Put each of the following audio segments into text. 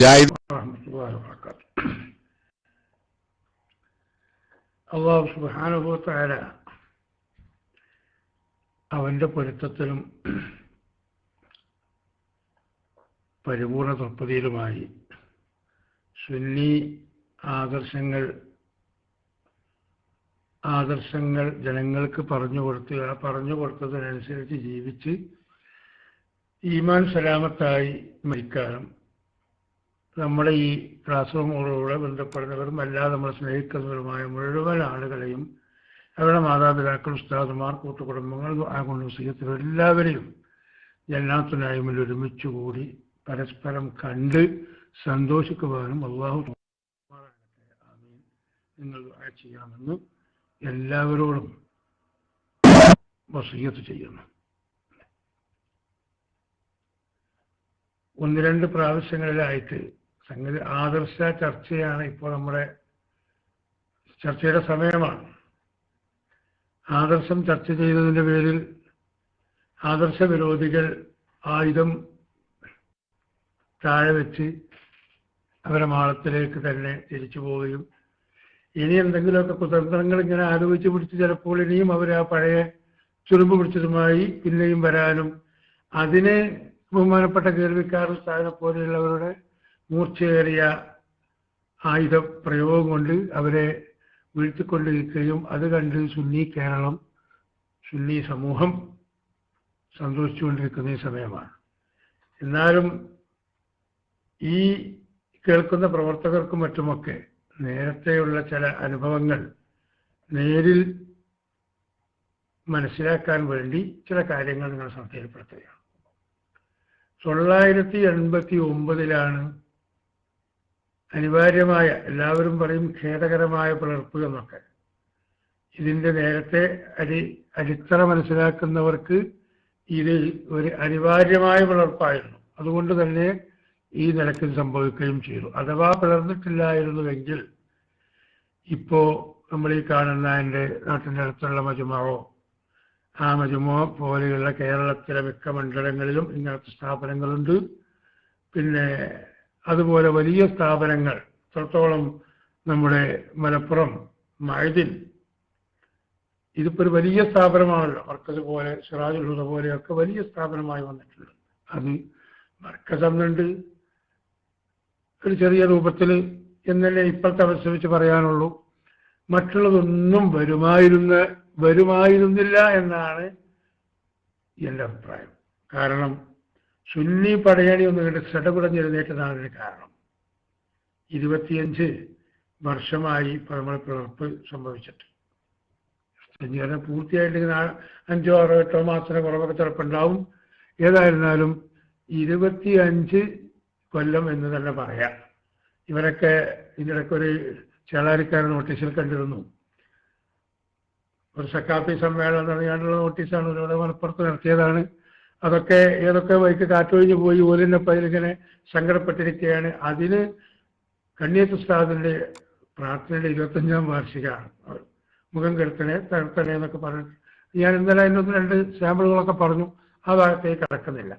വറഹ്മത്തുള്ളാഹി വബറകാതുഹു. അല്ലാഹു സുബ്ഹാനഹു വ തആല അവന്റെ പൊരുത്തത്തിലും പരിപൂർണ തൃപ്തിയിലുമായി സുന്നി ആദർശങ്ങൾ ജനങ്ങൾക്ക് പറഞ്ഞു കൊടുത്തതിനനുസരിച്ച് ജീവിച്ച് ഈമാൻ സലാമത്തായി മരിക്കാനും നമ്മുടെ ഈ ക്ലാസ് റൂമുകളോട് ബന്ധപ്പെടുന്നവരും അല്ലാതെ നമ്മൾ സ്നേഹിക്കുന്നവരുമായ മുഴുവൻ ആളുകളെയും അവരുടെ മാതാപിതാക്കൾ, ഉസ്താദുമാർ, കൂട്ടുകുടുംബങ്ങൾ, കൊണ്ട് വസിയത്തുകൾ എല്ലാവരെയും ജന്നാത്തുൽ ഒരുമിച്ചുകൂടി പരസ്പരം കണ്ട് സന്തോഷിക്കുവാനും അല്ലാഹു ആമീൻ നിങ്ങൾ ദുആ ചെയ്യാമെന്ന് എല്ലാവരോടും വസിയത്ത് ചെയ്യുന്നു. ഒന്ന് രണ്ട് പ്രാവശ്യങ്ങളിലായിട്ട് സംഗതി ആദർശ ചർച്ചയാണ്. ഇപ്പോൾ നമ്മുടെ ചർച്ചയുടെ സമയമാണ്. ആദർശം ചർച്ച ചെയ്തതിൻ്റെ പേരിൽ ആദർശ വിരോധികൾ ആയുധം താഴെ വെച്ച് അവരെ മാളത്തിലേക്ക് തന്നെ തിരിച്ചു പോവുകയും ഇനി എന്തെങ്കിലുമൊക്കെ കുതന്ത്രങ്ങൾ ഇങ്ങനെ ആലോചിച്ച് പിടിച്ച് ചിലപ്പോൾ ഇനിയും അവർ ആ പഴയ ചുരുമ്പ് പിടിച്ചതുമായി പിന്നെയും വരാനും അതിനെ ബഹുമാനപ്പെട്ട കേൾവിക്കാർ സ്ഥാനം പോലെയുള്ളവരുടെ മൂർച്ചയേറിയ ആയുധ പ്രയോഗം കൊണ്ട് അവരെ വീഴ്ത്തിക്കൊണ്ടിരിക്കുകയും അത് കണ്ട് കേരളം സുന്നി സമൂഹം സന്തോഷിച്ചുകൊണ്ടിരിക്കുന്ന ഈ സമയമാണ്. എന്നാലും ഈ കേൾക്കുന്ന പ്രവർത്തകർക്കും മറ്റുമൊക്കെ നേരത്തെയുള്ള ചില അനുഭവങ്ങൾ നേരിൽ മനസ്സിലാക്കാൻ വേണ്ടി ചില കാര്യങ്ങൾ നിങ്ങൾ ശ്രദ്ധയിൽപ്പെടുത്തുകയാണ്. 989 അനിവാര്യമായ, എല്ലാവരും പറയും ഖേദകരമായ പിളർപ്പ് എന്നൊക്കെ. ഇതിൻ്റെ നേരത്തെ അടിത്തറ മനസ്സിലാക്കുന്നവർക്ക് ഇത് ഒരു അനിവാര്യമായ പിളർപ്പായിരുന്നു. അതുകൊണ്ട് തന്നെ ഈ നിലയ്ക്ക് സംഭവിക്കുകയും ചെയ്തു. അഥവാ പിളർന്നിട്ടില്ലായിരുന്നുവെങ്കിൽ ഇപ്പോൾ നമ്മൾ ഈ കാണുന്ന എൻ്റെ നാട്ടിൻ്റെ അടുത്തുള്ള മജുമഅോ ആ മജുമഅോ പോലെയുള്ള കേരളത്തിലെ മിക്ക മണ്ഡലങ്ങളിലും ഇങ്ങനത്തെ സ്ഥാപനങ്ങളുണ്ട്. പിന്നെ അതുപോലെ വലിയ സ്ഥാപനങ്ങൾ എത്രത്തോളം നമ്മുടെ മലപ്പുറം മഅദിൻ ഇതിപ്പോൾ ഒരു വലിയ സ്ഥാപനമാണല്ലോ. മർക്കസ് പോലെ സിറാജുൽ ഹുദ പോലെയൊക്കെ വലിയ സ്ഥാപനമായി വന്നിട്ടുണ്ട്. അത് മർക്കസ് എന്നുണ്ട് ഒരു ചെറിയ രൂപത്തിൽ എന്നല്ലേ ഇപ്പോഴത്തെ അവസ്ഥ വെച്ച് പറയാനുള്ളൂ. മറ്റുള്ളതൊന്നും വരുമായിരുന്നില്ല എന്നാണ് എൻ്റെ അഭിപ്രായം. കാരണം സുന്നി പടയണി ഒന്ന് കണ്ട് സടകുടഞ്ഞെഴുന്നേറ്റതാണ് ഇതിന് കാരണം. 25 വർഷമായി ഇപ്പോൾ നമ്മൾ പിളർപ്പ് സംഭവിച്ചിട്ട്. പൂർത്തിയായിട്ടിങ്ങനെ 5 6 8 മാസത്തിന് കുറവൊക്കെ ചിലപ്പുണ്ടാവും. ഏതായിരുന്നാലും 25 കൊല്ലം എന്ന് തന്നെ പറയാം. ഇവരൊക്കെ ഇതിനിടയ്ക്ക് ഒരു ചേളാരിക്കാരൻ നോട്ടീസിൽ കണ്ടിരുന്നു. ഒരു സക്കാഫി സമ്മേളനം നടത്തിയാണ്ടുള്ള നോട്ടീസാണ് ഇവിടെ മലപ്പുറത്ത് നടത്തിയതാണ്. അതൊക്കെ ഏതൊക്കെ വഴിക്ക് കാറ്റൊഴിഞ്ഞു പോയി ഓലിനപ്പം അതിലിങ്ങനെ സങ്കടപ്പെട്ടിരിക്കുകയാണ്. അതിന് കണ്ണിയത്ത് ഉസ്താദിൻ്റെ പ്രാർത്ഥനയുടെ 25ാം വാർഷികമാണ്. മുഖം കെടുത്തണേ തകർത്തണേ എന്നൊക്കെ പറഞ്ഞിട്ട് ഞാൻ ഇന്നലെ അതിനൊന്ന് 2 സാമ്പിളുകളൊക്കെ പറഞ്ഞു. ആ ഭാഗത്തേക്ക് കടക്കുന്നില്ല.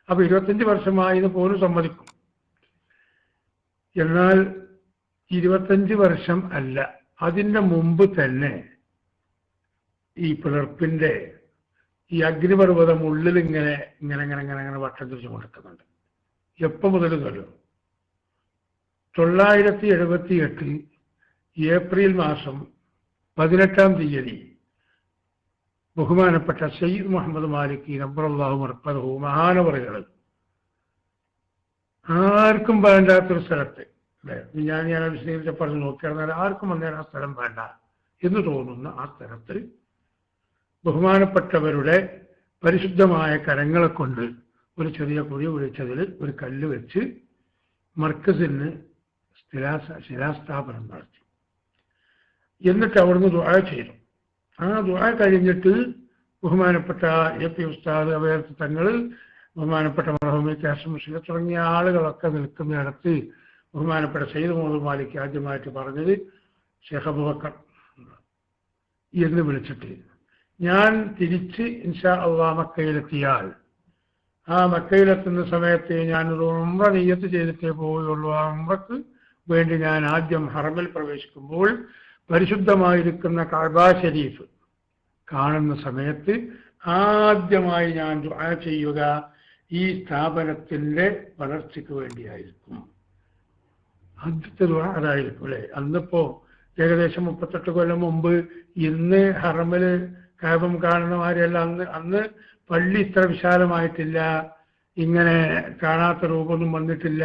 അപ്പോൾ 25 വർഷമായി പോലും സമ്മതിക്കും. എന്നാൽ 25 വർഷം അല്ല, അതിൻ്റെ മുമ്പ് തന്നെ ഈ പിളർപ്പിൻ്റെ ഈ അഗ്നിപർവ്വതം ഉള്ളിൽ ഇങ്ങനെ വട്ടം തിരിച്ചു കൊടുക്കുന്നുണ്ട്. എപ്പോൾ മുതൽ കഴിയും? 978 ഏപ്രിൽ മാസം 18-ാം തീയതി ബഹുമാനപ്പെട്ട സയ്യിദ് മുഹമ്മദ് മാലിക്കി റബ്ബറല്ലാഹു മർഖദഹു മഹാനവറുകൾ ആർക്കും വേണ്ടാത്തൊരു സ്ഥലത്ത്, അല്ലേ, ഞാൻ വിശദീകരിച്ച് പറഞ്ഞു നോക്കിയാൽ ആർക്കും വന്നാൽ ആ സ്ഥലം വേണ്ട എന്ന് തോന്നുന്ന ആ സ്ഥലത്ത് ബഹുമാനപ്പെട്ടവരുടെ പരിശുദ്ധമായ കരങ്ങളെ കൊണ്ട് ഒരു ചെറിയ കുഴി കുഴിച്ചതിൽ ഒരു കല്ല് വെച്ച് മർക്കസിന് ശിലാസ്ഥാപനം നടത്തി. എന്നിട്ട് അവിടുന്ന് ദുആ ചെയ്തു. ആ ദുആ കഴിഞ്ഞിട്ട് ബഹുമാനപ്പെട്ട AP ഉസ്താദ് അവേർത്ത് തങ്ങൾ, ബഹുമാനപ്പെട്ട മർഹൂമി കാസിം മുസ്ലിം തുടങ്ങിയ ആളുകളൊക്കെ നിൽക്കുന്നിടത്ത് ബഹുമാനപ്പെട്ട സയ്യിദ് മുഹമ്മദ് മാലിക് ആദ്യമായിട്ട് പറഞ്ഞത് ഷേഖ് അബൂബക്കർ എന്ന് വിളിച്ചിട്ട് ഞാൻ തിരിച്ച് ഇൻഷാ അല്ലാഹ് മക്കയിലെത്തിയാൽ ആ മക്കയിലെത്തുന്ന സമയത്ത് ഞാനൊരു ഉംറ നിയ്യത്ത് ചെയ്തിട്ടേ പോവുകയുള്ളൂ. ആ ഉംറക്ക് വേണ്ടി ഞാൻ ആദ്യം ഹറമിൽ പ്രവേശിക്കുമ്പോൾ പരിശുദ്ധമായിരിക്കുന്ന കഅബ ശരീഫ് കാണുന്ന സമയത്ത് ആദ്യമായി ഞാൻ ദുആ ചെയ്യുക ഈ സ്ഥാപനത്തിന്റെ വളർച്ചയ്ക്ക് വേണ്ടിയായിരിക്കും. ആദ്യത്തെ ദുആ അതായിരിക്കും അല്ലെ. അന്നിപ്പോ ഏകദേശം 38 കൊല്ലം മുമ്പ് ഇന്ന് ഹറമില് കഅബം കാണുന്ന മാതിരിയല്ല. അന്ന് പള്ളി ഇത്ര വിശാലമായിട്ടില്ല, ഇങ്ങനെ കാണാത്ത രൂപമൊന്നും വന്നിട്ടില്ല.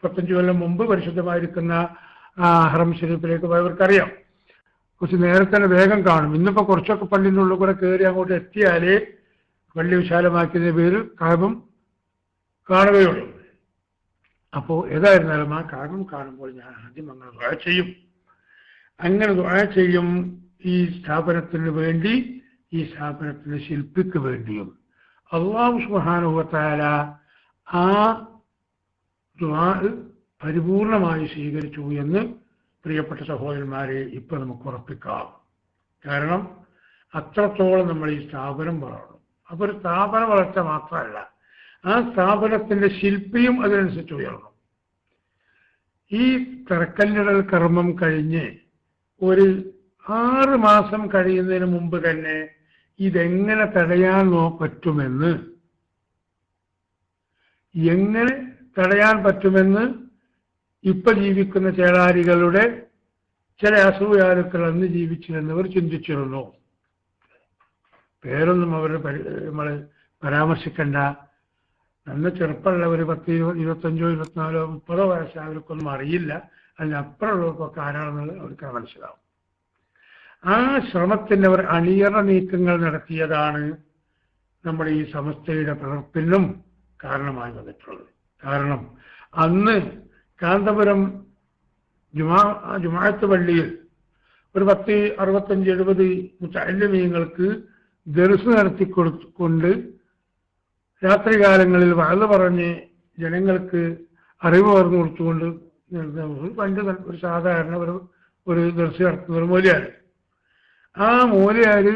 35 കൊല്ലം മുമ്പ് പരിശുദ്ധമായിരിക്കുന്ന ഹറം ഷരീഫിലേക്ക് പോയവർക്കറിയാം. കുറച്ച് നേരത്തെ തന്നെ വേഗം കാണും. ഇന്നിപ്പോ കുറച്ചൊക്കെ പള്ളിൻ്റെ ഉള്ളിൽ കൂടെ കയറി അങ്ങോട്ട് എത്തിയാലേ പള്ളി വിശാലമാക്കിയതിന്റെ പേരിൽ കഅബം കാണുകയുള്ളൂ. അപ്പോൾ ഏതായിരുന്നാലും ആ കഅബം കാണുമ്പോൾ ഞാൻ ആദ്യം അങ്ങനെ ദുആ ചെയ്യും. അങ്ങനെ ദുആ ചെയ്യും ഈ സ്ഥാപനത്തിന് വേണ്ടി, ഈ സ്ഥാപനത്തിന്റെ ശില്പിക്ക് വേണ്ടിയും. അല്ലാഹു സുബ്ഹാനഹു വ തആല ആ ദുആ പരിപൂർണമായി സ്വീകരിച്ചു എന്ന് പ്രിയപ്പെട്ട സഹോദരന്മാരെ ഇപ്പൊ നമുക്ക് ഉറപ്പിക്കാം. കാരണം അത്രത്തോളം നമ്മൾ ഈ സ്ഥാപനം വളർന്നു. അപ്പൊ ഒരു സ്ഥാപന വളർച്ച മാത്രമല്ല, ആ സ്ഥാപനത്തിന്റെ ശില്പിയും അതിനനുസരിച്ച് ഉയർന്നു. ഈ തറക്കല്ലിടൽ കർമ്മം കഴിഞ്ഞ് ഒരു 6 മാസം കഴിയുന്നതിന് മുമ്പ് തന്നെ ഇതെങ്ങനെ തടയാൻ പറ്റുമെന്ന്, എങ്ങനെ തടയാൻ പറ്റുമെന്ന് ഇപ്പൊ ജീവിക്കുന്ന ചേളാരികളുടെ ചില അസൂയാലുക്കൾ അന്ന് ജീവിച്ചിരുന്നവർ ചിന്തിച്ചിരുന്നു. പേരൊന്നും നമ്മൾ പരാമർശിക്കണ്ട. അന്ന് ചെറുപ്പമുള്ളവർ 10, 25, 24, 30 വയസ്സ് അവർക്കൊന്നും അറിയില്ല. അതിനപ്പുറമുള്ളവർക്കൊക്കെ ആരാണെന്നുള്ളത് അവർക്ക് മനസ്സിലാവും. ആ ശ്രമത്തിന് അവർ അണിയറ നീക്കങ്ങൾ നടത്തിയതാണ് നമ്മുടെ ഈ സമസ്തയുടെ പിളർപ്പിനും കാരണമായി വന്നിട്ടുള്ളത്. കാരണം അന്ന് കാന്തപുരം ജുമാഅത്ത് പള്ളിയിൽ ഒരു 10, 65, 70 മുതഅല്ലിമീങ്ങൾക്ക് ദർസ് നടത്തിക്കൊണ്ട് രാത്രികാലങ്ങളിൽ വഅദ് പറഞ്ഞ് ജനങ്ങൾക്ക് അറിവ് പകർന്നു കൊടുത്തുകൊണ്ട് പണ്ട് ഒരു സാധാരണ ഒരു ദർസ് നടത്തുന്ന ഒരു മൂലയാര്. ആ മൂലയാര്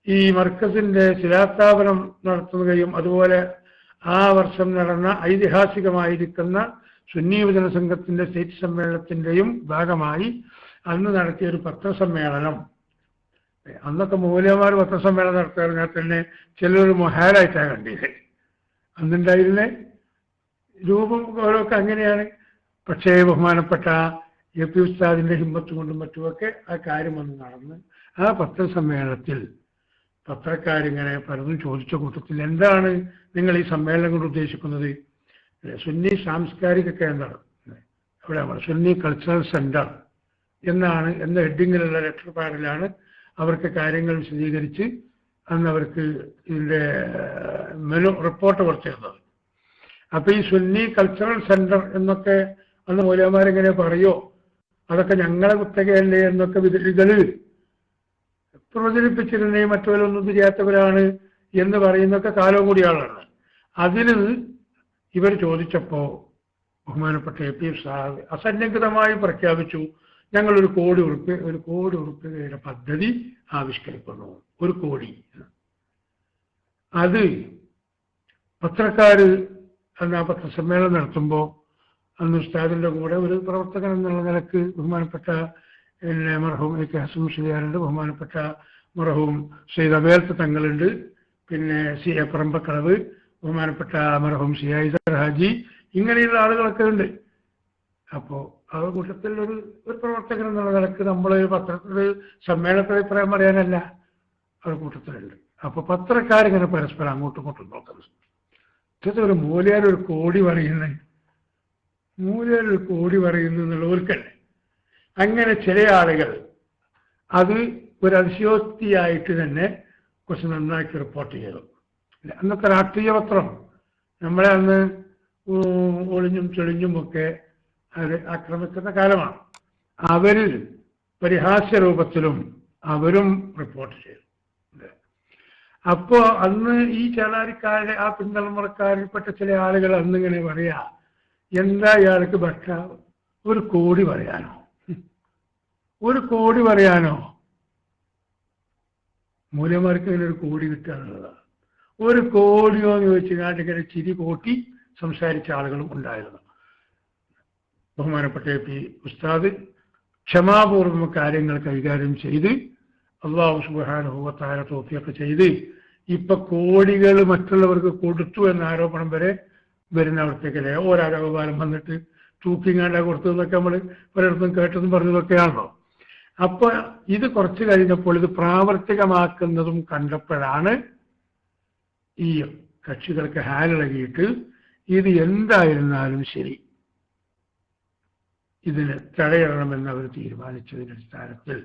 ഈ മർക്കസിന്റെ ശിലാസ്ഥാപനം നടത്തുകയും അതുപോലെ ആ വർഷം നടന്ന ഐതിഹാസികമായിരിക്കുന്ന സുന്നി യുവജന സംഘത്തിന്റെ സ്റ്റേറ്റ് സമ്മേളനത്തിന്റെയും ഭാഗമായി അന്ന് നടത്തിയ ഒരു പത്രസമ്മേളനം. അന്നൊക്കെ മൂലയന്മാർ പത്രസമ്മേളനം നടത്താറിഞ്ഞാൽ തന്നെ ചിലർ മൊഹാലായിട്ടാണ് കണ്ടില്ലേ. അന്നുണ്ടായിരുന്നേ രൂപം ഓരോക്കെ അങ്ങനെയാണ്. പക്ഷേ ബഹുമാനപ്പെട്ട എ പി ഉസ്താദിന്റെ ഹിമ്മത്ത് കൊണ്ടും മറ്റുമൊക്കെ ആ കാര്യം വന്ന് നടന്ന് ആ പത്രസമ്മേളനത്തിൽ പത്രക്കാരിങ്ങനെ പലതും ചോദിച്ച കൂട്ടത്തിൽ എന്താണ് നിങ്ങൾ ഈ സമ്മേളനം കൊണ്ട് ഉദ്ദേശിക്കുന്നത്? സുന്നി സാംസ്കാരിക കേന്ദ്രം, അവിടെ സുന്നി കൾച്ചറൽ സെന്റർ എന്ന ഹെഡിങ്ങിലുള്ള ലെറ്റർ പാഡിലാണ് അവർക്ക് കാര്യങ്ങൾ വിശദീകരിച്ച് അന്ന് അവർക്ക് ഇതിന്റെ മെനു റിപ്പോർട്ട് കൊടുത്തിരുന്നത്. അപ്പൊ ഈ സുന്നി കൾച്ചറൽ സെന്റർ എന്നൊക്കെ അന്ന് മൗലവിമാരെങ്ങനെ പറയോ, അതൊക്കെ ഞങ്ങളെ കുത്തകയല്ലേ എന്നൊക്കെ വിതരികള് പ്രചരിപ്പിച്ചിരുന്നേ മറ്റുള്ളവരൊന്നും തിരിയാത്തവരാണ് എന്ന് പറയുന്നൊക്കെ കാലവും കൂടിയാളാണ്. അതിന് ഇവർ ചോദിച്ചപ്പോ ബഹുമാനപ്പെട്ട എ പി സാഹിബ് അസന്നിഗ്ധമായി പ്രഖ്യാപിച്ചു, ഞങ്ങൾ ഒരു കോടി ഉറുപ്പികയുടെ പദ്ധതി ആവിഷ്കരിക്കുന്നു. 1 കോടി. അത് പത്രക്കാര് അന്ന് ആ പത്രസമ്മേളനം നടത്തുമ്പോൾ അന്ന് ഉസ്താദിന്റെ കൂടെ ഒരു പ്രവർത്തകൻ എന്നുള്ള നിലക്ക് ബഹുമാനപ്പെട്ട മർഹൂം എ കെ ഹസൻ മുസ്ലിയാരുണ്ട്, ബഹുമാനപ്പെട്ട മർഹൂം സയ്യിദ് അബേൽത്ത് തങ്ങളുണ്ട്, പിന്നെ സി എ പറമ്പക്കളവ്, ബഹുമാനപ്പെട്ട മർഹൂം സിയായിദർ ഹാജി, ഇങ്ങനെയുള്ള ആളുകളൊക്കെ ഉണ്ട്. അപ്പോ ആ കൂട്ടത്തിൽ ഒരു പ്രവർത്തകൻ എന്നുള്ള നിലക്ക് നമ്മൾ പത്രത്തിൽ സമ്മേളനത്തിൽ അഭിപ്രായം പറയാനല്ല അത് കൂട്ടത്തിലുണ്ട്. അപ്പൊ പത്രക്കാരിങ്ങനെ പരസ്പരം അങ്ങോട്ടും ഇങ്ങോട്ടും നോക്കുന്നത്. ഒരു മൂലയാരൊരു കോടി പറയുന്നു എന്നുള്ളവർക്കല്ലേ. അങ്ങനെ ചില ആളുകൾ അത് ഒരു അതിശയോക്തിയായിട്ട് തന്നെ കുറച്ച് നന്നാക്കി റിപ്പോർട്ട് ചെയ്തു. അന്നൊക്കെ രാഷ്ട്രീയ പത്രം നമ്മളെ അന്ന് ഒളിഞ്ഞും ചെളിഞ്ഞും ഒക്കെ അവർ ആക്രമിക്കുന്ന കാലമാണ്. അവരിൽ പരിഹാസ്യ രൂപത്തിലും അവരും റിപ്പോർട്ട് ചെയ്തു. അപ്പോ അന്ന് ഈ ചേളാരിക്കാരുടെ ആ പിന്തലമുറക്കാരിൽപ്പെട്ട ചില ആളുകൾ അന്നിങ്ങനെ പറയാ, എന്താ ഇയാൾക്ക് ഭക്ഷണം 1 കോടി പറയാനോ, 1 കോടി പറയാനോ? മൂല്യന്മാർക്ക് ഇങ്ങനെ 1 കോടി കിട്ടുക എന്നുള്ളതാണ്. 1 കോടിയോ എന്ന് ചോദിച്ചു ഇങ്ങനെ ചിരി കൂട്ടി സംസാരിച്ച ആളുകളും ഉണ്ടായിരുന്നു. ബഹുമാനപ്പെട്ട പി ഉസ്താദ് ക്ഷമാപൂർവ്വം കാര്യങ്ങൾ കൈകാര്യം ചെയ്ത് അല്ലാഹു സുബ്ഹാനഹു വ തആല തൗഫീഖ് ചെയ്ത് ഇപ്പൊ കോടികൾ മറ്റുള്ളവർക്ക് കൊടുത്തു എന്ന ആരോപണം വരെ വരുന്ന അവിടത്തേക്കല്ലേ. ഓരോപാലം വന്നിട്ട് തൂക്കിങ്ങാണ്ട കൊടുത്തതെന്നൊക്കെ നമ്മൾ പലയിടത്തും കേട്ടതും പറഞ്ഞതൊക്കെയാണല്ലോ. അപ്പൊ ഇത് കുറച്ച് കഴിഞ്ഞപ്പോൾ ഇത് പ്രാവർത്തികമാക്കുന്നതും കണ്ടപ്പോഴാണ് ഈ കക്ഷികൾക്ക് ഹാലിളകിയിട്ട് ഇത് എന്തായിരുന്നാലും ശരി ഇതിന് തടയിടണമെന്ന് അവർ തീരുമാനിച്ചതിന്റെ അടിസ്ഥാനത്തിൽ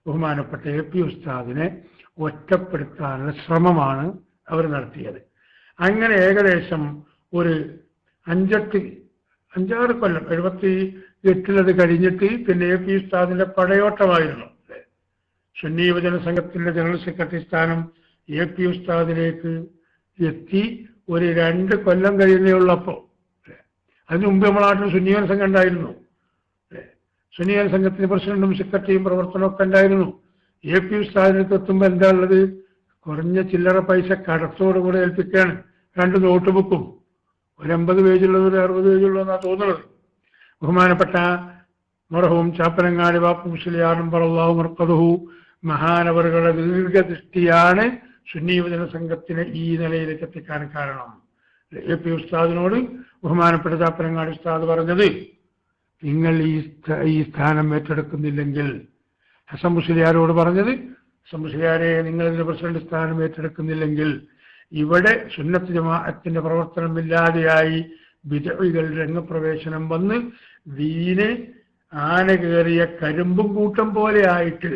ബഹുമാനപ്പെട്ട പി ഉസ്താദിനെ ഒറ്റപ്പെടുത്താനുള്ള ശ്രമമാണ് അവർ നടത്തിയത്. അങ്ങനെ ഏകദേശം ഒരു 5-6 കൊല്ലം 78 കഴിഞ്ഞിട്ട് പിന്നെ പി ഉസ്താദിന്റെ പടയോട്ടമായിരുന്നു. സുന്നി യുവജന സംഘത്തിന്റെ ജനറൽ സെക്രട്ടറി സ്ഥാനം പി ഉസ്താദിലേക്ക് എത്തി ഒരു 2 കൊല്ലം കഴിയുന്നേ ഉള്ളപ്പോൾ. അതിന് മുമ്പ് നമ്മുടെ നാട്ടിൽ സുന്നി യുവജന സംഘം ഉണ്ടായിരുന്നു. സുന്നി യുവജന സംഘത്തിന്റെ പ്രസിഡന്റും സെക്രട്ടറിയും പ്രവർത്തനമൊക്കെ ഉണ്ടായിരുന്നു. പി ഉസ്താദിനകത്ത് എത്തുമ്പോൾ എന്താ ഉള്ളത്? കുറഞ്ഞ ചില്ലറ പൈസ കടത്തോടുകൂടെ ഏൽപ്പിക്കുകയാണ്. 2 നോട്ട് ബുക്കും, ഒരു 50 പേജുള്ളത്, ഒരു 60 പേജുള്ളതെന്നാണ് തോന്നുന്നത്. ബഹുമാനപ്പെട്ട മർഹൂം ചാപ്പനങ്ങാടി ബാപ്പു മുസ്ലിയാറും പറല്ലാഹു മർക്കദഹു മഹാനവറുകളുടെ ദീർഘദൃഷ്ടിയാണ് സുന്നി യുവജന സംഘത്തിനെ ഈ നിലയിലേക്ക് എത്തിക്കാൻ കാരണം. പി ഉസ്താദിനോട് ബഹുമാനപ്പെട്ട ചാപ്പനങ്ങാടി ഉസ്താദ് പറഞ്ഞത്, നിങ്ങൾ ഈ സ്ഥാനം ഏറ്റെടുക്കുന്നില്ലെങ്കിൽ, ഹസൻ മുസ്ലിയാരോട് പറഞ്ഞത്, ഹസൻ മുസ്ലിയാരെ നിങ്ങൾ ഇതിന്റെ പ്രസിഡന്റ് സ്ഥാനം ഏറ്റെടുക്കുന്നില്ലെങ്കിൽ ഇവിടെ സുന്നത്ത് ജമാഅത്തിന്റെ പ്രവർത്തനമില്ലാതെയായി ബിദ്അകൾ രംഗപ്രവേശനം വന്ന് ദീന് ആന കയറിയ കരിമ്പും കൂട്ടം പോലെ ആയിട്ട്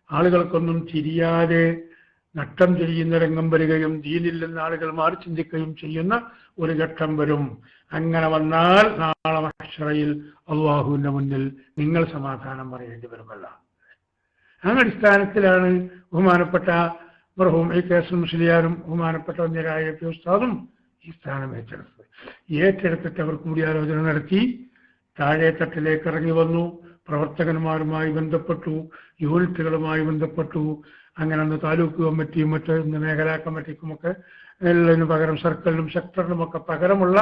ആളുകൾക്കൊന്നും തിരിയാതെ നട്ടം തിരിയുന്ന രംഗം വരികയും ദീനിൽ നിന്ന് ആളുകൾ മാറി ചിന്തിക്കുകയും ചെയ്യുന്ന ഒരു ഘട്ടം വരും. അങ്ങനെ വന്നാൽ നാളെ മഹ്ശറയിൽ അല്ലാഹുവിന്റെ മുന്നിൽ നിങ്ങൾ സമാധാനം പറയേണ്ടി വരുമല്ല. ആ അടിസ്ഥാനത്തിലാണ് ബഹുമാനപ്പെട്ട മർഹൂം കെ എസ് മുസ്ലിയാരും ബഹുമാനപ്പെട്ട വന്യരായ പി ഉസ്താദും ഈ സ്ഥാനം ഏറ്റെടുത്തത്. ഏറ്റെടുത്തിട്ട് അവർ കൂടിയാലോചന നടത്തി താഴെത്തട്ടിലേക്ക് ഇറങ്ങി വന്നു. പ്രവർത്തകന്മാരുമായി ബന്ധപ്പെട്ടു, യൂണിറ്റുകളുമായി ബന്ധപ്പെട്ടു. അങ്ങനെ അന്ന് താലൂക്ക് കമ്മിറ്റിയും മറ്റ് മേഖലാ കമ്മിറ്റിക്കുമൊക്കെ എല്ലാത്തിനും പകരം സർക്കിളിനും സെക്ടറിനുമൊക്കെ പകരമുള്ള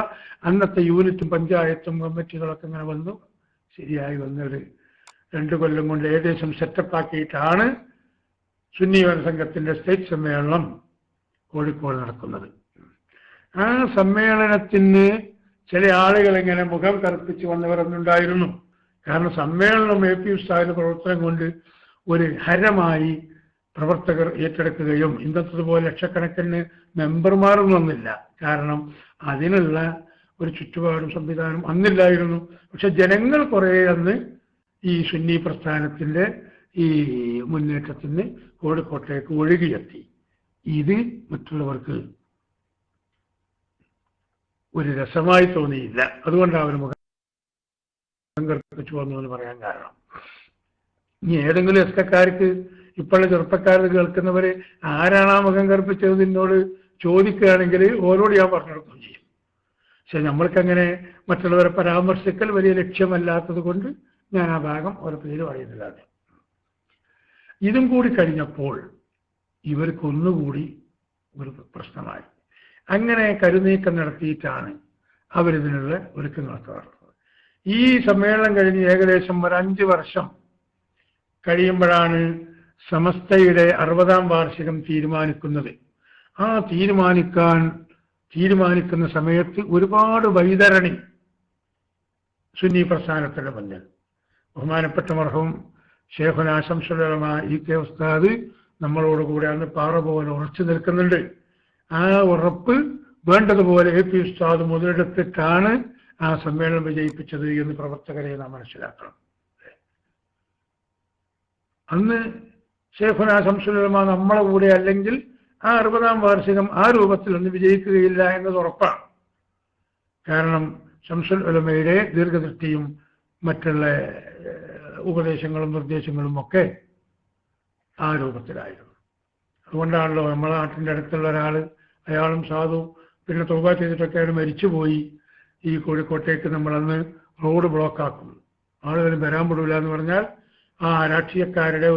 അന്നത്തെ യൂണിറ്റും പഞ്ചായത്തും കമ്മിറ്റികളൊക്കെ ഇങ്ങനെ വന്നു ശരിയായി വന്നൊരു 2 കൊല്ലം കൊണ്ട് ഏകദേശം സെറ്റപ്പാക്കിയിട്ടാണ് സുന്നി യുവജന സംഘത്തിന്റെ സ്റ്റേറ്റ് സമ്മേളനം കോഴിക്കോട് നടക്കുന്നത്. ആ സമ്മേളനത്തിന് ചില ആളുകൾ ഇങ്ങനെ മുഖം കറുപ്പിച്ച് വന്നവരൊന്നുണ്ടായിരുന്നു. കാരണം സമ്മേളനം പി ഉസ്താദിന്റെ പ്രവർത്തനം കൊണ്ട് ഒരു ഹരമായി പ്രവർത്തകർ ഏറ്റെടുക്കുകയും ഇന്നത്തതുപോലെ ലക്ഷക്കണക്കിന് മെമ്പർമാരൊന്നും വന്നില്ല. കാരണം അതിനുള്ള ഒരു ചുറ്റുപാടും സംവിധാനം അന്നില്ലായിരുന്നു. പക്ഷെ ജനങ്ങൾ കുറെ അന്ന് ഈ സുന്നി പ്രസ്ഥാനത്തിന്റെ ഈ മുന്നേറ്റത്തിന് കോഴിക്കോട്ടേക്ക് ഒഴുകിയെത്തി. ഇത് മറ്റുള്ളവർക്ക് ഒരു രസമായി തോന്നിയില്ല. അതുകൊണ്ടാണ് അവർ മുഖം കറുപ്പിച്ചു വന്നു എന്ന് പറയാൻ കാരണം. ഇനി ഏതെങ്കിലും എസ്കക്കാർക്ക് ഇപ്പോഴുള്ള ചെറുപ്പക്കാർക്ക് കേൾക്കുന്നവര് ആരാണ് ആ മുഖം കറുപ്പിച്ചത് എന്നോട് ചോദിക്കുകയാണെങ്കിൽ ഓരോട് ഞാൻ പറഞ്ഞെടുക്കുകയും ചെയ്യും. പക്ഷെ നമ്മൾക്കങ്ങനെ മറ്റുള്ളവരെ പരാമർശിക്കൽ വലിയ ലക്ഷ്യമല്ലാത്തത് കൊണ്ട് ഞാൻ ആ ഭാഗം ഒരു പേര് പറയുന്നില്ല. ഇതും കൂടി കഴിഞ്ഞപ്പോൾ ഇവർക്കൊന്നുകൂടി ഒരു പ്രശ്നമായി. അങ്ങനെ കരുനീക്കം നടത്തിയിട്ടാണ് അവരിതിനുള്ള ഒരുക്കങ്ങളൊക്കെ നടത്തുന്നത്. ഈ സമ്മേളനം കഴിഞ്ഞ് ഏകദേശം ഒരു 5 വർഷം കഴിയുമ്പോഴാണ് സമസ്തയുടെ 60ാം വാർഷികം തീരുമാനിക്കുന്നത്. ആ തീരുമാനിക്കുന്ന സമയത്ത് ഒരുപാട് വൈതരണി സുന്നി പ്രസ്ഥാനത്തിന്റെ മുന്നിൽ. ബഹുമാനപ്പെട്ട മർഹൂം ശൈഖുനാ ശംസുൽ ഉലമാ കെ ഉസ്താദ് നമ്മളോടുകൂടെ അന്ന് പാറ പോലെ ഉറച്ചു നിൽക്കുന്നുണ്ട്. ആ ഉറപ്പ് വേണ്ടതുപോലെ പി ഉസ്താദ് മുതലെടുത്തിട്ടാണ് ആ സമ്മേളനം വിജയിപ്പിച്ചത് എന്ന് പ്രവർത്തകരെ നാം മനസ്സിലാക്കണം. അന്ന് ശൈഖുനാ ശംസുൽ ഉലമാ നമ്മളെ കൂടെ അല്ലെങ്കിൽ ആ 60ാം വാർഷികം ആ രൂപത്തിൽ ഒന്ന് വിജയിക്കുകയില്ല എന്നത് ഉറപ്പാണ്. കാരണം ശംസുൽ ഉലമയുടെ ദീർഘദൃഷ്ടിയും മറ്റുള്ള ഉപദേശങ്ങളും നിർദ്ദേശങ്ങളും ഒക്കെ ആ രൂപത്തിലായിരുന്നു. അതുകൊണ്ടാണല്ലോ നമ്മളെ നാട്ടിൻ്റെ അടുത്തുള്ള ഒരാൾ, അയാളും സാധു, പിന്നെ തൗബ ചെയ്തിട്ടൊക്കെ അയാൾ മരിച്ചുപോയി. ഈ കോഴിക്കോട്ടേക്ക് നമ്മളന്ന് റോഡ് ബ്ലോക്കാക്കും, ആളുകൾ വരാൻ പെടില്ല എന്ന് പറഞ്ഞാൽ ആ രാഷ്ട്രീയക്കാരുടെ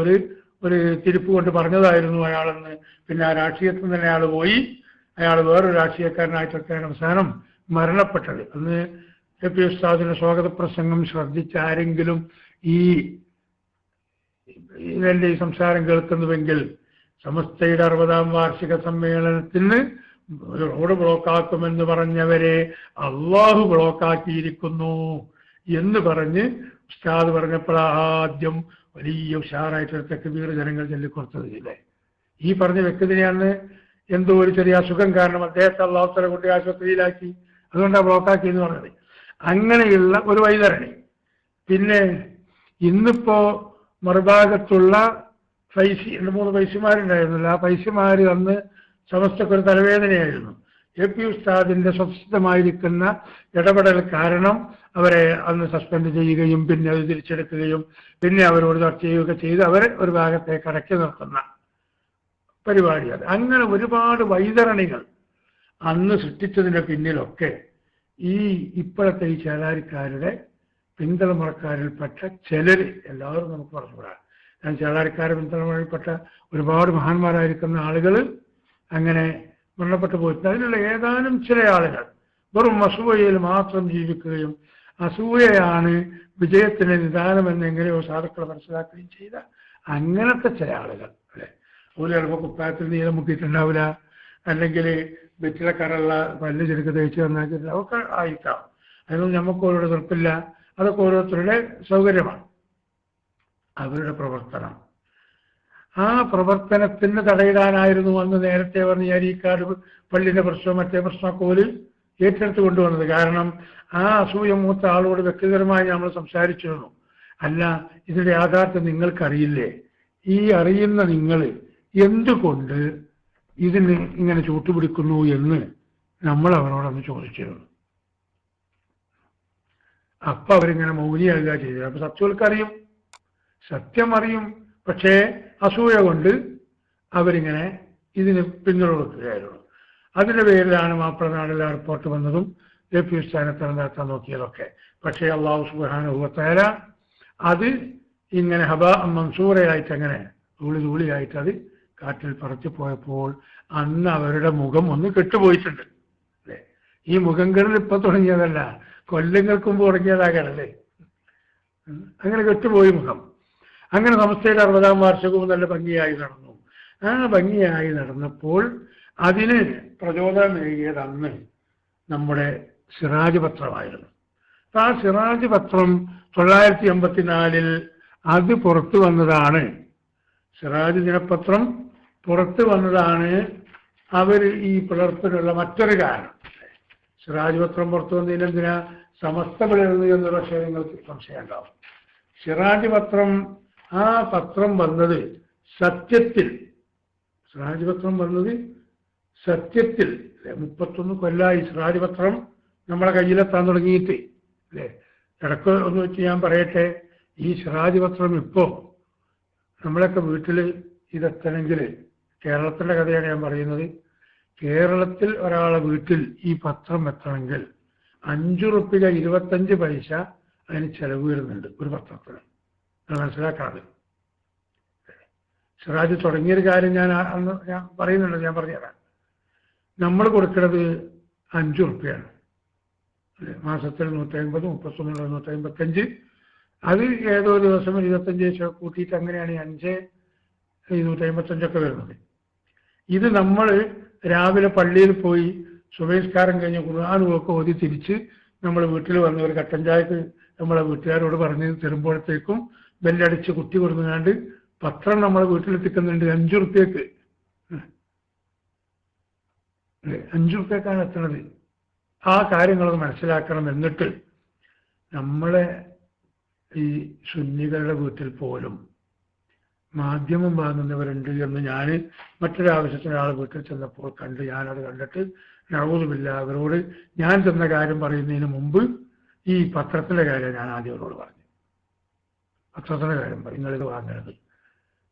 ഒരു തിരിപ്പ് കൊണ്ട് പറഞ്ഞതായിരുന്നു അയാളെന്ന്. പിന്നെ ആ രാഷ്ട്രീയത്തിൽ തന്നെ അയാൾ പോയി. അയാൾ വേറൊരു രാഷ്ട്രീയക്കാരനായിട്ടൊക്കെയാണ് അവസാനം മരണപ്പെട്ടത്. അന്ന് എ പി ഉസ്താദിന്റെ സ്വാഗത പ്രസംഗം ശ്രദ്ധിച്ച ആരെങ്കിലും ഇതിന്റെ ഈ സംസാരം കേൾക്കുന്നുവെങ്കിൽ സമസ്തയുടെ 60-ാം വാർഷിക സമ്മേളനത്തിന് റോഡ് ബ്ലോക്കാക്കുമെന്ന് പറഞ്ഞവരെ അള്ളാഹു ബ്ലോക്കാക്കിയിരിക്കുന്നു എന്ന് പറഞ്ഞ് ഉസ്താദ് പറഞ്ഞപ്പോൾ ആദ്യം വലിയ ഉഷാറായിട്ട് തെക്കുബീർ ജനങ്ങൾ ചൊല്ലിക്കൊടുത്തത് ഇല്ലേ. ഈ പറഞ്ഞ വ്യക്തിനെയാണ് എന്തോ ഒരു ചെറിയ അസുഖം കാരണം അദ്ദേഹത്തെ അള്ളാഹു തആല കൊണ്ട് ആശുപത്രിയിലാക്കി, അതുകൊണ്ടാണ് ബ്ലോക്കാക്കി എന്ന് പറഞ്ഞത്. അങ്ങനെയുള്ള ഒരു വൈതരണി. പിന്നെ ഇന്നിപ്പോ മറുഭാഗത്തുള്ള ഫൈസി 2-3 പൈസമാരുണ്ടായിരുന്നില്ല. ആ പൈസമാര് അന്ന് സമസ്തക്കൊരു തലവേദനയായിരുന്നു. എ പി ഉസ്താദിന്റെ സ്വസ്ഥമായിരിക്കുന്ന ഇടപെടൽ കാരണം അവരെ അന്ന് സസ്പെൻഡ് ചെയ്യുകയും പിന്നെ അത് തിരിച്ചെടുക്കുകയും പിന്നെ അവരോട് ചർച്ച ചെയ്യുകയൊക്കെ ചെയ്ത് അവരെ ഒരു ഭാഗത്തേക്ക് അടക്കി നിർത്തുന്ന പരിപാടി. അത് അങ്ങനെ ഒരുപാട് വൈതരണികൾ അന്ന് സൃഷ്ടിച്ചതിന്റെ പിന്നിലൊക്കെ ഇപ്പോഴത്തെ ഈ ചേലാരിക്കാരുടെ പിന്തലമുറക്കാരിൽപ്പെട്ട ചിലർ, എല്ലാവരും നമുക്ക് പറഞ്ഞുകൂടാ, ഞാൻ ചേലാരിക്കാരുടെ പിന്തലമുറയിൽപ്പെട്ട ഒരുപാട് മഹാന്മാരായിരിക്കുന്ന ആളുകൾ അങ്ങനെ മരണപ്പെട്ടു പോയിട്ട് അതിനുള്ള ഏതാനും ചില ആളുകൾ വെറും അസൂയയിൽ മാത്രം ജീവിക്കുകയും അസൂയയാണ് വിജയത്തിന് നിദാനമെന്ന് എങ്ങനെയോ സാധുക്കൾ മനസ്സിലാക്കുകയും ചെയ്ത അങ്ങനത്തെ ചില ആളുകൾ അല്ലെ. ഒരു ചിലപ്പോൾ കുപ്പായത്തിൽ നീലം മുക്കിയിട്ടുണ്ടാവില്ല, അല്ലെങ്കിൽ വെറ്റിലക്കറുള്ള പല്ല് ചെറുക്ക് തേച്ച് തന്നാക്കിയിട്ടില്ല, ഒക്കെ ആയിക്കാം. അതിനൊന്നും നമുക്ക് ഓരോട് തീർപ്പില്ല. അതൊക്കെ ഓരോരുത്തരുടെ സൗകര്യമാണ്, അവരുടെ പ്രവർത്തനം. ആ പ്രവർത്തനത്തിന് തടയിടാനായിരുന്നു അന്ന് നേരത്തെ പറഞ്ഞ അരീക്കാട് പള്ളിന്റെ പ്രശ്നവും മറ്റേ പ്രശ്നമൊക്കെ ഓല് ഏറ്റെടുത്ത് കൊണ്ടുവന്നത്. കാരണം ആ അസൂയ മൂത്ത ആളോട് വ്യക്തിപരമായി നമ്മൾ സംസാരിച്ചിരുന്നു. അല്ല, ഇതിന്റെ യാഥാർത്ഥ്യം നിങ്ങൾക്കറിയില്ലേ? ഈ അറിയുന്ന നിങ്ങൾ എന്തുകൊണ്ട് ഇതിന് ഇങ്ങനെ ചൂട്ടുപിടിക്കുന്നു എന്ന് നമ്മൾ അവരോടൊന്ന് ചോദിച്ചിരുന്നു. അപ്പൊ അവരിങ്ങനെ മൗനിയാകുക ചെയ്തത്. അപ്പൊ സത്യങ്ങൾക്കറിയും, സത്യം അറിയും, പക്ഷേ അസൂയ കൊണ്ട് അവരിങ്ങനെ ഇതിന് പിന്തുണക്കുകയായിരുന്നു. അതിന്റെ പേരിലാണ് മാപ്പിളനാടിലെ റിപ്പോർട്ട് വന്നതും എ പി ഉസ്താദിനെ തെരഞ്ഞെടുക്കാൻ നോക്കിയതൊക്കെ. പക്ഷേ അള്ളാഹു സുബ്ഹാനഹു വ തആല അത് ഇങ്ങനെ ഹബാ മൻസൂറയായിട്ട് അങ്ങനെ ധൂളിയായിട്ട് അത് കാറ്റിൽ പറച്ചു പോയപ്പോൾ അന്ന് അവരുടെ മുഖം ഒന്ന് കെട്ടുപോയിട്ടുണ്ട് അല്ലേ. ഈ മുഖം കെടൽ ഇപ്പൊ തുടങ്ങിയതല്ല, കൊല്ലങ്ങൾക്ക് മുമ്പ് തുടങ്ങിയതാകണല്ലേ. അങ്ങനെ കെട്ടുപോയി മുഖം. അങ്ങനെ സമസ്തയുടെ 60-ാം വാർഷികവും നല്ല ഭംഗിയായി നടന്നു. ആ ഭംഗിയായി നടന്നപ്പോൾ അതിന് പ്രചോദനമേകിയത് അന്ന് നമ്മുടെ സിറാജ് പത്രമായിരുന്നു. ആ സിറാജ് പത്രം 984 അത് പുറത്തു വന്നതാണ്. സിറാജ് ദിനപത്രം പുറത്തു വന്നതാണ് അവർ ഈ പിളർപ്പിനുള്ള മറ്റൊരു കാരണം. സിറാജ് പത്രം പുറത്തു വന്നതിനെന്തിനാ സമസ്ത പിളർന്നു എന്ന് പക്ഷേ നിങ്ങൾക്ക് സംശയം ഉണ്ടാവും. സിറാജ് പത്രം, ആ പത്രം വന്നത് സത്യത്തിൽ, സിറാജ് പത്രം വന്നത് സത്യത്തിൽ 31 കൊല്ലമായി സിറാജ് പത്രം നമ്മളെ കയ്യിലെത്താൻ തുടങ്ങിയിട്ട് അല്ലേ. ഇടയ്ക്ക് ഒന്ന് വെച്ച് ഞാൻ പറയട്ടെ, ഈ സിറാജ് പത്രം ഇപ്പോ നമ്മളൊക്കെ വീട്ടിൽ ഇതെത്തണമെങ്കിൽ, കേരളത്തിൻ്റെ കഥയാണ് ഞാൻ പറയുന്നത്, കേരളത്തിൽ ഒരാളെ വീട്ടിൽ ഈ പത്രം എത്തണമെങ്കിൽ 5 റുപ്യ 25 പൈസ അതിന് ചെലവ് വരുന്നുണ്ട് ഒരു പത്രത്തിന്. മനസ്സിലാക്കാതെ സിറാജ് തുടങ്ങിയൊരു കാര്യം ഞാൻ പറയുന്നുണ്ട്, ഞാൻ പറഞ്ഞുതരാം. നമ്മൾ കൊടുക്കുന്നത് 5 റുപ്യാണ് മാസത്തിൽ 150, 31 155. അത് ഏതോ ദിവസം 25 കൂട്ടിയിട്ട് അങ്ങനെയാണ് 5 255 വരുന്നത്. ഇത് നമ്മൾ രാവിലെ പള്ളിയിൽ പോയി സുബഹിസ്കാരം കഴിഞ്ഞ് ഖുർആനൊക്കെ ഓതി തിരിച്ച് നമ്മൾ വീട്ടിൽ വന്ന് ഒരു കട്ടൻ ചായക്ക് നമ്മളെ വീട്ടുകാരോട് പറഞ്ഞ് തരുമ്പോഴത്തേക്കും ബെല്ലടിച്ച് കുട്ടി കൊടുങ്ങാണ്ട് പത്രം നമ്മളെ വീട്ടിലെത്തിക്കുന്നുണ്ട് 5 റുപ്യക്ക്. 5 റുപ്യക്കാണ് എത്തുന്നത്. ആ കാര്യങ്ങളൊന്ന് മനസ്സിലാക്കണം. എന്നിട്ട് നമ്മളെ ഈ സുന്നികളുടെ വീട്ടിൽ പോലും മാധ്യമം വാങ്ങുന്നവരുണ്ട് എന്ന് ഞാൻ മറ്റൊരാവശ്യത്തിന് ആൾ വീട്ടിൽ ചെന്നപ്പോൾ കണ്ട്. ഞാനത് കണ്ടിട്ട് നഅൂദുബില്ലാ, അവരോട് ഞാൻ ചെന്ന കാര്യം പറയുന്നതിന് മുമ്പ് ഈ പത്രത്തിൻ്റെ കാര്യം ഞാൻ ആദ്യം അവരോട് പറഞ്ഞു. പത്രത്തിൻ്റെ കാര്യം പറയും, നിങ്ങളിത് വാങ്ങരുത്.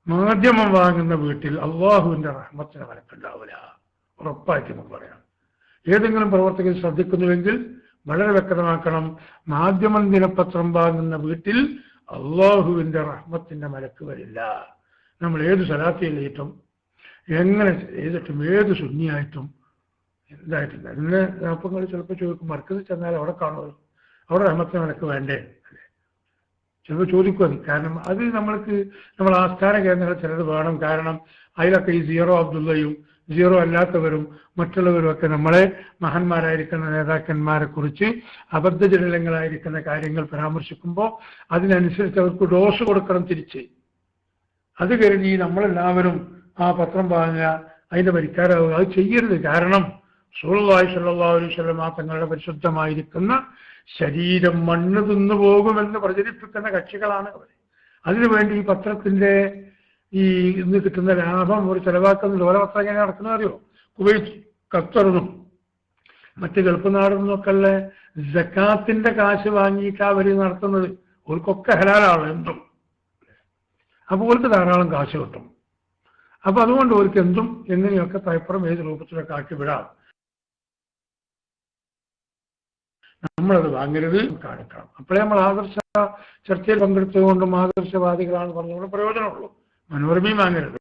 മാധ്യമം വാങ്ങുന്ന വീട്ടിൽ അള്ളാഹുവിൻ്റെ റഹ്മത്തിന് വരക്കുണ്ടാവില്ല, ഉറപ്പായിട്ട് നമുക്ക് പറയാം. ഏതെങ്കിലും പ്രവർത്തകർ ശ്രദ്ധിക്കുന്നുവെങ്കിൽ വളരെ വ്യക്തമാക്കണം, മാധ്യമം ദിനപത്രം വാങ്ങുന്ന വീട്ടിൽ അള്ളാഹുവിൻ്റെ റഹ്മത്തിൻ്റെ മലക്ക് വരില്ല. നമ്മൾ ഏത് സലാത്ത് ചെയ്തിട്ടും എങ്ങനെ ചെയ്തിട്ടും ഏത് സുന്നിയായിട്ടും ഇതായിട്ടില്ല. ഇന്ന് നാപ്പങ്ങൾ ചിലപ്പോൾ ചോദിക്കും, മർക്കസിൽ ചെന്നാൽ അവിടെ കാണുമല്ലോ, അവിടെ റഹ്മത്തിന് നിനക്ക് വേണ്ടേ, ചിലപ്പോൾ ചോദിക്കും. അത് കാരണം അത് നമ്മൾ ആസ്ഥാന കേന്ദ്രങ്ങൾ ചിലത് വേണം. കാരണം അതിലൊക്കെ ഈ സീറോ അബ്ദുള്ളയും സീറോ അല്ലാത്തവരും മറ്റുള്ളവരും ഒക്കെ നമ്മളെ മഹാന്മാരായിരിക്കുന്ന നേതാക്കന്മാരെ കുറിച്ച് അബദ്ധജനങ്ങളായിരിക്കുന്ന കാര്യങ്ങൾ പരാമർശിക്കുമ്പോൾ അതിനനുസരിച്ച് അവർക്ക് ഡോസ് കൊടുക്കണം തിരിച്ച്. അത് കരുതി നമ്മളെല്ലാവരും ആ പത്രം വാങ്ങുക, അതിന്റെ വരിക്കാരാവുക, അത് ചെയ്യരുത്. കാരണം റസൂലുള്ളാഹി സ്വല്ലല്ലാഹു അലൈഹി വസല്ലം തങ്ങളുടെ പരിശുദ്ധമായിരിക്കുന്ന ശരീരം മണ്ണ് തിന്നു പോകുമെന്ന് പ്രചരിപ്പിക്കുന്ന കക്ഷികളാണ് അവർ. അതിനുവേണ്ടി ഈ പത്രത്തിന്റെ ഇന്ന് കിട്ടുന്ന ലാഭം ഒരു ചെലവാക്കുന്ന ലോകപത്രം എങ്ങനെ നടക്കുന്നത് അറിയോ? കുവൈറ്റ്, ഖത്തറിനും മറ്റ് ഗൾഫ് നാടുന്നൊക്കെ ഉള്ള സക്കാത്തിന്റെ കാശ് വാങ്ങിയിട്ടാണ് അവർ നടത്തുന്നത്. അവർക്കൊക്കെ ഹലാലാണ് എന്തും. അപ്പോൾ അവർക്ക് ധാരാളം കാശ് കിട്ടും. അപ്പൊ അതുകൊണ്ട് അവർക്ക് എന്തും എങ്ങനെയൊക്കെ പേപ്പറും ഏത് രൂപത്തിലൊക്കെ ആക്കി വിടാം. നമ്മളത് വാങ്ങരുത്, കാണിക്കണം. അപ്പോഴേ നമ്മൾ ആദർശ ചർച്ചയിൽ പങ്കെടുത്തുകൊണ്ടും ആദർശവാദികളാണ് പറഞ്ഞുകൊണ്ട് പ്രയോജനമുള്ളൂ. മനോരമയും വാങ്ങരുത്,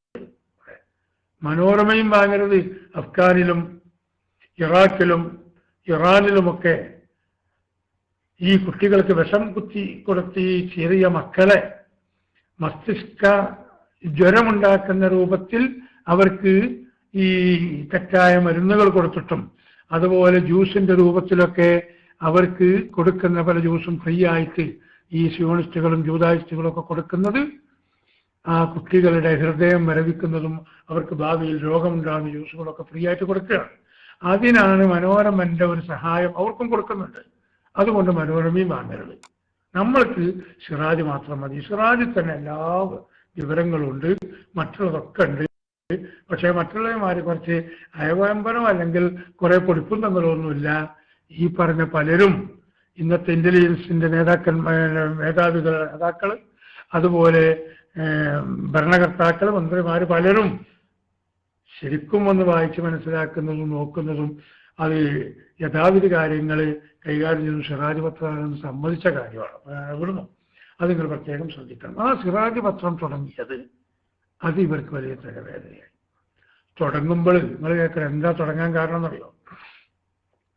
മനോരമയും വാങ്ങരുത്. അഫ്ഗാനിലും ഇറാഖിലും ഇറാനിലുമൊക്കെ ഈ കുട്ടികൾക്ക് വിഷം കുത്തി കൊടുത്ത് ഈ ചെറിയ മക്കളെ മസ്തിഷ്ക ജ്വരമുണ്ടാക്കുന്ന രൂപത്തിൽ അവർക്ക് ഈ തെറ്റായ മരുന്നുകൾ കൊടുത്തിട്ടും അതുപോലെ ജ്യൂസിന്റെ രൂപത്തിലൊക്കെ അവർക്ക് കൊടുക്കുന്ന പല ജ്യൂസും ഫ്രീ ആയിട്ട് ഈ സിയോണിസ്റ്റുകളും ജൂതായിസ്റ്റുകളും ഒക്കെ കൊടുക്കുന്നത് ആ കുട്ടികളുടെ ഹൃദയം മരവിക്കുന്നതും അവർക്ക് ഭാവിയിൽ രോഗമുണ്ടാകുന്ന ജ്യൂസുകളൊക്കെ ഫ്രീ ആയിട്ട് കൊടുക്കുകയാണ്. അതിനാണ് മനോരമന്റെ ഒരു സഹായം അവർക്കും കൊടുക്കുന്നുണ്ട്. അതുകൊണ്ട് മനോരമയും വാങ്ങരുത്. നമ്മൾക്ക് സിറാജ് മാത്രം മതി. സിറാജിൽ തന്നെ എല്ലാ വിവരങ്ങളും ഉണ്ട്, മറ്റുള്ളതൊക്കെ ഉണ്ട്. പക്ഷേ മറ്റുള്ളവന്മാർ കുറച്ച് അയവമ്പനോ അല്ലെങ്കിൽ കുറെ പൊടിപ്പും തങ്ങളൊന്നുമില്ല. ഈ പറഞ്ഞ പലരും ഇന്നത്തെ ഇന്റലിജൻസിന്റെ നേതാക്കൾ അതുപോലെ ഭരണകർത്താക്കൾ, മന്ത്രിമാര് പലരും ശരിക്കും ഒന്ന് വായിച്ച് മനസ്സിലാക്കുന്നതും നോക്കുന്നതും അത് യഥാവിധി കാര്യങ്ങൾ കൈകാര്യം ചെയ്യുന്ന സിറാജ് പത്രമാണെന്ന് സമ്മതിച്ച കാര്യമാണ്. എവിടുന്നു അത് നിങ്ങൾ പ്രത്യേകം ശ്രദ്ധിക്കണം. ആ സിറാജ് പത്രം തുടങ്ങിയത് അത് ഇവർക്ക് വലിയ തലവേദനയായി. തുടങ്ങുമ്പോൾ നിങ്ങൾ കേൾക്കണം, എന്താ തുടങ്ങാൻ കാരണം എന്നറിയോ?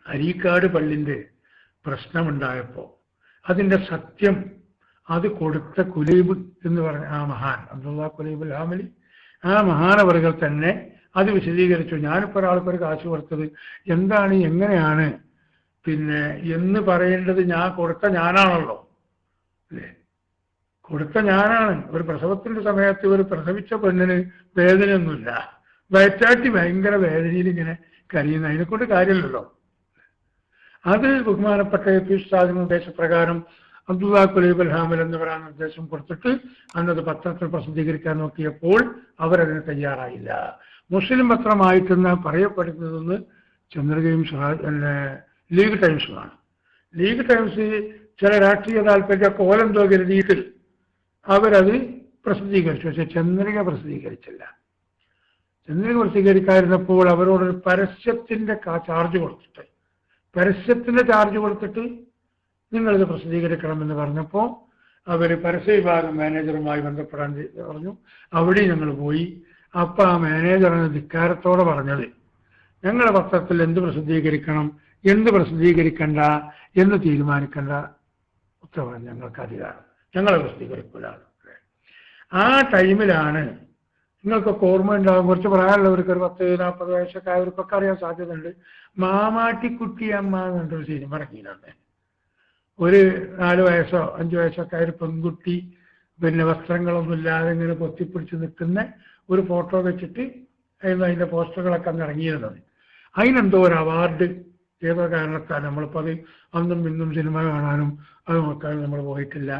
അരീക്കാട് പള്ളിന്റെ പ്രശ്നമുണ്ടായപ്പോൾ അതിന്റെ സത്യം അത് കൊടുത്ത കുലൈബ് എന്ന് പറഞ്ഞ ആ മഹാൻ അബ്ദുള്ള കുലൈബുൽ ഹാമിലി, ആ മഹാനവറുകൾ തന്നെ അത് വിശദീകരിച്ചു. ഞാനിപ്പോൾ ഒരാൾക്കൊരു കാശ് കൊടുത്തത് എന്താണ്, എങ്ങനെയാണ് പിന്നെ എന്ന് പറയേണ്ടത് ഞാൻ കൊടുത്ത ഞാനാണല്ലോ, അല്ലേ? കൊടുത്ത ഞാനാണ്. ഒരു പ്രസവത്തിന്റെ സമയത്ത് ഒരു പ്രസവിച്ച പെണ്ണിന് വേദനയൊന്നുമില്ല, വയറ്റാട്ടി ഭയങ്കര വേദനയിൽ ഇങ്ങനെ കരയുന്ന, അതിനെക്കൊണ്ട് കാര്യമില്ലല്ലോ. അത് ബഹുമാനപ്പെട്ട പി ഉസ്താദിന്റെ നിർദ്ദേശപ്രകാരം അബ്ദുള്ള കുലൈബുൽ ഹാമിൽ എന്ന് പറയാൻ നിർദ്ദേശം കൊടുത്തിട്ട് അന്നത് പത്രത്തിൽ പ്രസിദ്ധീകരിക്കാൻ നോക്കിയപ്പോൾ അവരതിന് തയ്യാറായില്ല. മുസ്ലിം പത്രമായിട്ടെന്ന് പറയപ്പെടുന്നതെന്ന് ചന്ദ്രികയും ലീഗ് ടൈംസുമാണ്. ലീഗ് ടൈംസ് ചില രാഷ്ട്രീയ താല്പര്യ കോലെന്തോ കരുതിയിട്ട് അവരത് പ്രസിദ്ധീകരിച്ചു. പക്ഷെ ചന്ദ്രിക പ്രസിദ്ധീകരിച്ചില്ല. ചന്ദ്രിക പ്രസിദ്ധീകരിക്കാതിരുന്നപ്പോൾ അവരോടൊരു പരസ്യത്തിന്റെ ചാർജ് കൊടുത്തിട്ട് നിങ്ങളിത് പ്രസിദ്ധീകരിക്കണമെന്ന് പറഞ്ഞപ്പോൾ അവർ പരസ്യ വിഭാഗം മാനേജറുമായി ബന്ധപ്പെടാൻ പറഞ്ഞു. അവിടെ ഞങ്ങൾ പോയി. അപ്പൊ ആ മാനേജറാണ് ധിക്കാരത്തോടെ പറഞ്ഞത്, ഞങ്ങളുടെ പത്രത്തിൽ എന്ത് പ്രസിദ്ധീകരിക്കണം, എന്ത് പ്രസിദ്ധീകരിക്കണ്ട എന്ന് തീരുമാനിക്കേണ്ട ഉത്തരവാദിത്വം ഞങ്ങൾക്ക് അധികാരം, ഞങ്ങളെ പ്രസിദ്ധീകരിക്കില്ല. ആ ടൈമിലാണ് നിങ്ങൾക്കൊക്കെ ഓർമ്മ ഉണ്ടാകും, കുറച്ച് പ്രായമുള്ളവർക്ക് ഒരു 10-40 വയസ്സൊക്കെ അവർക്കൊക്കെ അറിയാൻ സാധ്യതയുണ്ട്. മാമാട്ടിക്കുട്ടിയമ്മ എന്നൊരു സിനിമ ഇറങ്ങിയിട്ടുണ്ട്. ഒരു 4 വയസ്സോ 5 വയസ്സൊക്കെ ആയ ഒരു പെൺകുട്ടി പിന്നെ വസ്ത്രങ്ങളൊന്നും ഇല്ലാതെ ഇങ്ങനെ പൊത്തിപ്പിടിച്ച് നിൽക്കുന്ന ഒരു ഫോട്ടോ വെച്ചിട്ട് അതിന്റെ പോസ്റ്ററുകളൊക്കെ അന്ന് ഇറങ്ങിയിരുന്നത്. അതിനെന്തോ ഒരു അവാർഡ് ഏതോ കാരണത്താൽ നമ്മളിപ്പോൾ അത് അന്നും ഇന്നും സിനിമ കാണാനും അത് നോക്കാനും നമ്മൾ പോയിട്ടില്ല,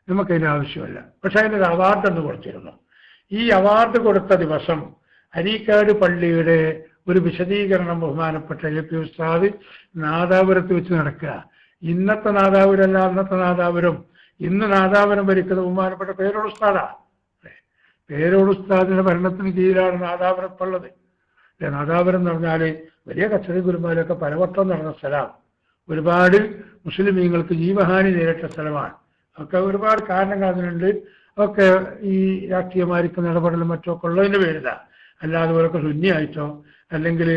നമുക്കതിൻ്റെ ആവശ്യമല്ല. പക്ഷെ അതിനൊരു അവാർഡ് ഒന്ന് കൊടുത്തിരുന്നു. ഈ അവാർഡ് കൊടുത്ത ദിവസം അരീക്കാട് പള്ളിയുടെ ഒരു വിശദീകരണം ബഹുമാനപ്പെട്ട പി ഉസ്താദ് നാദാപുരത്ത് വെച്ച് നടക്കുക. ഇന്നത്തെ നാദാപുരമല്ല, അന്നത്തെ നാദാപുരം. ഇന്ന് നാദാപുരം ഭരിക്കുന്ന ബഹുമാനപ്പെട്ട പേരോട് ഉസ്താദാ. പേരോട് ഉസ്താദിന്റെ ഭരണത്തിന് കീഴിലാണ് നാദാപുരം ഇപ്പോൾ ഉള്ളത്. നാദാപുരം എന്ന് പറഞ്ഞാൽ വലിയ കച്ചറി ഗുരുമാരൊക്കെ പലവട്ടം നടന്ന സ്ഥലമാണ്. ഒരുപാട് മുസ്ലിമീങ്ങൾക്ക് ജീവഹാനി നേരിട്ട സ്ഥലമാണ്. ഒക്കെ ഒരുപാട് കാരണങ്ങൾ അതിനുണ്ട്. ഒക്കെ ഈ രാഷ്ട്രീയമായിരിക്കുന്ന ഇടപെടലും മറ്റൊക്കെ ഉള്ളതിന്റെ പേരില്ല. അല്ലാതെ അവരൊക്കെ ശൂന്യമായിട്ടോ അല്ലെങ്കിൽ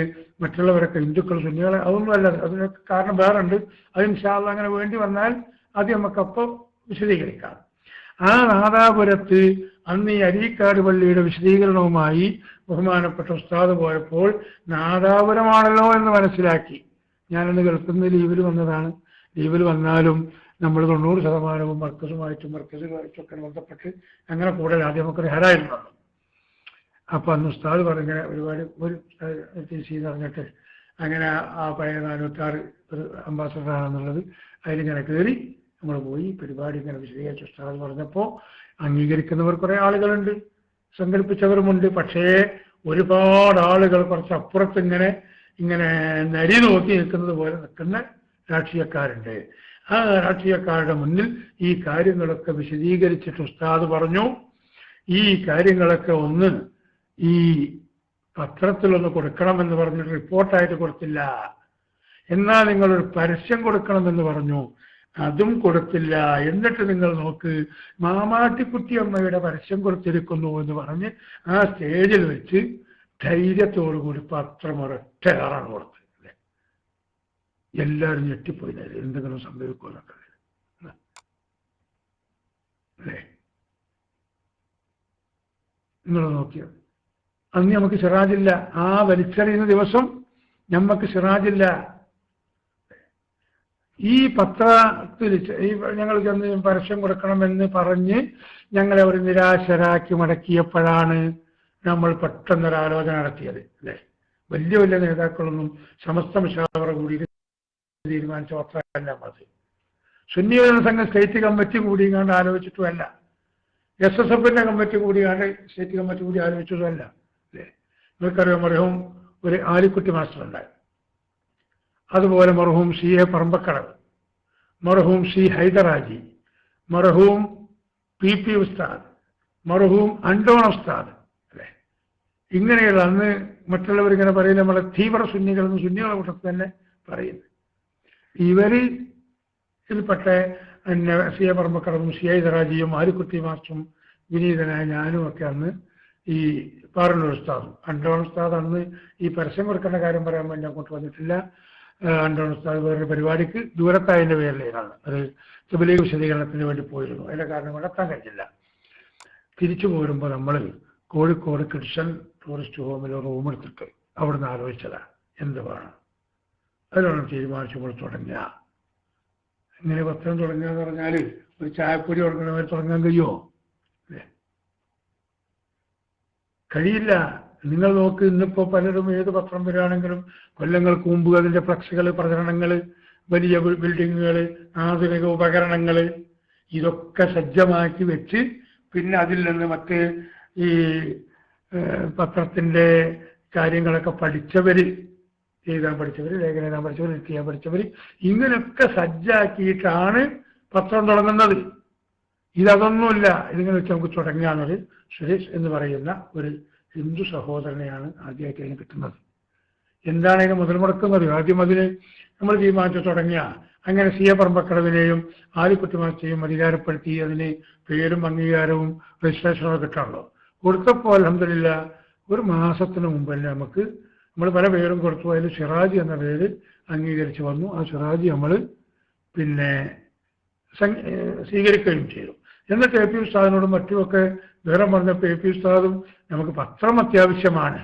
മറ്റുള്ളവരൊക്കെ ഹിന്ദുക്കൾ സുന്നികളെ അതൊന്നുമല്ല. അതിനൊക്കെ കാരണം വേറുണ്ട്. അത് ഇൻഷാ അല്ലാഹ് അങ്ങനെ വേണ്ടി വന്നാൽ അത് നമുക്കപ്പോൾ വിശദീകരിക്കാം. ആ നാദാപുരത്ത് അന്ന് ഈ അരീക്കാട് പള്ളിയുടെ വിശദീകരണവുമായി ബഹുമാനപ്പെട്ട ഉസ്താദ് പോയപ്പോൾ നാദാപുരമാണല്ലോ എന്ന് മനസ്സിലാക്കി. ഞാനന്ന് ഗൾഫിൽ നിന്ന് ലീവിൽ വന്നതാണ്. ലീവിൽ വന്നാലും നമ്മൾ 90% മർക്കസുമായിട്ടൊക്കെ ബന്ധപ്പെട്ട് അങ്ങനെ കൂടുതൽ ആദ്യം നമുക്കൊരു ഹരായിരുന്നു. അപ്പോൾ അന്ന് ഉസ്താദ് പറഞ്ഞിങ്ങനെ ഒരു ചെയ്ത് പറഞ്ഞിട്ട് അങ്ങനെ ആ പഴയ 406 ഒരു അംബാസഡറാണെന്നുള്ളത് അതിലിങ്ങനെ കയറി നമ്മൾ പോയി പരിപാടി ഇങ്ങനെ വിശദീകരിച്ച് ഉസ്താദ് പറഞ്ഞപ്പോൾ അംഗീകരിക്കുന്നവർ കുറേ ആളുകളുണ്ട്, സംഘടിപ്പിച്ചവരുമുണ്ട്. പക്ഷേ ഒരുപാട് ആളുകൾ കുറച്ച് അപ്പുറത്ത് ഇങ്ങനെ നരി നോക്കി നിൽക്കുന്നത് പോലെ നിൽക്കുന്ന രാഷ്ട്രീയക്കാരുണ്ട്. ആ രാഷ്ട്രീയക്കാരുടെ മുന്നിൽ ഈ കാര്യങ്ങളൊക്കെ വിശദീകരിച്ചിട്ട് ഉസ്താദ് പറഞ്ഞു, ഈ കാര്യങ്ങളൊക്കെ ഒന്ന് ഈ പത്രത്തിലൊന്ന് കൊടുക്കണമെന്ന് പറഞ്ഞിട്ട് റിപ്പോർട്ടായിട്ട് കൊടുത്തില്ല. എന്നാൽ നിങ്ങളൊരു പരസ്യം കൊടുക്കണമെന്ന് പറഞ്ഞു, അതും കൊടുത്തില്ല. എന്നിട്ട് നിങ്ങൾ നോക്ക്, മാമാട്ടിക്കുട്ടി അമ്മയുടെ പരസ്യം കൊടുത്തിരിക്കുന്നു എന്ന് പറഞ്ഞ് ആ സ്റ്റേജിൽ വെച്ച് ധൈര്യത്തോടുകൂടി പത്രം ഒരൊറ്റ ആറാണ് കൊടുത്തത്. എല്ലാവരും ഞെട്ടിപ്പോയി, എന്തെങ്കിലും സംഭവിക്കുമെന്നൊക്കെ അല്ലേ. നിങ്ങൾ നോക്കിയത് അന്ന് നമുക്ക് സിറാജില്ല. ആ വലിച്ചെറിയുന്ന ദിവസം നമുക്ക് സിറാജില്ല. ഈ പത്രത്തിൽ ഞങ്ങൾ ചെന്ന് പരസ്യം കൊടുക്കണമെന്ന് പറഞ്ഞ് ഞങ്ങളെ ഒരു നിരാശരാക്കി മടക്കിയപ്പോഴാണ് നമ്മൾ പെട്ടെന്നൊരാലോചന നടത്തിയത് അല്ലേ. വലിയ വലിയ നേതാക്കളൊന്നും സമസ്ത മുശാവറ കൂടി തീരുമാനിച്ച പത്രമല്ല അത്. സുന്നി യുവജന സംഘം സ്റ്റേറ്റ് കമ്മിറ്റി കൂടിയാണ്ട് ആലോചിച്ചിട്ടുമല്ല, SSFന്റെ കമ്മിറ്റി കൂടിയാണ്ട് സ്റ്റേറ്റ് കമ്മിറ്റി കൂടി ആലോചിച്ചതുമല്ല അല്ലേ. നിങ്ങൾക്കറിയാം, മർഹൂം ഒരു ആലിക്കുട്ടി മാസ്റ്റർ ഉണ്ടായി, അതുപോലെ മർഹൂം CA പറമ്പക്കടവ്, മർഹൂം C ഹൈദരാജി, മർഹൂം PP ഉസ്താദ്, മർഹൂം അണ്ടോൺ ഉസ്താദ് അല്ലേ. ഇങ്ങനെയുള്ള അന്ന് മറ്റുള്ളവരിങ്ങനെ പറയില്ല, നമ്മളെ തീവ്ര സുന്നികളെന്ന് സുന്നികളെ കൂട്ടത്തിൽ തന്നെ പറയുന്നു. ഇവരിൽപ്പെട്ട CA പറമ്പക്കടവും C ഹൈദരാജിയും ആലിക്കുട്ടി മാസ്റ്ററും വിനീതനായ ഞാനും ഒക്കെ അന്ന് ഈ പാറന്നൂർ ഉസ്താദും അണ്ടോൺ ഉസ്താദ് അന്ന് ഈ പരസ്യം കൊടുക്കേണ്ട കാര്യം പറയാൻ വേണ്ടി അങ്ങോട്ട് വന്നിട്ടില്ല. അണ്ടോൺ ഉസ്താദ് വേറൊരു പരിപാടിക്ക് ദൂരത്തായതിൻ്റെ പേരിലാണ് അത് തബ്ലീഗ് വിശദീകരണത്തിന് വേണ്ടി പോയിരുന്നു. അതിൻ്റെ കാരണം കൊണ്ട് എത്താൻ കഴിഞ്ഞില്ല. തിരിച്ചു പോരുമ്പോൾ നമ്മൾ കോഴിക്കോട് ക്രിസ്ത്യൻ ടൂറിസ്റ്റ് ഹോമിൽ റൂം എടുത്തിട്ട് അവിടുന്ന് ആലോചിച്ചതാണ് എന്ത് വേണം. അതിനോട് തീരുമാനിച്ചപ്പോൾ തുടങ്ങുക. ഇങ്ങനെ പത്രം തുടങ്ങുക എന്ന് പറഞ്ഞാൽ ഒരു ചായപ്പൊടി തുടങ്ങണവർ തുടങ്ങാൻ കഴിയുമോ? കഴിയില്ല. നിങ്ങൾ നോക്ക്, ഇന്നിപ്പോൾ പലരും ഏത് പത്രം വരികയാണെങ്കിലും കൊല്ലങ്ങൾക്ക് മുമ്പ് അതിൻ്റെ ഫ്ലക്സുകൾ, പ്രചരണങ്ങൾ, വലിയ ബിൽഡിങ്ങുകൾ, ആധുനിക ഉപകരണങ്ങൾ ഇതൊക്കെ സജ്ജമാക്കി വെച്ച് പിന്നെ അതിൽ നിന്ന് മറ്റ് ഈ പത്രത്തിൻ്റെ കാര്യങ്ങളൊക്കെ പഠിച്ചവർ, എഴുതാൻ പഠിച്ചവർ, ലേഖനം എഴുതാൻ പഠിച്ചവർ, എഡിറ്റ് ചെയ്യാൻ പഠിച്ചവർ ഇങ്ങനെയൊക്കെ സജ്ജാക്കിയിട്ടാണ് പത്രം തുടങ്ങുന്നത്. ഇതൊന്നുമില്ല. ഇതിങ്ങനെ വെച്ച് നമുക്ക് തുടങ്ങാനൊരു സുരേഷ് എന്ന് പറയുന്ന ഒരു ഹിന്ദു സഹോദരനെയാണ് ആദ്യമായിട്ട് അതിന് കിട്ടുന്നത്. എന്താണ് അതിന് മുതൽ മുടക്കുന്നത്? ആദ്യം അതിന് നമ്മൾ തീരുമാനിച്ചു തുടങ്ങിയ അങ്ങനെ CA പറമ്പക്കടവിനെയും ആലിക്കുട്ടി മാസ്റ്ററെയും അധികാരപ്പെടുത്തി അതിന് പേരും അംഗീകാരവും രജിസ്ട്രേഷനൊക്കെ കിട്ടാണല്ലോ. കൊടുത്തപ്പോൾ അൽഹംദുലില്ലാ ഒരു മാസത്തിന് മുമ്പ് തന്നെ നമ്മൾ പല പേരും കൊടുത്തു. അതിൽ സിറാജ് എന്ന പേര് അംഗീകരിച്ച് വന്നു. ആ സിറാജ് നമ്മൾ പിന്നെ സ്വീകരിക്കുകയും ചെയ്തു. എന്നിട്ട് AP ഉസ്താദിനോടും മറ്റുമൊക്കെ വിവരം പറഞ്ഞപ്പോൾ AP ഉസ്താദും നമുക്ക് പത്രം അത്യാവശ്യമാണ്,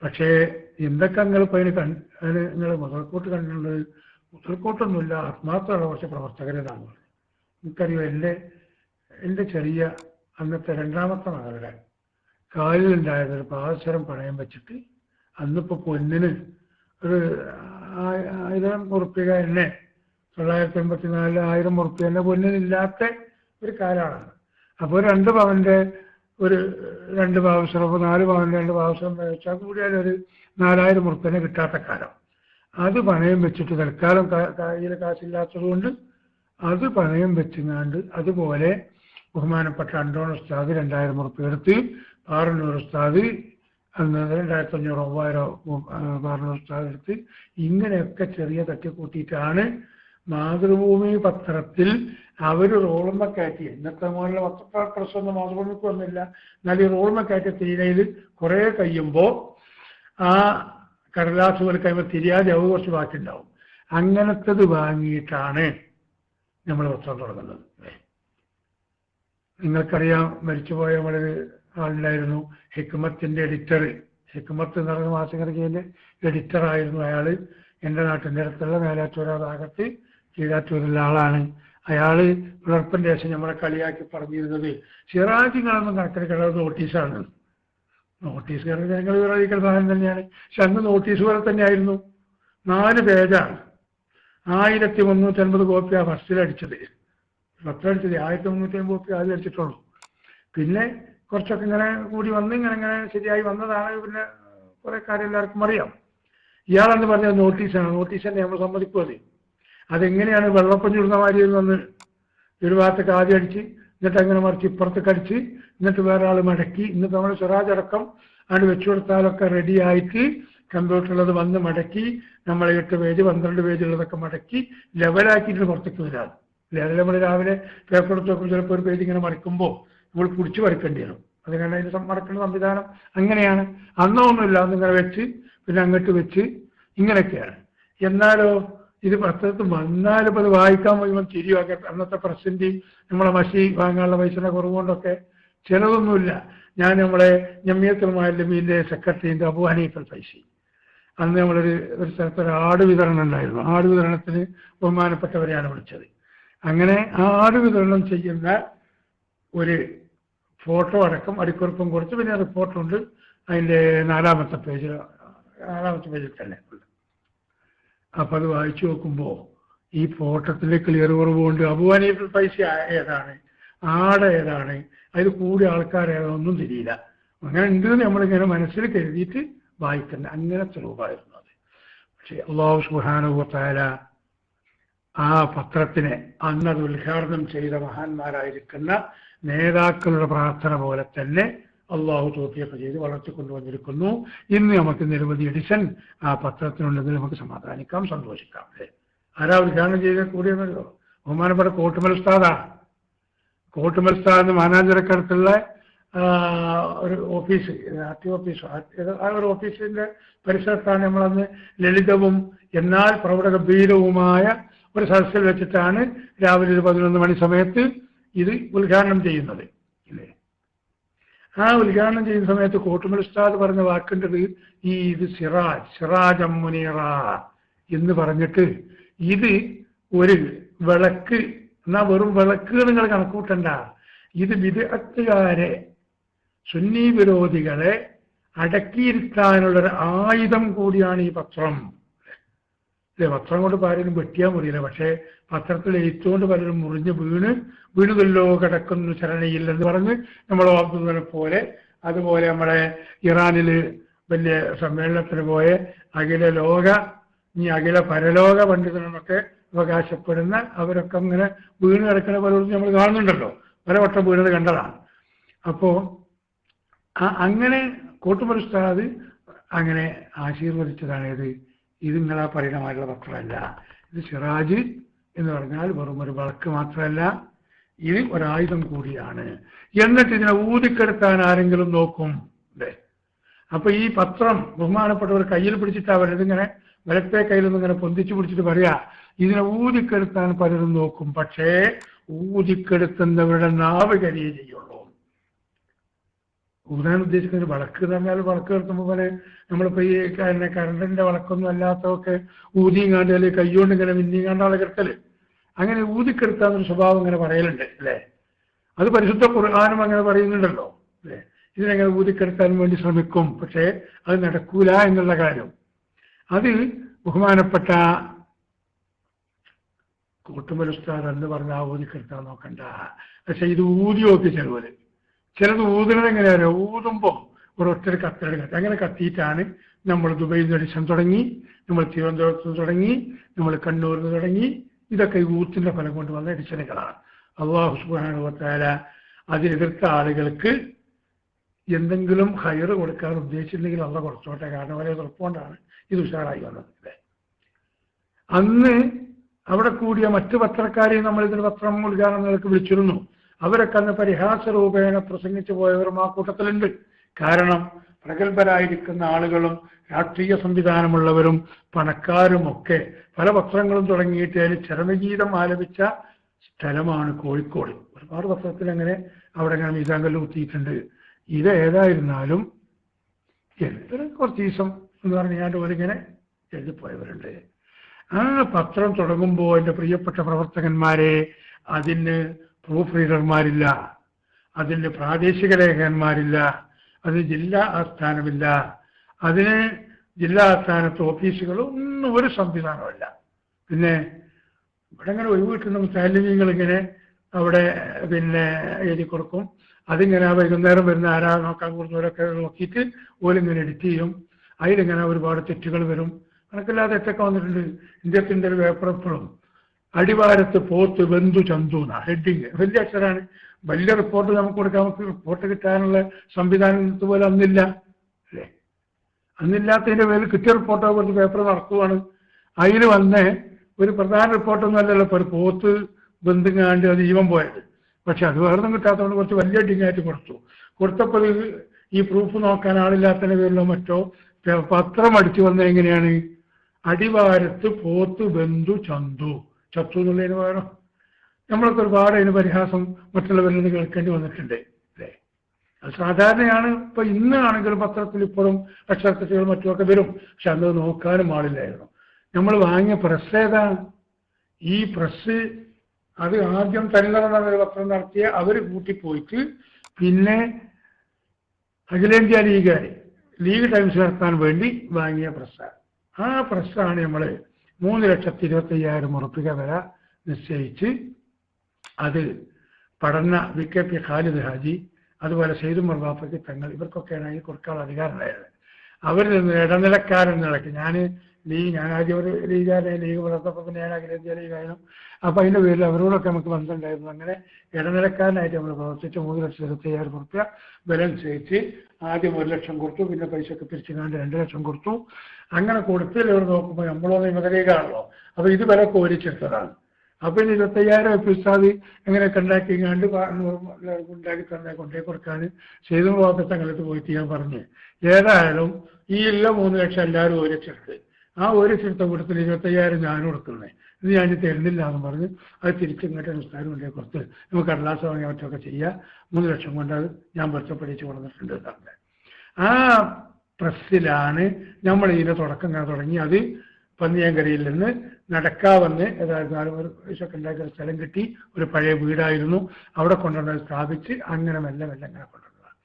പക്ഷേ എന്തൊക്കെ നിങ്ങളിപ്പോൾ അതിന് നിങ്ങൾ മുതൽക്കൂട്ട് കണ്ടിട്ടുള്ളത്? മുതൽക്കൂട്ടൊന്നുമില്ല, ആത്മാർത്ഥമുള്ള കുറച്ച് പ്രവർത്തകരെന്നാണ് പറഞ്ഞത്. എനിക്കറിയാം, എൻ്റെ ചെറിയ അന്നത്തെ രണ്ടാമത്തെ മകളുടെ കാലിലുണ്ടായതൊരു പാദസരം പണയം വെച്ചിട്ട് അന്നിപ്പോൾ പൊന്നിന് ഒരു 1000 ഉറുപ്പിക എന്നെ 984 1000 ഉറുപ്പിക എന്നെ പൊന്നിനില്ലാത്ത ഒരു കാലമാണ്. അപ്പോൾ 2 പവൻ്റെ ഒരു 2 പാവസരം, 4 പവൻ്റെ 2 പാവസരം വെച്ചാൽ കൂടിയാൽ ഒരു 4000 ഉറുപ്പിക കിട്ടാത്ത കാലം. അത് പണയം വെച്ചിട്ട് തൽക്കാലം കയ്യിൽ കാശില്ലാത്തത് കൊണ്ട് അത് പണയം വെച്ചുങ്ങാണ്ട് അതുപോലെ ബഹുമാനപ്പെട്ട അണ്ടോൺ ഉസ്താദ് 2000 ഉറുപ്പിക എടുത്ത്, പാറന്നൂർ ഉസ്താദ് അന്ന് 2500 3000 പാറന്നൂർ ഉസ്താദ് എടുത്ത് ഇങ്ങനെയൊക്കെ ചെറിയ തട്ടിക്കൂട്ടിയിട്ടാണ് മാതൃഭൂമി പത്രത്തിൽ അവർ റോളുമ്മ കയറ്റി. ഇന്നത്തെ മോഡലിലെ പത്രപ്രസൊന്നും മാതൃഭൂമിക്ക് വന്നില്ല, എന്നാൽ ഈ റോളുമ്മ കയറ്റിയ തീരയിൽ കുറേ കഴിയുമ്പോൾ ആ കടലാസ് പോലെ കഴിയുമ്പോൾ തിരിയാതെ അവ കുറച്ച് ബാക്കിയുണ്ടാവും. അങ്ങനത്തത് വാങ്ങിയിട്ടാണ് നമ്മൾ വസ്ത്രം തുടങ്ങുന്നത്. നിങ്ങൾക്കറിയാം, മരിച്ചുപോയ നമ്മളൊരു ആളുണ്ടായിരുന്നു, ഹിക്മത്തിൻ്റെ എഡിറ്റർ. ഹിക്മത്ത് എന്ന് പറയുന്ന മാസികയുടെ എഡിറ്ററായിരുന്നു അയാൾ. എൻ്റെ നാട്ടിൻ്റെ അടുത്തുള്ള മേലാറ്റൂർ ഭാഗത്ത് കീഴാറ്റൂരുള്ള ആളാണ്. അയാൾ പുലർപ്പൻ്റെ ശേഷം നമ്മളെ കളിയാക്കി പറഞ്ഞിരുന്നത് സിറാജുകളൊന്നും കണക്കെടുക്കുന്നത് നോട്ടീസാണ്. നോട്ടീസ് ഞങ്ങൾ വിറയിക്കുന്ന സാധനം തന്നെയാണ്. പക്ഷെ അന്ന് നോട്ടീസ് പോലെ തന്നെയായിരുന്നു. 4 പേജാണ്. 1350 കോപ്പിയാണ് ഫസ്റ്റിലടിച്ചത്. പത്തടിച്ചത് 1350 കോപ്പി ആദ്യം അടിച്ചിട്ടുള്ളൂ. പിന്നെ കുറച്ചൊക്കെ ഇങ്ങനെ കൂടി വന്ന് ഇങ്ങനെ ശരിയായി വന്നതാണ്. പിന്നെ കുറെ കാര്യം എല്ലാവർക്കും അറിയാം. ഇയാളെന്ന് പറഞ്ഞത് നോട്ടീസാണ്. നോട്ടീസ് തന്നെ നമ്മൾ സമ്മതിക്കും. അതെങ്ങനെയാണ് വെള്ളപ്പം ചുടുന്ന മാതിരി വന്ന് ഒരു ഭാഗത്തേക്ക് ആദ്യം അടിച്ച്, എന്നിട്ട് അങ്ങനെ മറിച്ച് ഇപ്പുറത്തേക്ക് അടിച്ച്, എന്നിട്ട് വേറെ ആൾ മടക്കി, എന്നിട്ട് നമ്മൾ സ്വരാജ് അടക്കം ആണ് വെച്ചു കൊടുത്താലൊക്കെ റെഡി ആയിട്ട് കമ്പ്യൂട്ടറിലത് വന്ന് മടക്കി നമ്മൾ 8 പേജ് 12 പേജുള്ളതൊക്കെ മടക്കി ലെവലാക്കിയിട്ട് പുറത്തേക്ക് വരാം. അല്ലെങ്കിൽ നമ്മൾ രാവിലെ പേപ്പർ എടുത്ത് നോക്കുമ്പോൾ ചിലപ്പോൾ ഒരു പേജ് ഇങ്ങനെ മറിക്കുമ്പോൾ നമ്മൾ പിടിച്ച് മറിക്കേണ്ടി വരും. അതിനാണ് അതിന് മറക്കുന്ന സംവിധാനം. അങ്ങനെയാണ്. അന്നൊന്നുമില്ല. അന്നിങ്ങനെ വെച്ച് പിന്നെ അങ്ങോട്ട് വെച്ച് ഇങ്ങനെയൊക്കെയാണ്. എന്നാലോ ഇത് പത്രത്തിൽ വന്നാലിപ്പോൾ അത് വായിക്കാൻ കഴിയുമ്പോൾ തിരിവാക്കി. അന്നത്തെ പ്രസിൻ്റെ നമ്മളെ മഷി വാങ്ങാനുള്ള പൈസയുടെ കുറവുകൊണ്ടൊക്കെ ചിലതൊന്നുമില്ല. ഞാൻ നമ്മളെ ജമിയത്തുൽ മുഅല്ലിമീൻ്റെ സെക്രട്ടറിൻ്റെ അബൂ ഹനീഫൽ ഫൈസി, അന്ന് നമ്മളൊരു സ്ഥലത്തൊരു ആട് വിതരണം ഉണ്ടായിരുന്നു. ആട് വിതരണത്തിന് ബഹുമാനപ്പെട്ടവരെയാണ് വിളിച്ചത്. അങ്ങനെ ആ ആട് വിതരണം ചെയ്യുന്ന ഒരു ഫോട്ടോ അടക്കം അടിക്കുറിപ്പും കുറച്ച് പിന്നെ റിപ്പോർട്ടുണ്ട്. അതിൻ്റെ 4ാമത്തെ പേജിൽ തന്നെ ഉണ്ട്. അപ്പം അത് വായിച്ചു നോക്കുമ്പോൾ ഈ ഫോട്ടോത്തിൻ്റെ ക്ലിയർ കുറവുകൊണ്ട് അബൂ ഹനീഫൽ ഫൈസി ഏതാണ്, ആട് ഏതാണ്, അതിൽ കൂടിയ ആൾക്കാരേതൊന്നും തിരിയില്ല. അങ്ങനെ ഉണ്ടെന്ന് നമ്മളിങ്ങനെ മനസ്സിൽ കരുതിയിട്ട് വായിക്കുന്ന അങ്ങനത്തെ രൂപമായിരുന്നു അത്. പക്ഷേ അല്ലാഹു സുബ്ഹാനഹു വ തആല ആ പത്രത്തിനെ അന്നത് ഉദ്ഘാടനം ചെയ്ത മഹാന്മാരായിരിക്കുന്ന നേതാക്കളുടെ പ്രാർത്ഥന പോലെ തന്നെ അള്ളാഹു തൗഫീഖ് ചെയ്ത് വളർത്തിക്കൊണ്ടുവന്നിരിക്കുന്നു. ഇന്ന് നമുക്ക് നിരവധി എഡിഷൻ ആ പത്രത്തിനുണ്ടെങ്കിൽ നമുക്ക് സമാധാനിക്കാം, സന്തോഷിക്കാം. അല്ലേ? ആരാ ഉദ്ഘാടനം ചെയ്ത കൂടിയെന്നല്ലോ? ബഹുമാനപ്പെട്ട കോട്ടുമൽ ഉസ്താദാണ്. കോട്ടുമൽ ഉസ്താദ് മാനാഞ്ചിറക്കടുത്തുള്ള ഒരു ഓഫീസ്, ആർ.ടി. ഓഫീസ്, ആ ഒരു ഓഫീസിന്റെ പരിസരത്താണ് നമ്മളന്ന് ലളിതവും എന്നാൽ പ്രൗഢഗംഭീരവുമായ ഒരു സദസ്സിൽ വെച്ചിട്ടാണ് രാവിലെ ഒരു 11 മണി സമയത്ത് ഇത് ഉദ്ഘാടനം ചെയ്യുന്നത്. ഇല്ലേ? ആ ഉദ്ഘാടനം ചെയ്യുന്ന സമയത്ത് കോട്ടുമൽ ഉസ്താദ് പറഞ്ഞ വാക്കുണ്ടത് ഇത് സിറാജം മുനീറ എന്ന് പറഞ്ഞിട്ട്, ഇത് ഒരു വിളക്ക്, എന്നാ വെറും വിളക്ക് നിങ്ങൾ കണക്കൂട്ടണ്ട, ഇത് ബിദ്അത്തുകാരെ സുന്നി വിരോധികളെ അടക്കിയിരുത്താനുള്ളൊരു ആയുധം കൂടിയാണ് ഈ പത്രം. അല്ലെ? പത്രം കൊണ്ട് പലരും വെട്ടിയാൽ മുറിയില്ല, പക്ഷേ പത്രത്തിൽ എഴുത്തുകൊണ്ട് പലരും മുറിഞ്ഞ് വീണുതല്ലോ കിടക്കുന്നു ചരണയിൽ എന്ന് പറഞ്ഞ് നമ്മൾ ഓർക്കുന്നതിനെ പോലെ, അതുപോലെ നമ്മുടെ ഇറാനിൽ വലിയ സമ്മേളനത്തിന് പോയ അഖില പരലോക പണ്ഡിതനെന്നൊക്കെ അവകാശപ്പെടുന്ന അവരൊക്കെ അങ്ങനെ വീണ് കിടക്കുന്ന പലരും നമ്മൾ കാണുന്നുണ്ടല്ലോ, പലവട്ടം വീണത് കണ്ടതാണ്. അപ്പോൾ അങ്ങനെ കോട്ടുമൽ ഉസ്താദ് അങ്ങനെ ആശീർവദിച്ചതാണ്. ഇത് നിങ്ങളാ പരിണാമമായിട്ടുള്ള പത്രമല്ല, ഇത് സിറാജ് എന്ന് പറഞ്ഞാൽ വെറും ഒരു വിളക്ക് മാത്രമല്ല, ഇത് ഒരായുധം കൂടിയാണ്. എന്നിട്ട് ഇതിനെ ഊതിക്കെടുത്താൻ ആരെങ്കിലും നോക്കും. അല്ലേ? അപ്പൊ ഈ പത്രം ബഹുമാനപ്പെട്ടവർ കയ്യിൽ പിടിച്ചിട്ടാ വരുന്നത്, ഇങ്ങനെ വലത്തെ കയ്യിലൊന്നും ഇങ്ങനെ പൊന്തിച്ചു പിടിച്ചിട്ട് പറയാ ഇതിനെ ഊതിക്കെടുത്താൻ പലരും നോക്കും, പക്ഷേ ഊതിക്കെടുത്തുന്നവരുടെ നാവ് കരിയേ ചെയ്യുള്ളൂ. ഊതാൻ ഉദ്ദേശിക്കുന്നത് വിളക്ക് എന്ന് പറഞ്ഞാൽ വിളക്ക് കിടത്തുമ്പോൾ പോലെ നമ്മളിപ്പോൾ ഈ കറണ്ടിന്റെ വിളക്കൊന്നും അല്ലാത്തതൊക്കെ ഊതിങ്ങാണ്ട് അല്ലെങ്കിൽ കൈകൊണ്ട് ഇങ്ങനെ മിന്നിങ്ങാണ്ടാളെ കിടത്തല്, അങ്ങനെ ഊതിക്കെടുത്താന്നൊരു സ്വഭാവം ഇങ്ങനെ പറയലുണ്ട്. അല്ലേ? അത് പരിശുദ്ധ ഖുർആനും അങ്ങനെ പറയുന്നുണ്ടല്ലോ. അല്ലേ? ഇതിനെങ്ങനെ ഊതിക്കെടുത്താൻ വേണ്ടി ശ്രമിക്കും, പക്ഷേ അത് നടക്കൂല എന്നുള്ള കാര്യം. അത് ബഹുമാനപ്പെട്ട കോട്ടുമൽ ഉസ്താദ് എന്ന് പറഞ്ഞ ആ ഊതിക്കെടുത്താൻ നോക്കണ്ട. പക്ഷെ ഇത് ഊതി നോക്കി ചിലത് ഊതുന്നത് എങ്ങനെയാണോ, ഊതുമ്പോൾ ഒരൊറ്റ കത്തയുടെ കത്തി, അങ്ങനെ കത്തിയിട്ടാണ് നമ്മൾ ദുബൈയിൽ നിന്ന് എഡിഷൻ തുടങ്ങി, നമ്മൾ തിരുവനന്തപുരത്ത് നിന്ന് തുടങ്ങി, നമ്മൾ കണ്ണൂരിൽ നിന്ന് തുടങ്ങി. ഇതൊക്കെ ഈ ഊത്തിന്റെ ഫലം കൊണ്ട് വന്ന എഡിഷനുകളാണ്. അല്ലാഹു സുബ്ഹാനഹു വ തആല അതിനെതിർത്ത ആളുകൾക്ക് എന്തെങ്കിലും ഖൈറ് കൊടുക്കാൻ ഉദ്ദേശിച്ചിട്ടുണ്ടെങ്കിൽ അള്ളാഹ് കൊടുത്തോട്ടെ. കാരണം അവരെ എതിർപ്പുകൊണ്ടാണ് ഇത് ഉഷാറായി വന്നത്. അന്ന് അവിടെ കൂടിയ മറ്റു പത്രക്കാരെയും നമ്മൾ ഇതിന് പത്രം ഉദ്ഘാടനങ്ങൾക്ക് വിളിച്ചിരുന്നു. അവരൊക്കെ അന്ന് പരിഹാസ രൂപേണ പ്രസംഗിച്ചു പോയവരും ആ കൂട്ടത്തിലുണ്ട്. കാരണം പ്രഗത്ഭരായിരിക്കുന്ന ആളുകളും രാഷ്ട്രീയ സംവിധാനമുള്ളവരും പണക്കാരുമൊക്കെ പല പത്രങ്ങളും തുടങ്ങിയിട്ട് അതിൽ ചരമഗീതം ആലപിച്ച സ്ഥലമാണ് കോഴിക്കോട്. ഒരുപാട് പത്രത്തിൽ അങ്ങനെ അവിടെ അങ്ങനെ മീസാങ്കല്ല് കുത്തിയിട്ടുണ്ട്. ഇത് ഏതായിരുന്നാലും കുറച്ച് ദിവസം എന്ന് പറഞ്ഞാൽ ഓരിങ്ങനെ എഴുതിപ്പോയവരുണ്ട്. ആ പത്രം തുടങ്ങുമ്പോൾ എൻ്റെ പ്രിയപ്പെട്ട പ്രവർത്തകന്മാരെ, അതിന് പ്രൂഫ് റീഡർമാരില്ല, അതിന് പ്രാദേശിക ലേഖകന്മാരില്ല, അതിന് ജില്ലാ ആസ്ഥാനമില്ല, അതിന് ജില്ലാ ആസ്ഥാനത്ത് ഓഫീസുകളൊന്നും ഒരു സംവിധാനമല്ല. പിന്നെ ഇവിടെ ഇങ്ങനെ ഒഴിവ് കിട്ടുന്ന മുത്താലിമീങ്ങൾ ഇങ്ങനെ അവിടെ പിന്നെ എഴുതി കൊടുക്കും. അതിങ്ങനെ വൈകുന്നേരം വരുന്ന ആരാ നോക്കാൻ കൂടുന്നവരൊക്കെ നോക്കിയിട്ട് ഓലിങ്ങനെ എഡിറ്റ് ചെയ്യും. അതിലിങ്ങനെ ഒരുപാട് തെറ്റുകൾ വരും. കണക്കില്ലാതെ തെറ്റൊക്കെ വന്നിട്ടുണ്ട്. ഇന്ത്യത്തിൻ്റെ ഒരു പേപ്പർ എപ്പോഴും അടിവാരത്ത് പോത്ത് ബന്ധു ചന്തു എന്ന ഹെഡിങ് വലിയ അക്ഷരമാണ്. വലിയ റിപ്പോർട്ട് നമുക്ക് കൊടുക്കാൻ, നമുക്ക് റിപ്പോർട്ട് കിട്ടാനുള്ള സംവിധാനം ഇതുപോലെ അന്നില്ല അല്ലേ. അന്നില്ലാത്തതിൻ്റെ പേരിൽ കിട്ടിയ റിപ്പോർട്ടോ കുറച്ച് പേപ്പർ നടത്തുവാണ്. അതിൽ വന്ന് ഒരു പ്രധാന റിപ്പോർട്ടൊന്നും അല്ലല്ലോ ഇപ്പോൾ ഒരു പോത്ത് ബന്ധുങ്ങാണ്ട് അത് ജീവൻ പോയത്. പക്ഷെ അത് വേറൊന്നും കിട്ടാത്തതുകൊണ്ട് കുറച്ച് വലിയ ഹെഡിങ്ങായിട്ട് കൊടുത്തപ്പോൾ ഈ പ്രൂഫ് നോക്കാൻ ആളില്ലാത്തതിൻ്റെ പേരിലോ മറ്റോ പത്രം അടിച്ചു വന്നത് എങ്ങനെയാണ്? അടിവാരത്ത് പോത്ത് ബന്ധു ചന്തു എന്നുള്ളതിന് പകരം നമ്മളൊക്കെ ഒരുപാട് അതിന് പരിഹാസം മറ്റുള്ളവരിൽ നിന്ന് കേൾക്കേണ്ടി വന്നിട്ടുണ്ട് അല്ലേ. അത് സാധാരണയാണ്. ഇപ്പൊ ഇന്ന് ആണെങ്കിലും പത്രത്തിൽ ഇപ്പോഴും അക്ഷരത്തെറ്റുകൾ മറ്റുമൊക്കെ വരും. പക്ഷെ അത് നോക്കാനും ആളില്ലായിരുന്നു. നമ്മൾ വാങ്ങിയ പ്രസ് ഏതാണ്? ഈ പ്രസ് അത് ആദ്യം തനിനിറന്നൊരു പത്രം നടത്തിയ അവർ കൂട്ടിപ്പോയിട്ട് പിന്നെ അഖിലേന്ത്യാ ലീഗ് ടൈംസ് നടത്താൻ വേണ്ടി വാങ്ങിയ പ്രസ്സാണ്. ആ പ്രസ്സാണ് നമ്മൾ 3,25,000 ഉറുപ്പിക വില നിശ്ചയിച്ച് അത് പഠന VKP ഖാലിദ് ഹാജി അതുപോലെ സെയ്ദ് മർവാഫയ്ക്ക് തങ്ങൾ ഇവർക്കൊക്കെയാണ് അതിന് കൊടുക്കാനുള്ള അധികാരം ഉണ്ടായത്. അവരിൽ നിന്ന് ഇടനിലക്കാരൻ നിലയ്ക്ക് ഞാൻ ആദ്യം ഒരു ലീഗ് വളർത്തപ്പോൾ പിന്നെ ഞാൻ അഖിലേന്ത്യാ ലീഗായിരുന്നു. അപ്പം അതിൻ്റെ പേരിൽ അവരോടൊക്കെ നമുക്ക് ബന്ധമുണ്ടായിരുന്നു. അങ്ങനെ ഇടനിലക്കാരനായിട്ട് നമ്മൾ പ്രവർത്തിച്ച് 3,25,000 ഉറുപ്പിക വില നിശ്ചയിച്ച് ആദ്യം 1 ലക്ഷം കൊടുത്തു. പിന്നെ പൈസയൊക്കെ പിരിച്ചുകൊണ്ട് 2 ലക്ഷം കൊടുത്തു. അങ്ങനെ കൊടുത്തിൽ അവർ നോക്കുമ്പോൾ നമ്മളോ നിയമതലീകാണല്ലോ. അപ്പോൾ ഇത് വില കോരിച്ചെടുത്തതാണ്. അപ്പം ഇനി 25,000 ഉസ്താദ് എങ്ങനെയൊക്കെ ഉണ്ടാക്കിങ്ങാണ്ട് ഉണ്ടാക്കി തന്നെ കൊണ്ടേ കൊടുക്കാൻ ചെയ്തു പോകാത്ത തങ്ങളത്ത് പോയിട്ട് ഞാൻ പറഞ്ഞു. ഏതായാലും ഈ 3 ലക്ഷം എല്ലാവരും ഓരിച്ചെടുത്ത് ആ ഓരിച്ചെടുത്ത കൂട്ടത്തിൽ 25,000 ഞാനും കൊടുക്കുന്നത്. ഇത് ഞാൻ തരുന്നില്ല എന്ന് പറഞ്ഞ് അത് തിരിച്ചിങ്ങോട്ട് ഉസ്താദിന് കൊണ്ടേ കൊടുത്ത് നമുക്ക് കടലാസ് വാങ്ങിയ മറ്റൊക്കെ ചെയ്യാം. 3 ലക്ഷം കൊണ്ട് അത് ഞാൻ പൊരുത്തപ്പെടിച്ച് കൊടുത്തിട്ടുണ്ട് തന്നെ. ആ പ്രസ്സിലാണ് നമ്മൾ ഇതിൻ്റെ തുടക്കം തുടങ്ങി. അത് പന്നിയങ്കരയിൽ നിന്ന് നടക്കാവെന്ന് ഏതായാലും 4 വയസ്സൊക്കെ ഉണ്ടാക്കിയ സ്ഥലം കിട്ടി. ഒരു പഴയ വീടായിരുന്നു. അവിടെ കൊണ്ടുവന്നത് സ്ഥാപിച്ച് അങ്ങനെ മെല്ലെ അങ്ങനെ കൊണ്ടുവന്നതാണ്.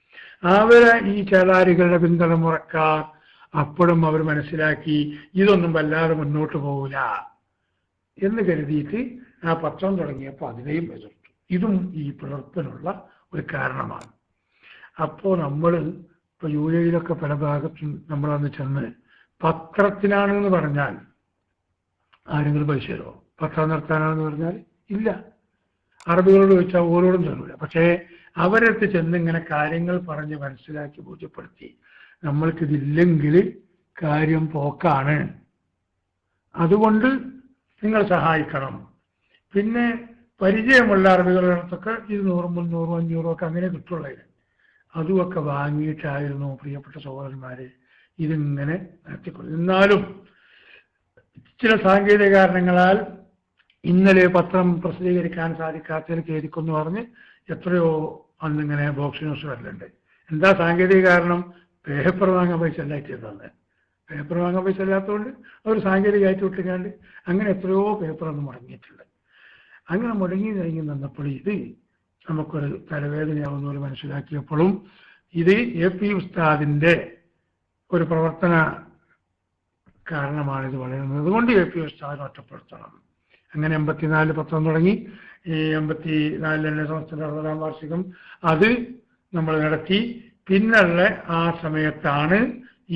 അവരെ ഈ ചേളാരികളുടെ പിന്തലമുറക്കാർ അപ്പോഴും അവർ മനസ്സിലാക്കി ഇതൊന്നും വല്ലാതെ മുന്നോട്ട് പോകില്ല എന്ന് കരുതിയിട്ട് ആ പത്രം തുടങ്ങിയപ്പോൾ അതിനെയും എതിർത്തു. ഇതും ഈ പിളർപ്പിനുള്ള ഒരു കാരണമാണ്. അപ്പോൾ നമ്മൾ ഇപ്പോൾ UAE പല ഭാഗത്തും നമ്മളന്ന് ചെന്ന് പത്രത്തിനാണെന്ന് പറഞ്ഞാൽ ആരെങ്കിലും പൈസ തരുമോ? പത്രം നടത്താനാണെന്ന് പറഞ്ഞാൽ ഇല്ല. അറബികളോട് ചോദിച്ചാൽ ഓരോടും തരില്ല. പക്ഷേ അവരടുത്ത് ചെന്നിങ്ങനെ കാര്യങ്ങൾ പറഞ്ഞ് മനസ്സിലാക്കി ബോധ്യപ്പെടുത്തി നമ്മൾക്കിതില്ലെങ്കിൽ കാര്യം പോക്കാണ്, അതുകൊണ്ട് നിങ്ങൾ സഹായിക്കണം. പിന്നെ പരിചയമുള്ള അറബികളുടെ അടുത്തൊക്കെ 200, 300, 500 ഒക്കെ അങ്ങനെ കിട്ടുള്ളത്. അതുമൊക്കെ വാങ്ങിയിട്ടായിരുന്നു പ്രിയപ്പെട്ട സഹോദരന്മാരെ ഇതിങ്ങനെ നടത്തിക്കൊള്ളു. എന്നാലും ചില സാങ്കേതിക കാരണങ്ങളാൽ ഇന്നലെ പത്രം പ്രസിദ്ധീകരിക്കാൻ സാധിക്കാത്തതിൽ ഖേദിക്കുമെന്ന് പറഞ്ഞ് എത്രയോ അന്നിങ്ങനെ ബോക്സ് ന്യൂസ് വരലുണ്ട്. എന്താ സാങ്കേതിക കാരണം? പേപ്പർ വാങ്ങാൻ പൈസ അല്ലായിട്ട് തന്നെ. പേപ്പർ വാങ്ങാൻ പൈസ ഇല്ലാത്തതുകൊണ്ട് അവർ സാങ്കേതികമായിട്ട് വിട്ടുകാണ്ട് അങ്ങനെ എത്രയോ പേപ്പർ അന്ന് മുടങ്ങിയിട്ടുണ്ട്. അങ്ങനെ മുടങ്ങി നിന്നപ്പോൾ ഇത് നമുക്കൊരു തലവേദനയാവുന്ന പോലെ മനസ്സിലാക്കിയപ്പോഴും ഇത് AP ഉസ്താദിൻ്റെ ഒരു പ്രവർത്തന കാരണമാണിത് വളരുന്നത്. അതുകൊണ്ട് AP ഉസ്താദിനെ ഒറ്റപ്പെടുത്തണം. അങ്ങനെ 84 പത്രം തുടങ്ങി. ഈ 84 സംസ്ഥാന 60-ാം വാർഷികം അത് നമ്മൾ നടത്തി. പിന്നുള്ള ആ സമയത്താണ്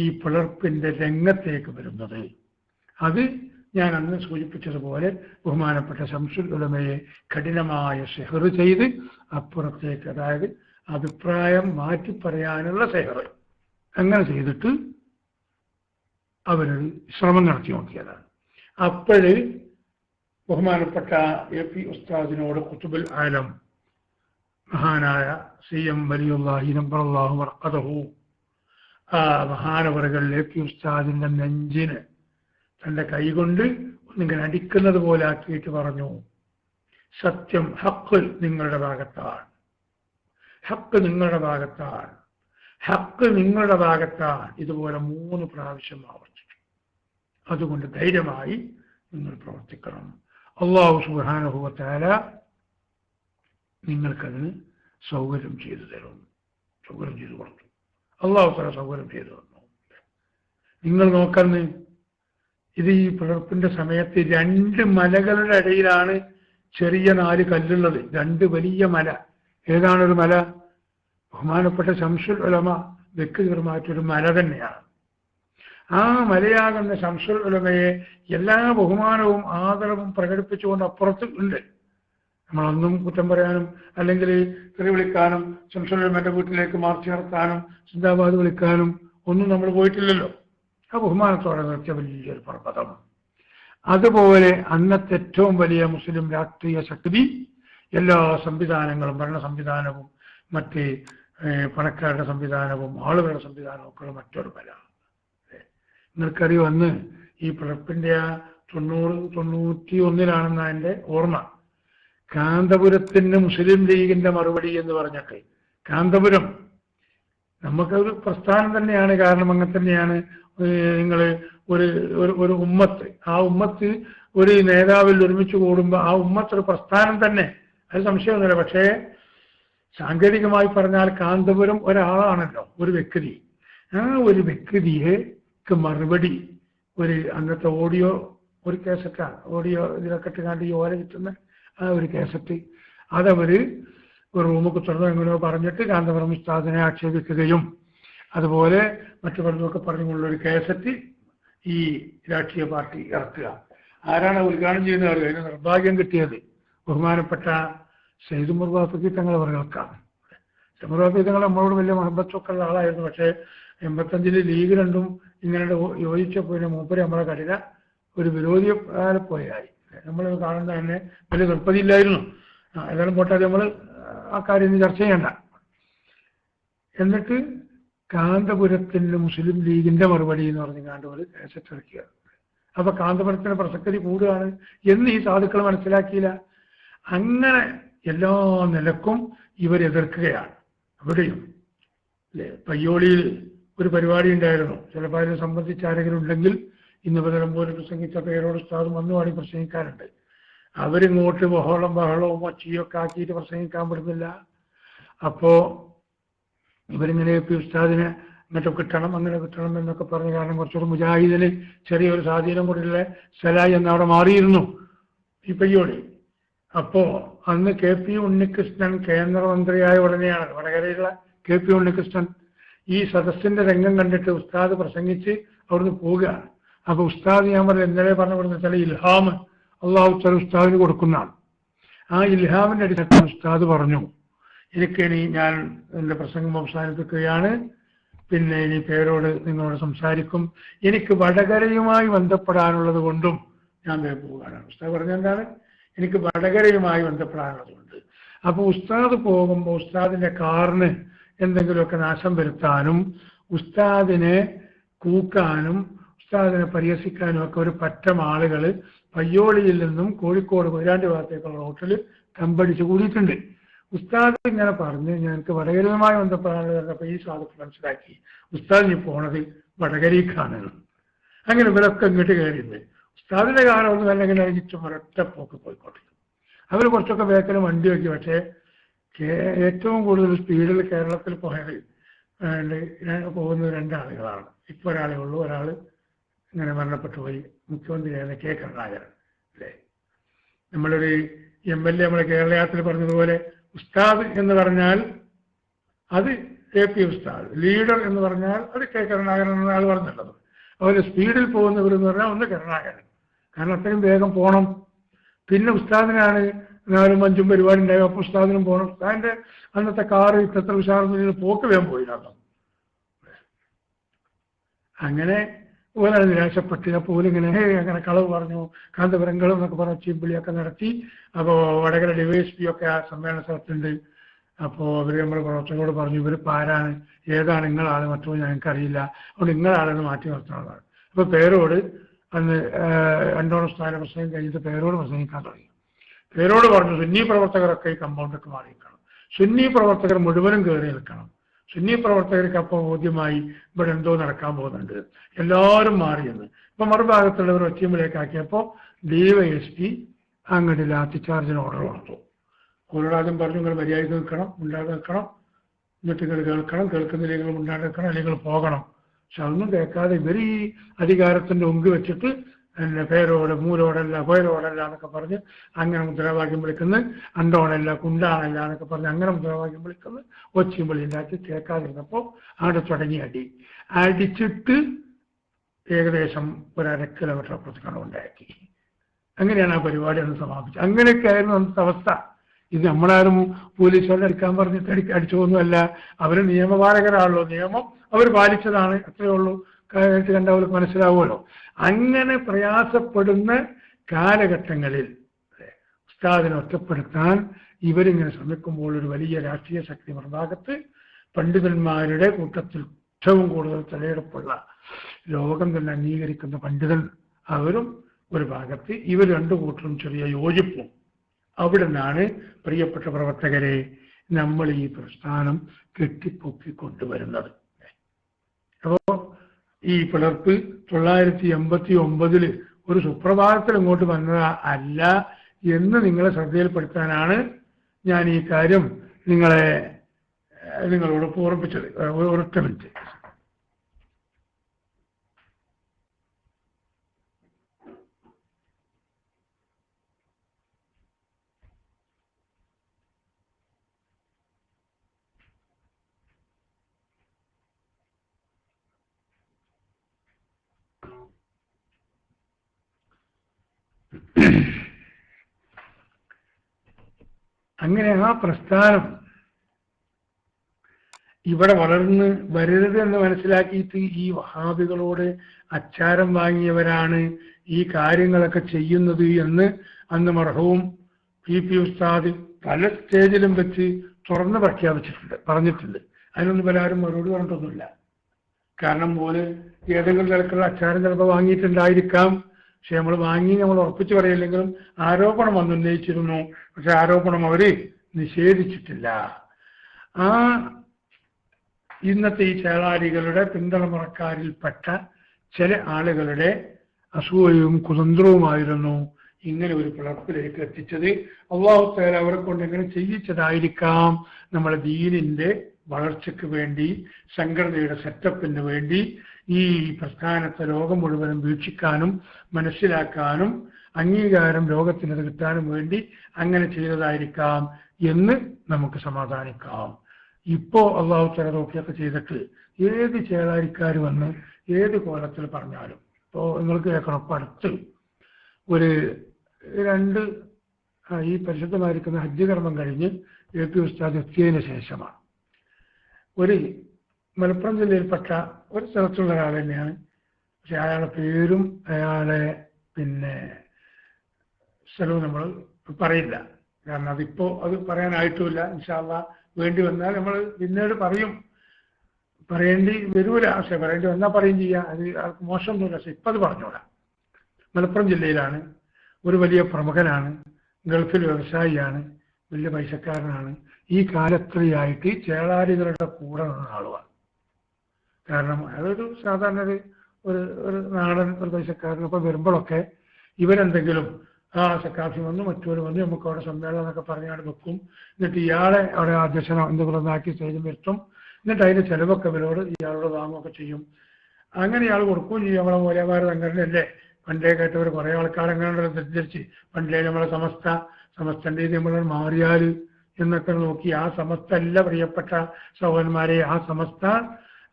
ഈ പിളർപ്പിൻ്റെ രംഗത്തേക്ക് വരുന്നത്. അത് ഞാൻ അന്ന് സൂചിപ്പിച്ചതുപോലെ ബഹുമാനപ്പെട്ട ശംസുൽ ഉലമയെ കഠിനമായ സെഹർ ചെയ്ത് അപ്പുറത്തേക്ക്, അതായത് അഭിപ്രായം മാറ്റി പറയാനുള്ള സെഹർ അങ്ങനെ ചെയ്തിട്ട് അവരൊരു ശ്രമം നടത്തി നോക്കിയതാണ്. അപ്പോഴ് ബഹുമാനപ്പെട്ട AP ഉസ്താദിനോട് ഖുതുബുൽ ആലം മഹാനായ CM വലിയുല്ലാഹി നബ്ബറല്ലാഹു മർഖദഹു ആ മഹാനവറുകളിലേക്ക് ഉസ്താദിന്റെ നെഞ്ചിന് തന്റെ കൈകൊണ്ട് ഒന്നിങ്ങനെ അടിക്കുന്നത് പോലെ ആക്കിയിട്ട് പറഞ്ഞു, സത്യം, ഹക്ക് നിങ്ങളുടെ ഭാഗത്താണ്, ഹക്ക് നിങ്ങളുടെ ഭാഗത്താണ്, ഹക്ക് നിങ്ങളുടെ ഭാഗത്താണ്. ഇതുപോലെ 3 പ്രാവശ്യം ആവർത്തിച്ചു. അതുകൊണ്ട് ധൈര്യമായി നിങ്ങൾ പ്രവർത്തിക്കണം. അല്ലാഹു സുബ്ഹാനഹു വ തആല നിങ്ങൾക്കതിന് സൗകര്യം ചെയ്തു തരും, സൗകര്യം ചെയ്തു കൊടുത്തു. അല്ലാഹു തആല സൗകര്യം ചെയ്തു തന്നു. നിങ്ങൾ നോക്കുന്നു, ഇത് ഈ പിളർപ്പിന്റെ സമയത്ത് 2 മലകളുടെ ഇടയിലാണ് ചെറിയ 4 കല്ലുള്ളത്. 2 വലിയ മല. ഏതാണൊരു മല? ബഹുമാനപ്പെട്ട ശംസുൽ ഉലമ വ്യക്തിപരമായിട്ടൊരു മല തന്നെയാണ്. ആ മലയാകുന്ന ശംസുൽ ഉലമയെ എല്ലാ ബഹുമാനവും ആദരവും പ്രകടിപ്പിച്ചുകൊണ്ട് അപ്പുറത്ത് ഉണ്ട്. നമ്മളൊന്നും കുറ്റം പറയാനും അല്ലെങ്കിൽ തെറി വിളിക്കാനും ശംസുൽ ഉലമയുടെ വീട്ടിലേക്ക് മാർച്ച് നടത്താനും സിന്ദാബാദ് വിളിക്കാനും ഒന്നും നമ്മൾ പോയിട്ടില്ലല്ലോ. ആ ബഹുമാനത്തോടെ നിർത്തിയ വലിയൊരു പർവ്വതം. അതുപോലെ അന്നത്തെ ഏറ്റവും വലിയ മുസ്ലിം രാഷ്ട്രീയ ശക്തി, എല്ലാ സംവിധാനങ്ങളും, ഭരണ സംവിധാനവും മറ്റ് പണക്കാരുടെ സംവിധാനവും ആളുകളുടെ സംവിധാനവും ഒക്കെയുള്ള മറ്റൊരു മല. നിങ്ങൾക്കറിയോ, അന്ന് ഈ പിളർപ്പിന്റെ 90-91 എൻ്റെ ഓർമ്മ, കാന്തപുരത്തിന് മുസ്ലിം ലീഗിന്റെ മറുപടി എന്ന് പറഞ്ഞിട്ട്, കാന്തപുരം നമുക്കൊരു പ്രസ്ഥാനം തന്നെയാണ്. കാരണം അങ്ങനെ തന്നെയാണ്. നിങ്ങൾ ഒരു ഉമ്മത്ത്, ആ ഉമ്മത്ത് ഒരു നേതാവിൽ ഒരുമിച്ച് കൂടുമ്പോൾ ആ ഉമ്മത്ത് ഒരു പ്രസ്ഥാനം തന്നെ, അത് സംശയമൊന്നുമില്ല. പക്ഷേ സാങ്കേതികമായി പറഞ്ഞാൽ കാന്തപുരം ഒരാളാണല്ലോ, ഒരു വ്യക്തി. ആ ഒരു വ്യക്തിക്ക് മറുപടി അന്നത്തെ ഒരു കേസറ്റാണ്, ഓഡിയോ ഇതിലൊക്കെ ഇട്ടുകാണ്ട് ഈ ഓല കിട്ടുന്ന ആ ഒരു കേസറ്റ്, അതവര് ഒരു റൂമൊക്കെ തുറന്നു എങ്ങനെയോ പറഞ്ഞിട്ട് കാന്തപുരം ഉസ്താദിനെ ആക്ഷേപിക്കുകയും അതുപോലെ മറ്റു പലതൊക്കെ പറഞ്ഞുകൊണ്ടുള്ളൊരു കേസറ്റ് ഈ രാഷ്ട്രീയ പാർട്ടി ഇറക്കുക. ആരാണ് ഉദ്ഘാടനം ചെയ്യുന്നത്? അതിന് നിർഭാഗ്യം കിട്ടിയത് ബഹുമാനപ്പെട്ട സയ്യിദ് ഉമർ ബാഫക്കി തങ്ങൾ അവർക്കാണ്. ഉമർ ബാഫക്കി തങ്ങൾ നമ്മളോട് വലിയ മഹബത്തൊക്കെ ഉള്ള ആളായിരുന്നു. പക്ഷേ 85 ലീഗ് രണ്ടും ഇങ്ങനെ യോജിച്ചപ്പോൾ മൂപ്പര് നമ്മളെ കഠിന ഒരു വിരോധിയെ പോയായി. നമ്മൾ കാണുന്ന തന്നെ വലിയ തൃപ്തിയില്ലായിരുന്നു. ഏതായാലും പോട്ടെ, നമ്മൾ ആ കാര്യം ചർച്ച ചെയ്യണ്ട. എന്നിട്ട് കാന്തപുരത്തിന് മുസ്ലിം ലീഗിന്റെ മറുപടി എന്ന് പറഞ്ഞ് ഒരു കേസറ്റ് ഇറക്കുക. അപ്പൊ കാന്തപുരത്തിന് പ്രസക്തി കൂടുകയാണ് എന്ന് ഈ സാധുക്കൾ മനസ്സിലാക്കിയില്ല. അങ്ങനെ എല്ലാ നിലക്കും ഇവരെതിർക്കുകയാണ്. അവിടെയും അല്ലേ, പയ്യോളിയിൽ ഒരു പരിപാടി ഉണ്ടായിരുന്നു. ചിലപ്പോൾ അതിനെ സംബന്ധിച്ച് ആരെങ്കിലും ഉണ്ടെങ്കിൽ ഇന്ന് പകരം പോലെ പ്രസംഗിച്ച പേരോട് ഉസ്താദും വന്നു പാടി പ്രസംഗിക്കാറുണ്ട്. അവരിങ്ങോട്ട് ബഹളവും ഒച്ചയൊക്കെ ആക്കിയിട്ട് പ്രസംഗിക്കാൻ പറ്റുന്നില്ല. അപ്പോ ഇവരിങ്ങനെ ഉസ്താദിനെ ഇങ്ങോട്ട് കിട്ടണം, അങ്ങനെ കിട്ടണം എന്നൊക്കെ പറഞ്ഞു. കാരണം കുറച്ചൊരു മുജാഹിദിന് ചെറിയൊരു സ്വാധീനം കൊണ്ടുള്ള സ്ഥലമായി എന്ന് അവിടെ മാറിയിരുന്നു ഈ പയ്യോളി. അപ്പോ അന്ന് KP ഉണ്ണികൃഷ്ണൻ കേന്ദ്രമന്ത്രിയായ ഉടനെയാണ്, വടകരയിലുള്ള KP ഉണ്ണികൃഷ്ണൻ ഈ സദസ്സിന്റെ രംഗം കണ്ടിട്ട് ഉസ്താദ് പ്രസംഗിച്ച് അവിടുന്ന് പോവുകയാണ്. അപ്പൊ ഉസ്താദ്, ഞാൻ പറഞ്ഞു ഇന്നലെ പറഞ്ഞ ചില ഇൽഹാം അള്ളാഹു തആല ഉസ്താദിന് കൊടുക്കുന്നതാണ്. ആ ഇൽഹാമിന്റെ അടിസ്ഥാനത്തിൽ ഉസ്താദ് പറഞ്ഞു, എനിക്കിനി ഞാൻ എൻ്റെ പ്രസംഗം അവസാനിപ്പിക്കുകയാണ്, പിന്നെ ഇനി പേരോട് നിങ്ങളോട് സംസാരിക്കും, എനിക്ക് വടകരയുമായി ബന്ധപ്പെടാനുള്ളത് കൊണ്ടും ഞാൻ പോവുകയാണ്. ഉസ്താദ് പറഞ്ഞെന്താണ്? എനിക്ക് വടകരയുമായി ബന്ധപ്പെടാനുള്ളത് കൊണ്ട്. അപ്പോൾ ഉസ്താദ് പോകുമ്പോൾ ഉസ്താദിന്റെ കാറിന് എന്തെങ്കിലുമൊക്കെ നാശം വരുത്താനും ഉസ്താദിനെ കൂക്കാനും ഉസ്താദിനെ പരിഹസിക്കാനും ഒക്കെ ഒരു പറ്റം ആളുകൾ പയ്യോളിയിൽ നിന്നും കോഴിക്കോട് കൊയിലാണ്ടി ഭാഗത്തേക്കുള്ള റോട്ടിൽ കമ്പടിച്ച് കൂടിയിട്ടുണ്ട്. ഉസ്താദ് ഇങ്ങനെ പറഞ്ഞ് ഞങ്ങൾക്ക് വടകരയുമായി ബന്ധപ്പെടാനുള്ളത്. അപ്പൊ ഈ സാധുക്കൾ മനസ്സിലാക്കി ഉസ്താദിന് പോണത് വടകരയ്ക്കാണ്. അങ്ങനെ ഇവരൊക്കെ ഇങ്ങോട്ട് കയറിയത് ഉസ്താദിന്റെ കാലം ഒന്നും അല്ലെങ്കിൽ ചുറ്റും ഒരൊറ്റ പോക്ക് പോയിക്കോട്ടെ. അവർ കുറച്ചൊക്കെ വേഗത്തിൽ വണ്ടി വയ്ക്കി. പക്ഷേ ഏറ്റവും കൂടുതൽ സ്പീഡിൽ കേരളത്തിൽ പോയത് പോകുന്നത് 2 ആളുകളാണ്. ഇപ്പൊ ഒരാളേ ഉള്ളൂ. ഒരാൾ ഇങ്ങനെ മരണപ്പെട്ടു പോയി, മുഖ്യമന്ത്രിയായിരുന്ന K. കരുണാകരൻ അല്ലേ. നമ്മളൊരു MLA നമ്മളെ കേരള യാത്രയിൽ പറഞ്ഞതുപോലെ ഉസ്താദ് എന്ന് പറഞ്ഞാൽ അത് KP ഉസ്താദ്, ലീഡർ എന്ന് പറഞ്ഞാൽ അത് K. കരുണാകരൻ എന്ന ആൾ പറഞ്ഞിട്ടുള്ളത്. അതുപോലെ സ്പീഡിൽ പോകുന്നവരെന്ന് പറഞ്ഞാൽ ഒന്ന് കരുണാകരൻ, കാരണം അത്രയും വേഗം പോകണം. പിന്നെ ഉസ്താദിനാണ് 4-5 പരിപാടി ഉണ്ടാകും. അപ്പോൾ ഉസ്താദിനും പോകണം. ഉസ്താദിന്റെ അന്നത്തെ കാറ് ഇത്ര വിശാലത്തിൽ പോക്ക് വേഗം പോയില്ല. അങ്ങനെ ഓരോ നിരാശപ്പെട്ട് അപ്പോൾ ഇങ്ങനെ അങ്ങനെ കളവ് പറഞ്ഞു, കാന്തപുരങ്ങളും എന്നൊക്കെ പറഞ്ഞ ചീമ്പിളിയൊക്കെ നടത്തി. അപ്പോൾ വടകര DYSP ഒക്കെ ആ സമ്മേളന സ്ഥലത്തുണ്ട്. അപ്പോൾ അവർ നമ്മുടെ പ്രവർത്തകരോട് പറഞ്ഞു, ഇവർ ആരാണ്, ഏതാണ് നിങ്ങളാണ്, മറ്റോ ഞങ്ങൾക്കറിയില്ല, അതുകൊണ്ട് നിങ്ങളാണെന്ന് മാറ്റി നിർത്തണമെന്നാണ്. അപ്പോൾ പേരോട് അന്ന് രണ്ടോളം സ്ഥാന പ്രസംഗം കഴിഞ്ഞിട്ട് പേരോട് പ്രസംഗിക്കാൻ തുടങ്ങി. പേരോട് പറഞ്ഞു, സുന്നി പ്രവർത്തകരൊക്കെ ഈ കമ്പൗണ്ടൊക്കെ മാറി നിൽക്കണം, സുന്നി പ്രവർത്തകർ മുഴുവനും കയറി നിൽക്കണം, സുന്നി പ്രവർത്തകർക്ക് അപ്പോൾ ബോധ്യമായി ഇവിടെ എന്തോ നടക്കാൻ പോകുന്നുണ്ട്, എല്ലാവരും മാറിയെന്ന്. ഇപ്പൊ മറുഭാഗത്തുള്ളവർ ഒറ്റയുമ്പിലേക്കാക്കിയപ്പോൾ DYSP അങ്ങോട്ട് ലാത്തി ചാർജിന് ഓർഡർ കൊടുത്തു. ഓരോടാദ്യം പറഞ്ഞു, നിങ്ങൾ മര്യാദയ്ക്ക് നിൽക്കണം, ഉണ്ടാതെ നിൽക്കണം, എന്നിട്ട് നിങ്ങൾ കേൾക്കണം, കേൾക്കുന്നില്ലെങ്കിൽ ഉണ്ടാതെ നിൽക്കണം, അല്ലെങ്കിൽ പോകണം. പക്ഷെ അതൊന്നും കേൾക്കാതെ ഇവർ ഈ അധികാരത്തിന്റെ ഒങ്ക് വെച്ചിട്ട് പേരോട്, മൂലോടല്ല, പേരോടല്ല എന്നൊക്കെ പറഞ്ഞ് അങ്ങനെ മുദ്രാവാക്യം വിളിക്കുന്നത്, അണ്ടോണല്ല, കുണ്ടാണല്ല എന്നൊക്കെ പറഞ്ഞ് അങ്ങനെ മുദ്രാവാക്യം വിളിക്കുന്നത്, ഒച്ചയും വിളിയുണ്ടാക്കി കേൾക്കാതിരുന്നപ്പോൾ അവിടെ തുടങ്ങി അടിച്ചിട്ട് ഏകദേശം 1.5 കിലോമീറ്റർ അപ്പുറത്തേക്കാണ് ഉണ്ടാക്കി. അങ്ങനെയാണ് ആ പരിപാടി അന്ന് സമാപിച്ചത്. അങ്ങനെയൊക്കെ ആയിരുന്നു അന്നത്തെ അവസ്ഥ. ഇത് നമ്മളാരും പോലീസുകാരെ അടിക്കാൻ പറഞ്ഞിട്ട് അടിച്ചതൊന്നുമല്ല, അവർ നിയമപാലകരാണല്ലോ, നിയമം അവർ പാലിച്ചതാണ്, അത്രയേ ഉള്ളൂ. കാര്യമായിട്ട് കണ്ടവർക്ക് മനസ്സിലാവുമല്ലോ. അങ്ങനെ പ്രയാസപ്പെടുന്ന കാലഘട്ടങ്ങളിൽ ഉസ്താദിനെ ഒറ്റപ്പെടുത്താൻ ഇവരിങ്ങനെ ശ്രമിക്കുമ്പോൾ ഒരു വലിയ രാഷ്ട്രീയ ശക്തി മറുഭാഗത്ത്, പണ്ഡിതന്മാരുടെ കൂട്ടത്തിൽ ഏറ്റവും കൂടുതൽ തലയെടുപ്പുള്ള, ലോകം തന്നെ അംഗീകരിക്കുന്ന പണ്ഡിതൻ അവരും ഒരു ഭാഗത്ത്, ഇവർ രണ്ടു കൂട്ടരും ചെറിയ യോജിപ്പും. അവിടെ നിന്നാണ് പ്രിയപ്പെട്ട പ്രവർത്തകരെ നമ്മൾ ഈ പ്രസ്ഥാനം കെട്ടിപ്പൊക്കിക്കൊണ്ടുവരുന്നത്. അപ്പോൾ ഈ പിളർപ്പ് 989 ഒരു സുപ്രഭാതത്തിൽ ഇങ്ങോട്ട് വന്നത് അല്ല എന്ന് നിങ്ങളെ ശ്രദ്ധയിൽപ്പെടുത്താനാണ് ഞാൻ ഈ കാര്യം നിങ്ങളോട് ഓർമ്മിപ്പിച്ചത്. ഒരൊറ്റ മിനിറ്റ്. അങ്ങനെ ആ പ്രസ്ഥാനം ഇവിടെ വളർന്ന് വരരുത് എന്ന് മനസ്സിലാക്കിയിട്ട് ഈ വഹാബികളോട് അച്ചാരം വാങ്ങിയവരാണ് ഈ കാര്യങ്ങളൊക്കെ ചെയ്യുന്നത് എന്ന് അന്ന് മർഹൂം PP ഉസ്താദ് പല സ്റ്റേജിലും വെച്ച് തുറന്ന് പറഞ്ഞിട്ടുണ്ട്. അതിനൊന്നും പലരും മറുപടി പറഞ്ഞിട്ടൊന്നുമില്ല. കാരണം പോലെ ഏതെങ്കിലും തരത്തിലുള്ള അച്ചാരം ചിലപ്പോൾ വാങ്ങിയിട്ടുണ്ടായിരിക്കാം. പക്ഷെ നമ്മൾ ഉറപ്പിച്ചു പറയില്ലെങ്കിലും ആരോപണം ഉന്നയിച്ചിരുന്നു. പക്ഷെ ആരോപണം അവര് നിഷേധിച്ചിട്ടില്ല. ആ ഇന്നത്തെ ഈ ചേളാരികളുടെ പിന്തലമുറക്കാരിൽപ്പെട്ട ചില ആളുകളുടെ അസൂയയും കുതന്ത്രവുമായിരുന്നു ഇങ്ങനെ ഒരു പിളർപ്പിലേക്ക് എത്തിച്ചത്. അല്ലാഹു തആല അവരെ കൊണ്ട് എങ്ങനെ ചെയ്യിച്ചതായിരിക്കാം. നമ്മളെ ദീനിന്റെ വളർച്ചയ്ക്ക് വേണ്ടി, സംഘടനയുടെ സെറ്റപ്പിന് വേണ്ടി, ഈ പ്രസ്ഥാനത്തെ ലോകം മുഴുവനും വീക്ഷിക്കാനും മനസ്സിലാക്കാനും അംഗീകാരം ലോകത്തിനത് കിട്ടാനും വേണ്ടി അങ്ങനെ ചെയ്തതായിരിക്കാം എന്ന് നമുക്ക് സമാധാനിക്കാം. ഇപ്പോ അല്ലാഹു തആല നോക്കിയൊക്കെ ചെയ്തിട്ട് ഏത് ചേളാരിക്കാർ വന്ന് ഏത് കോലത്തിൽ പറഞ്ഞാലും, ഇപ്പോൾ നിങ്ങൾക്ക് കേൾക്കണം, ഇപ്പം അടുത്ത് ഒരു ഈ പരിശുദ്ധമായിരിക്കുന്ന ഹജ്ജ് കർമ്മം കഴിഞ്ഞ് AP ഉസ്താദ് എത്തിയതിന് ശേഷമാണ് ഒരു മലപ്പുറം ജില്ലയിൽപ്പെട്ട ഒരു സ്ഥലത്തുള്ള ഒരാൾ തന്നെയാണ്. പക്ഷെ അയാളുടെ പേരും അയാളെ സ്ഥലവും നമ്മൾ പറയില്ല. കാരണം അത് പറയാനായിട്ടുമില്ല. ഇൻഷാ അല്ലാഹ് വേണ്ടി വന്നാൽ നമ്മൾ പിന്നീട് പറയേണ്ടി വരൂല. പക്ഷെ പറയേണ്ടി വന്നാൽ പറയും ചെയ്യാം. അത് ആൾക്ക് മോശമൊന്നുമില്ല. പക്ഷെ ഇപ്പം അത് പറഞ്ഞോളാം. മലപ്പുറം ജില്ലയിലാണ്, ഒരു വലിയ പ്രമുഖനാണ്, ഗൾഫിൽ വ്യവസായിയാണ്, വലിയ പൈസക്കാരനാണ്. ഈ കാലത്രിയായിട്ട് ചേളാരികളുടെ കൂടെ നിന്ന ആളുമാണ്. കാരണം അതൊരു സാധാരണ ഒരു നാടൻ ഒരു പൈസക്കാരൻ. അപ്പം വരുമ്പോഴൊക്കെ ഇവരെന്തെങ്കിലും സക്കാഫി വന്നു, മറ്റൊരു വന്നു, നമുക്ക് അവിടെ സമ്മേളനം എന്നൊക്കെ പറഞ്ഞാണ് വെക്കും. എന്നിട്ട് ഇയാളെ അവിടെ അധ്യക്ഷനോ എന്തെങ്കിലും ഒന്നാക്കി സ്റ്റേജിൽ വരുത്തും. എന്നിട്ട് അതിൻ്റെ ചിലവൊക്കെ ഇവരോട് ഇയാളോട് വാങ്ങുകയൊക്കെ ചെയ്യും. അങ്ങനെ ഇയാൾ കൊടുക്കുകയും ചെയ്യും. നമ്മളെ മൂലമാർ സംഘടനയല്ലേ, പണ്ടേ കേട്ടവർ കുറേ ആൾക്കാർ അങ്ങനെ തെറ്റിദ്ധരിച്ച് പണ്ടേ നമ്മളെ സമസ്തൻ്റെ നമ്മൾ മാറിയാൽ എന്നൊക്കെ നോക്കി, ആ സമസ്ത അല്ല പ്രിയപ്പെട്ട സഹോദരന്മാരെ. ആ സമസ്ത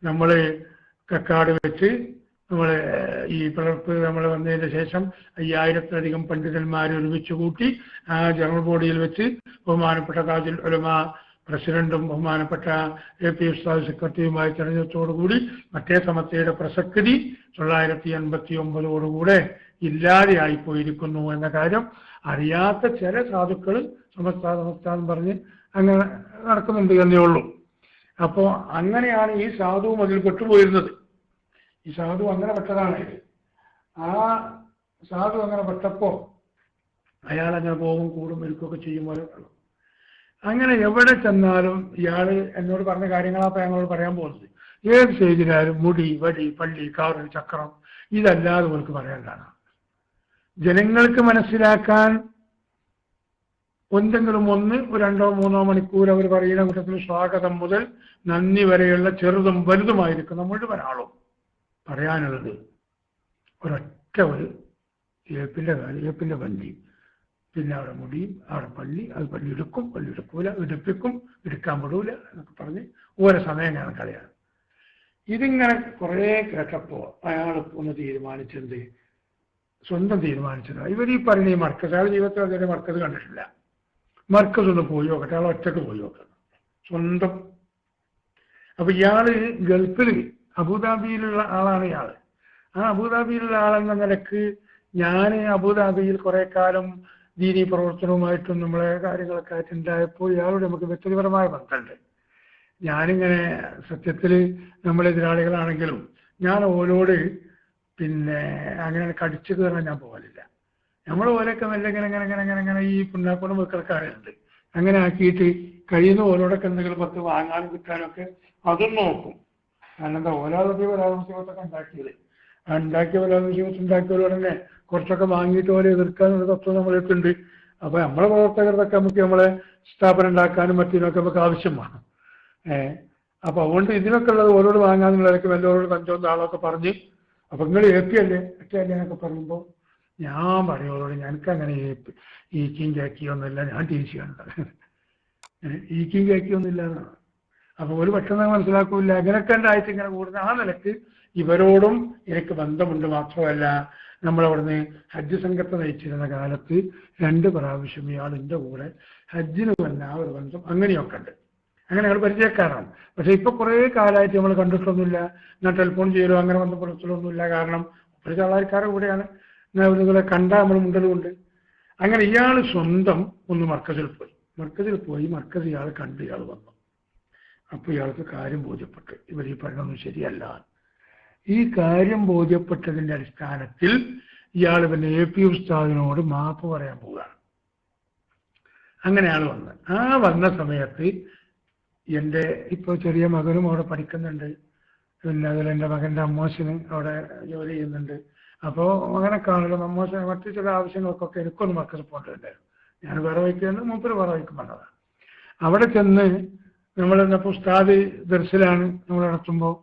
നമ്മൾ കക്കാട് വെച്ച് നമ്മൾ ഈ പിളർപ്പ് നമ്മൾ വന്നതിന് ശേഷം 5000-ലധികം പണ്ഡിതന്മാരെ ഒരുമിച്ച് കൂട്ടി ആ ജനറൽ ബോഡിയിൽ വെച്ച് ബഹുമാനപ്പെട്ട താജുൽ ഉലമാ പ്രസിഡന്റും ബഹുമാനപ്പെട്ട AP ഉസ്താദ് സെക്രട്ടറിയുമായി തെരഞ്ഞെടുത്തോടുകൂടി മറ്റേ സമസ്തയുടെ പ്രസക്തി 989 ഇല്ലാതെയായി പോയിരിക്കുന്നു എന്ന കാര്യം അറിയാത്ത ചില സാധുക്കൾ സമസ്താന്ന് പറഞ്ഞ് അങ്ങനെ നടക്കുന്നുണ്ട് എന്നേ ഉള്ളൂ. അപ്പോൾ അങ്ങനെയാണ് ഈ സാധുവും അതിൽ പെട്ടുപോയിരുന്നത്. ഈ സാധു അങ്ങനെ പെട്ടതാണ്. ആ സാധു അങ്ങനെ പെട്ടപ്പോൾ അയാളങ്ങനെ പോകും, കൂടും, ഇരിക്കുകയൊക്കെ ചെയ്യുമ്പോൾ അങ്ങനെ എവിടെ ചെന്നാലും ഇയാൾ എന്നോട് പറഞ്ഞ കാര്യങ്ങളാണ് ഞങ്ങളോട് പറയാൻ പോകുന്നത്. ഏത് സ്റ്റേജിലായാലും മുടി, വടി, പള്ളി, കാറ്, ചക്രം ഇതല്ലാതെ അവർക്ക് പറയാനാണ്. ജനങ്ങൾക്ക് മനസ്സിലാക്കാൻ എന്തെങ്കിലും ഒന്ന് 2-3 മണിക്കൂർ അവർ പറയുന്ന കൂട്ടത്തിൽ സ്വാഗതം മുതൽ നന്ദി വരെയുള്ള ചെറുതും വലുതുമായിരിക്കുന്ന മുഴുവൻ ആളും പറയാനുള്ളത് ഒരൊറ്റ ഒരു ഏപ്പിൻ്റെ വണ്ടി, പിന്നെ അവിടെ മുടിയും, അവിടെ പള്ളി, അത് പള്ളി എടുക്കും, പള്ളി എടുക്കൂല, എടുപ്പിക്കും, എടുക്കാൻ വിടൂല എന്നൊക്കെ പറഞ്ഞ് ഓരോ സമയം ഞാൻ കളയാണ്. ഇതിങ്ങനെ കുറേ കേട്ടപ്പോൾ അയാൾ ഒന്ന് തീരുമാനിച്ചത്, സ്വന്തം തീരുമാനിച്ചത്, ഇവർ ഈ പറഞ്ഞ ഈ മർക്കസ്, അയാൾ ജീവിതത്തിൽ അതുവരെ മർക്കസ് കണ്ടിട്ടില്ല. മർക്കസ് ഒന്ന് പോയി നോക്കട്ടെ, അയാൾ ഒറ്റക്ക് പോയി നോക്കണം സ്വന്തം. അപ്പൊ ഇയാള് ഗൾഫിൽ അബുദാബിയിലുള്ള ആളാണ് ഇയാള്. ആ അബുദാബിയിലുള്ള ആളെന്ന നിലക്ക് ഞാൻ അബുദാബിയിൽ കുറെ കാലം ദീനീ പ്രവർത്തനവുമായിട്ടും നമ്മളെ കാര്യങ്ങളൊക്കെ ആയിട്ടുണ്ടായപ്പോൾ ഇയാളോട് നമുക്ക് വ്യക്തിപരമായ ബന്ധമുണ്ട്. ഞാനിങ്ങനെ സത്യത്തിൽ നമ്മളെതിരാളികളാണെങ്കിലും ഞാൻ ഓരോട് പിന്നെ അങ്ങനെ കടിച്ചു കയറാൻ ഞാൻ പോകലില്ല. നമ്മൾ ഓരോക്കെ മെല്ലെ ഇങ്ങനെ ഈ പുണ്ണാക്കൊണ്ട് മക്കൾക്കാരുണ്ട്. അങ്ങനെ ആക്കിയിട്ട് കഴിയുന്ന ഓരോടൊക്കെ എന്തെങ്കിലും 10 വാങ്ങാനും കിട്ടാനൊക്കെ അതും നോക്കും. കാരണം എന്താ ഓരോതൊക്കെ ഒരാവശ്യമൊക്കെ ഉണ്ടാക്കിയത്, ഉണ്ടാക്കിയ ഉണ്ടാക്കിയവരോട് തന്നെ കുറച്ചൊക്കെ വാങ്ങിയിട്ട് ഓരോ എതിർക്കാനുള്ള തത്വം നമ്മളെടുത്തുണ്ട്. അപ്പൊ നമ്മളെ പ്രവർത്തകർക്കൊക്കെ നമുക്ക് നമ്മളെ സ്ഥാപനം ഉണ്ടാക്കാനും മറ്റിനൊക്കെ നമുക്ക് ആവശ്യമാണ്. അപ്പൊ അതുകൊണ്ട് ഇതിനൊക്കെ ഉള്ളത് ഓരോട് വാങ്ങാന്നുള്ളതൊക്കെ എല്ലാവരോട് 5 ആളൊക്കെ പറഞ്ഞ്, അപ്പൊ നിങ്ങൾ ഏപ്പിയല്ലേ ഒറ്റയല്ലേ എന്നൊക്കെ പറയുമ്പോൾ ഞാൻ പറയുന്നവരോട് ഞങ്ങൾക്കങ്ങനെ ഈക്കിയും കേക്കിയൊന്നുമില്ല, ഞാൻ ടീച്ചി കണ്ടത് ഈക്കിയും കേക്കിയൊന്നുമില്ല എന്നാണ്. അപ്പൊ ഒരു പെട്ടെന്ന് മനസ്സിലാക്കൂല. അങ്ങനെയൊക്കെ ഉണ്ടായിട്ട് ഇങ്ങനെ കൂടുന്ന ആ നിലക്ക് ഇവരോടും എനിക്ക് ബന്ധമുണ്ട്. മാത്രമല്ല നമ്മളവിടുന്ന് ഹജ്ജ് സംഘത്തെ നയിച്ചിരുന്ന കാലത്ത് 2 പ്രാവശ്യം ഇയാൾ എൻ്റെ കൂടെ ഹജ്ജിന് വന്ന ആ ഒരു ബന്ധം അങ്ങനെയൊക്കെ ഉണ്ട്. അങ്ങനെ ഞങ്ങൾ പരിചയക്കാരാണ്. പക്ഷെ ഇപ്പൊ കുറേ കാലമായിട്ട് നമ്മൾ കണ്ടിട്ടൊന്നുമില്ല. ഞാൻ ടെലിഫോൺ ചെയ്യലോ അങ്ങനെ ബന്ധപ്പെടുത്തലൊന്നുമില്ല. കാരണം ഒരു ചാളാരിക്കാരുടെ കൂടെയാണ് നിങ്ങളെ കണ്ട നമ്മൾ മുണ്ടലുമുണ്ട്. അങ്ങനെ ഇയാൾ സ്വന്തം ഒന്ന് മർക്കസിൽ പോയി മർക്കസ് ഇയാൾ കണ്ട് ഇയാൾ വന്നു. അപ്പൊ ഇയാൾക്ക് കാര്യം ബോധ്യപ്പെട്ടു, ഇവർ ഈ പറഞ്ഞൊന്നും ശരിയല്ല. ഈ കാര്യം ബോധ്യപ്പെട്ടതിന്റെ അടിസ്ഥാനത്തിൽ ഇയാൾ പിന്നെ AP ഉസ്താദിനോട് മാപ്പ് പറയാൻ പോവുകയാണ്. അങ്ങനെയാണ് വന്നത്. ആ വന്ന സമയത്ത് എൻ്റെ ഇപ്പോൾ ചെറിയ മകനും അവിടെ പഠിക്കുന്നുണ്ട്. പിന്നെ അതിൽ എൻ്റെ മകൻ്റെ അമ്മോശന് അവിടെ ജോലി ചെയ്യുന്നുണ്ട്. അപ്പോൾ മകനെ കാണുമല്ലോ, അമ്മോശന് മറ്റു ചില ആവശ്യങ്ങൾക്കൊക്കെ എനിക്കൊന്ന് മർക്കസ് പോകേണ്ടതുണ്ടായിരുന്നു. ഞാൻ വേറെ വയ്ക്കുന്നുണ്ട്, മൂപ്പര് വേറെ വയ്ക്കും വന്നതാണ്. അവിടെ ചെന്ന് നമ്മളെന്നപ്പോൾ ഉസ്താദ് ദർസിലാണ് നമ്മൾ നടത്തുമ്പോൾ,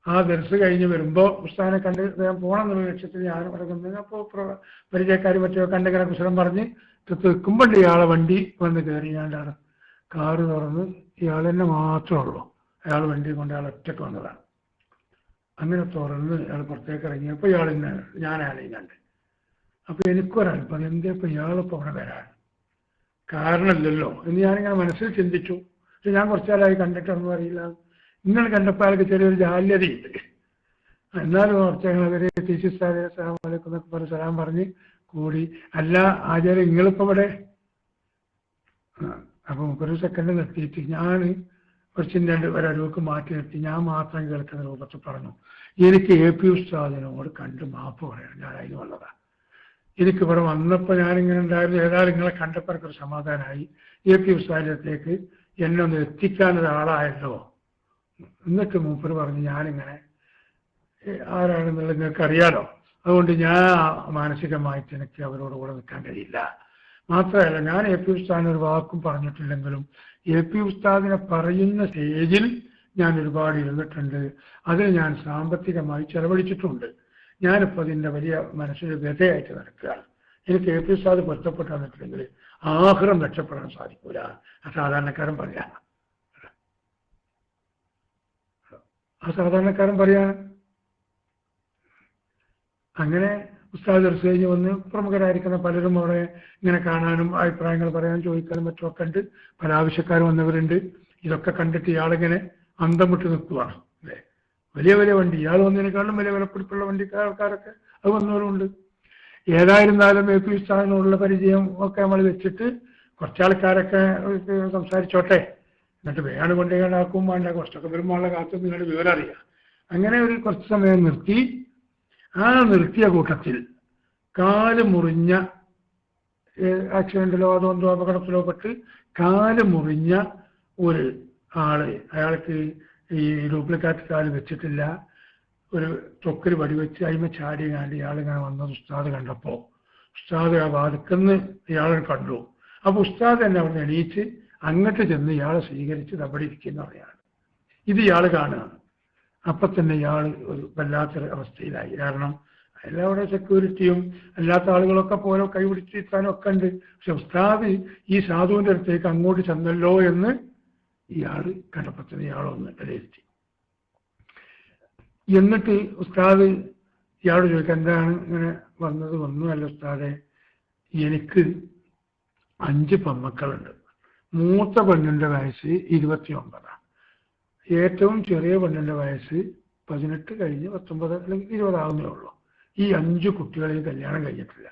ആ ദർസ് കഴിഞ്ഞ് വരുമ്പോൾ ഉസ്താദിനെ കണ്ട് വേഗം പോകണം എന്നുള്ള ലക്ഷ്യത്തിൽ ഞാൻ കിടക്കുന്നത്. അപ്പോൾ പരിചയക്കാർ മറ്റോ കണ്ടിങ്ങനെ കുശലം പറഞ്ഞ് നിൽക്കുമ്പോൾ ഇയാളെ വണ്ടി വന്ന് കയറിയാണ്ടാണ് കാറ് തുറന്ന് ഇയാൾ തന്നെ മാത്രമേ ഉള്ളൂ. അയാൾ വണ്ടി കൊണ്ട് അയാൾ ഒറ്റക്ക് വന്നതാണ്. അങ്ങനെ തുറന്ന് അയാൾ പുറത്തേക്ക് ഇറങ്ങിയപ്പോൾ ഇയാളിന്ന് ഞാൻ അയാളെയും കണ്ട്. അപ്പോൾ എനിക്കൊരൽപ്പം എന്തേപ്പോൾ ഇയാളിപ്പോൾ അവിടെ വരാൻ കാരണമില്ലല്ലോ എന്ന് ഞാനിങ്ങനെ മനസ്സിൽ ചിന്തിച്ചു. പക്ഷെ ഞാൻ കുറച്ചാലായി കണ്ടിട്ടൊന്നും അറിയില്ല. നിങ്ങൾ കണ്ടപ്പോൾ അയാൾക്ക് ചെറിയൊരു ജാല്യതയുണ്ട്. എന്നാലും കുറച്ചവരെ ടീച്ചർ സലാം വലൈക്കും എന്നൊക്കെ പറഞ്ഞ് സലാം പറഞ്ഞ് കൂടി. അല്ല ആചാര്യ നിങ്ങളിപ്പോൾ ഇവിടെ, അപ്പം ഒരു സെക്കൻഡ് നിർത്തിയിട്ട് ഞാൻ കുറച്ചിൻ്റെ ഒരരുവക്ക് മാറ്റി നിർത്തി ഞാൻ മാത്രം കേൾക്കുന്ന രൂപത്തിൽ പറഞ്ഞു, എനിക്ക് AP ഉസ്താദിനോട് കണ്ട് മാപ്പ് പറയണം, ഞാൻ അതിന് വന്നതാണ്. എനിക്കിവിടെ വന്നപ്പോൾ ഞാനിങ്ങനെ ഉണ്ടായിരുന്നു. ഏതായാലും നിങ്ങളെ കണ്ടപ്പോൾ എനിക്കൊരു സമാധാനമായി. AP ഉസ്താദിനത്തേക്ക് എന്നെ ഒന്ന് എത്തിക്കാനൊരാളായല്ലോ. എന്നിട്ട് മൂപ്പര് പറഞ്ഞു, ഞാനിങ്ങനെ ആരാണെന്നുള്ളത് നിങ്ങൾക്ക് അറിയാലോ, അതുകൊണ്ട് ഞാൻ മാനസികമായിട്ട് എനിക്ക് അവരോട് കൂടെ നിൽക്കാൻ കഴിയില്ല. മാത്രമല്ല ഞാൻ AP ഉസ്താദിന് ഒരു വാക്കും പറഞ്ഞിട്ടില്ലെങ്കിലും AP ഉസ്താദിനെ പറയുന്ന സ്റ്റേജിൽ ഞാൻ ഒരുപാട് ഇരുന്നിട്ടുണ്ട്. അതിൽ ഞാൻ സാമ്പത്തികമായി ചെലവഴിച്ചിട്ടുണ്ട്. ഞാനിപ്പോൾ അതിൻ്റെ വലിയ മനസ്സിന് വ്യതയായിട്ട് നടക്കുകയാണ്. എനിക്ക് AP ഉസ്താദ് പൊരുത്തപ്പെട്ട് വന്നിട്ടുണ്ടെങ്കിൽ ആഖിറം രക്ഷപ്പെടാൻ സാധിക്കൂല. ആ സാധാരണക്കാരൻ പറയാണ്, അങ്ങനെ ഉസ്താദ് ദർസ് കഴിഞ്ഞ് വന്ന് പ്രമുഖരായിരിക്കുന്ന പലരും അവിടെ ഇങ്ങനെ കാണാനും അഭിപ്രായങ്ങൾ പറയാനും ചോദിക്കാനും മറ്റുമൊക്കെ ഉണ്ട്. പല ആവശ്യക്കാർ വന്നവരുണ്ട്. ഇതൊക്കെ കണ്ടിട്ട് ഇയാളിങ്ങനെ അന്തം വിട്ട് നിൽക്കുകയാണ്. അല്ലേ, വലിയ വലിയ വണ്ടി, ഇയാൾ വന്നതിനേക്കാളും വലിയ വിലപ്പിടിപ്പുള്ള വണ്ടിക്കാർക്കാരൊക്കെ അത് വന്നവരുണ്ട്. ഏതായിരുന്നാലും എ പി ഉസ്താദിനോടുള്ള പരിചയം ഒക്കെ നമ്മൾ വെച്ചിട്ട് കുറച്ചാൾക്കാരൊക്കെ സംസാരിച്ചോട്ടെ, എന്നിട്ട് വേണം കൊണ്ടുപോകാനാക്കും വേണ്ട, കുറച്ചൊക്കെ വരുമ്പോഴുള്ള കാലത്ത് നിങ്ങളുടെ വിവരം അറിയാം. അങ്ങനെ ഒരു കുറച്ച് സമയം നിർത്തി. ആ നിർത്തിയ കൂട്ടത്തിൽ കാല് മുറിഞ്ഞ ആക്സിഡന്റിലോ അതെന്തോ അപകടത്തിലോ പെട്ട് കാല് മുറിഞ്ഞ ഒരു ആള്, അയാൾക്ക് ഈ ഡ്യൂപ്ലിക്കേറ്റ് കാല് വെച്ചിട്ടില്ല, ഒരു തൊക്കിൽ വടിവെച്ച് അതിമ ചാടി കാണ്ടി ഇയാളിങ്ങനെ വന്നത് ഉസ്താദ് കണ്ടപ്പോൾ ഉസ്താദ് ആ വാതിക്കന്ന് ഇയാളെ കണ്ടു. അപ്പൊ ഉസ്താദ് തന്നെ അവിടെ എണീച്ച് അങ്ങോട്ട് ചെന്ന് ഇയാളെ സ്വീകരിച്ച് അവിടെ ഇരിക്കുന്നവരെയാണ്. ഇത് ഇയാൾ കാണുകയാണ്. അപ്പൊ തന്നെ ഇയാൾ ഒരു വല്ലാത്തൊരു അവസ്ഥയിലായി. കാരണം എല്ലാവിടെ സെക്യൂരിറ്റിയും അല്ലാത്ത ആളുകളൊക്കെ പോലെ കൈപിടിച്ചിരിക്കാനും ഒക്കെ ഉണ്ട്. പക്ഷെ ഉസ്താദ് ഈ സാധുവിന്റെ അടുത്തേക്ക് അങ്ങോട്ട് ചെന്നല്ലോ എന്ന് ഇയാൾ കണ്ടപ്പോൾ തന്നെ ഇയാളൊന്ന് വിലയിരുത്തി. എന്നിട്ട് ഉസ്താദ് ഇയാളോട് ചോദിക്കുക, എന്താണ് ഇങ്ങനെ വന്നത്? ഒന്നുമല്ല ഉസ്താദെ, എനിക്ക് 5 പെൺമക്കളുണ്ട്. മൂത്ത പെണ്ണിന്റെ വയസ്സ് 29, ഏറ്റവും ചെറിയ പെണ്ണിന്റെ വയസ്സ് 18 കഴിഞ്ഞ് 19 അല്ലെങ്കിൽ 20 ആവുന്നേ ഉള്ളൂ. ഈ 5 കുട്ടികളെ കല്യാണം കഴിഞ്ഞിട്ടില്ല.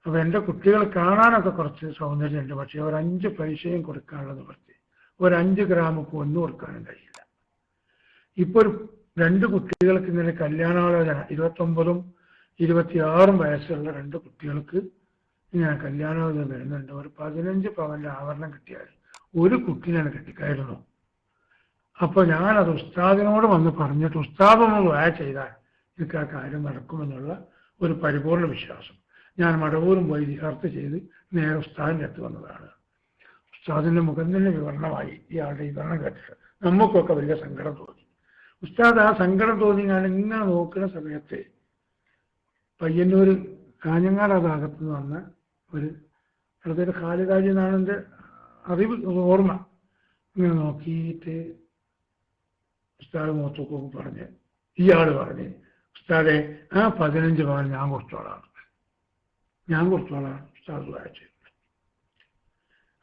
അപ്പൊ എൻ്റെ കുട്ടികൾ കാണാനൊക്കെ കുറച്ച് സൗന്ദര്യമുണ്ട്, പക്ഷെ ഒരു 5 പൈസയും കൊടുക്കാനുള്ള നിവൃത്തി, ഒരു 5 ഗ്രാം പൊന്നു കൊടുക്കാനും കഴിയില്ല. ഇപ്പൊ ഒരു 2 കുട്ടികൾക്ക് ഇങ്ങനെ കല്യാണാലോചന, 29ഉം 26ഉം വയസ്സുള്ള 2 കുട്ടികൾക്ക് ഇങ്ങനെ കല്യാണാലോചന വരുന്നുണ്ട്. ഒരു 15 പവന്റെ ആഭരണം കിട്ടിയാൽ ഒരു കുട്ടീനെ കെട്ടിക്കായിരുന്നു. അപ്പൊ ഞാനത് ഉസ്താദിനോട് വന്ന് പറഞ്ഞിട്ട് ഉസ്താദൊന്ന് ദുആ ചെയ്താൽ എനിക്ക് ആ കാര്യം നടക്കുമെന്നുള്ള ഒരു പരിപൂർണ വിശ്വാസം. ഞാൻ മടവൂരും പോയി റിസർച്ച് ചെയ്ത് നേരെ ഉസ്താദിന്റെ അടുത്ത് വന്നതാണ്. ഉസ്താദിന്റെ മുഖം തന്നെ വിവരണമായി. ഇയാളുടെ വിവരണം കേട്ടിട്ട് നമുക്കൊക്കെ വലിയ സങ്കടം തോന്നി. ഉസ്താദ് ആ സങ്കടം തോന്നി ഞാൻ ഇങ്ങനെ നോക്കുന്ന സമയത്ത് പയ്യന്നൂർ കാഞ്ഞങ്ങാട് ആ ഭാഗത്ത് നിന്ന് വന്ന ഒരു അടുത്തൊരു ഖാലിദാജി എന്നാണ് എൻ്റെ അറിവ് ഓർമ്മ. ഇങ്ങനെ നോക്കിയിട്ട് ഉസ്താദ് മുഖത്തൊക്കെ പറഞ്ഞ് ഇയാൾ പറഞ്ഞ്, ഉസ്താദെ ആ 15 പവൻ ഞാൻ കൊടുത്തോളാം ഉസ്താദ് വായിച്ചു.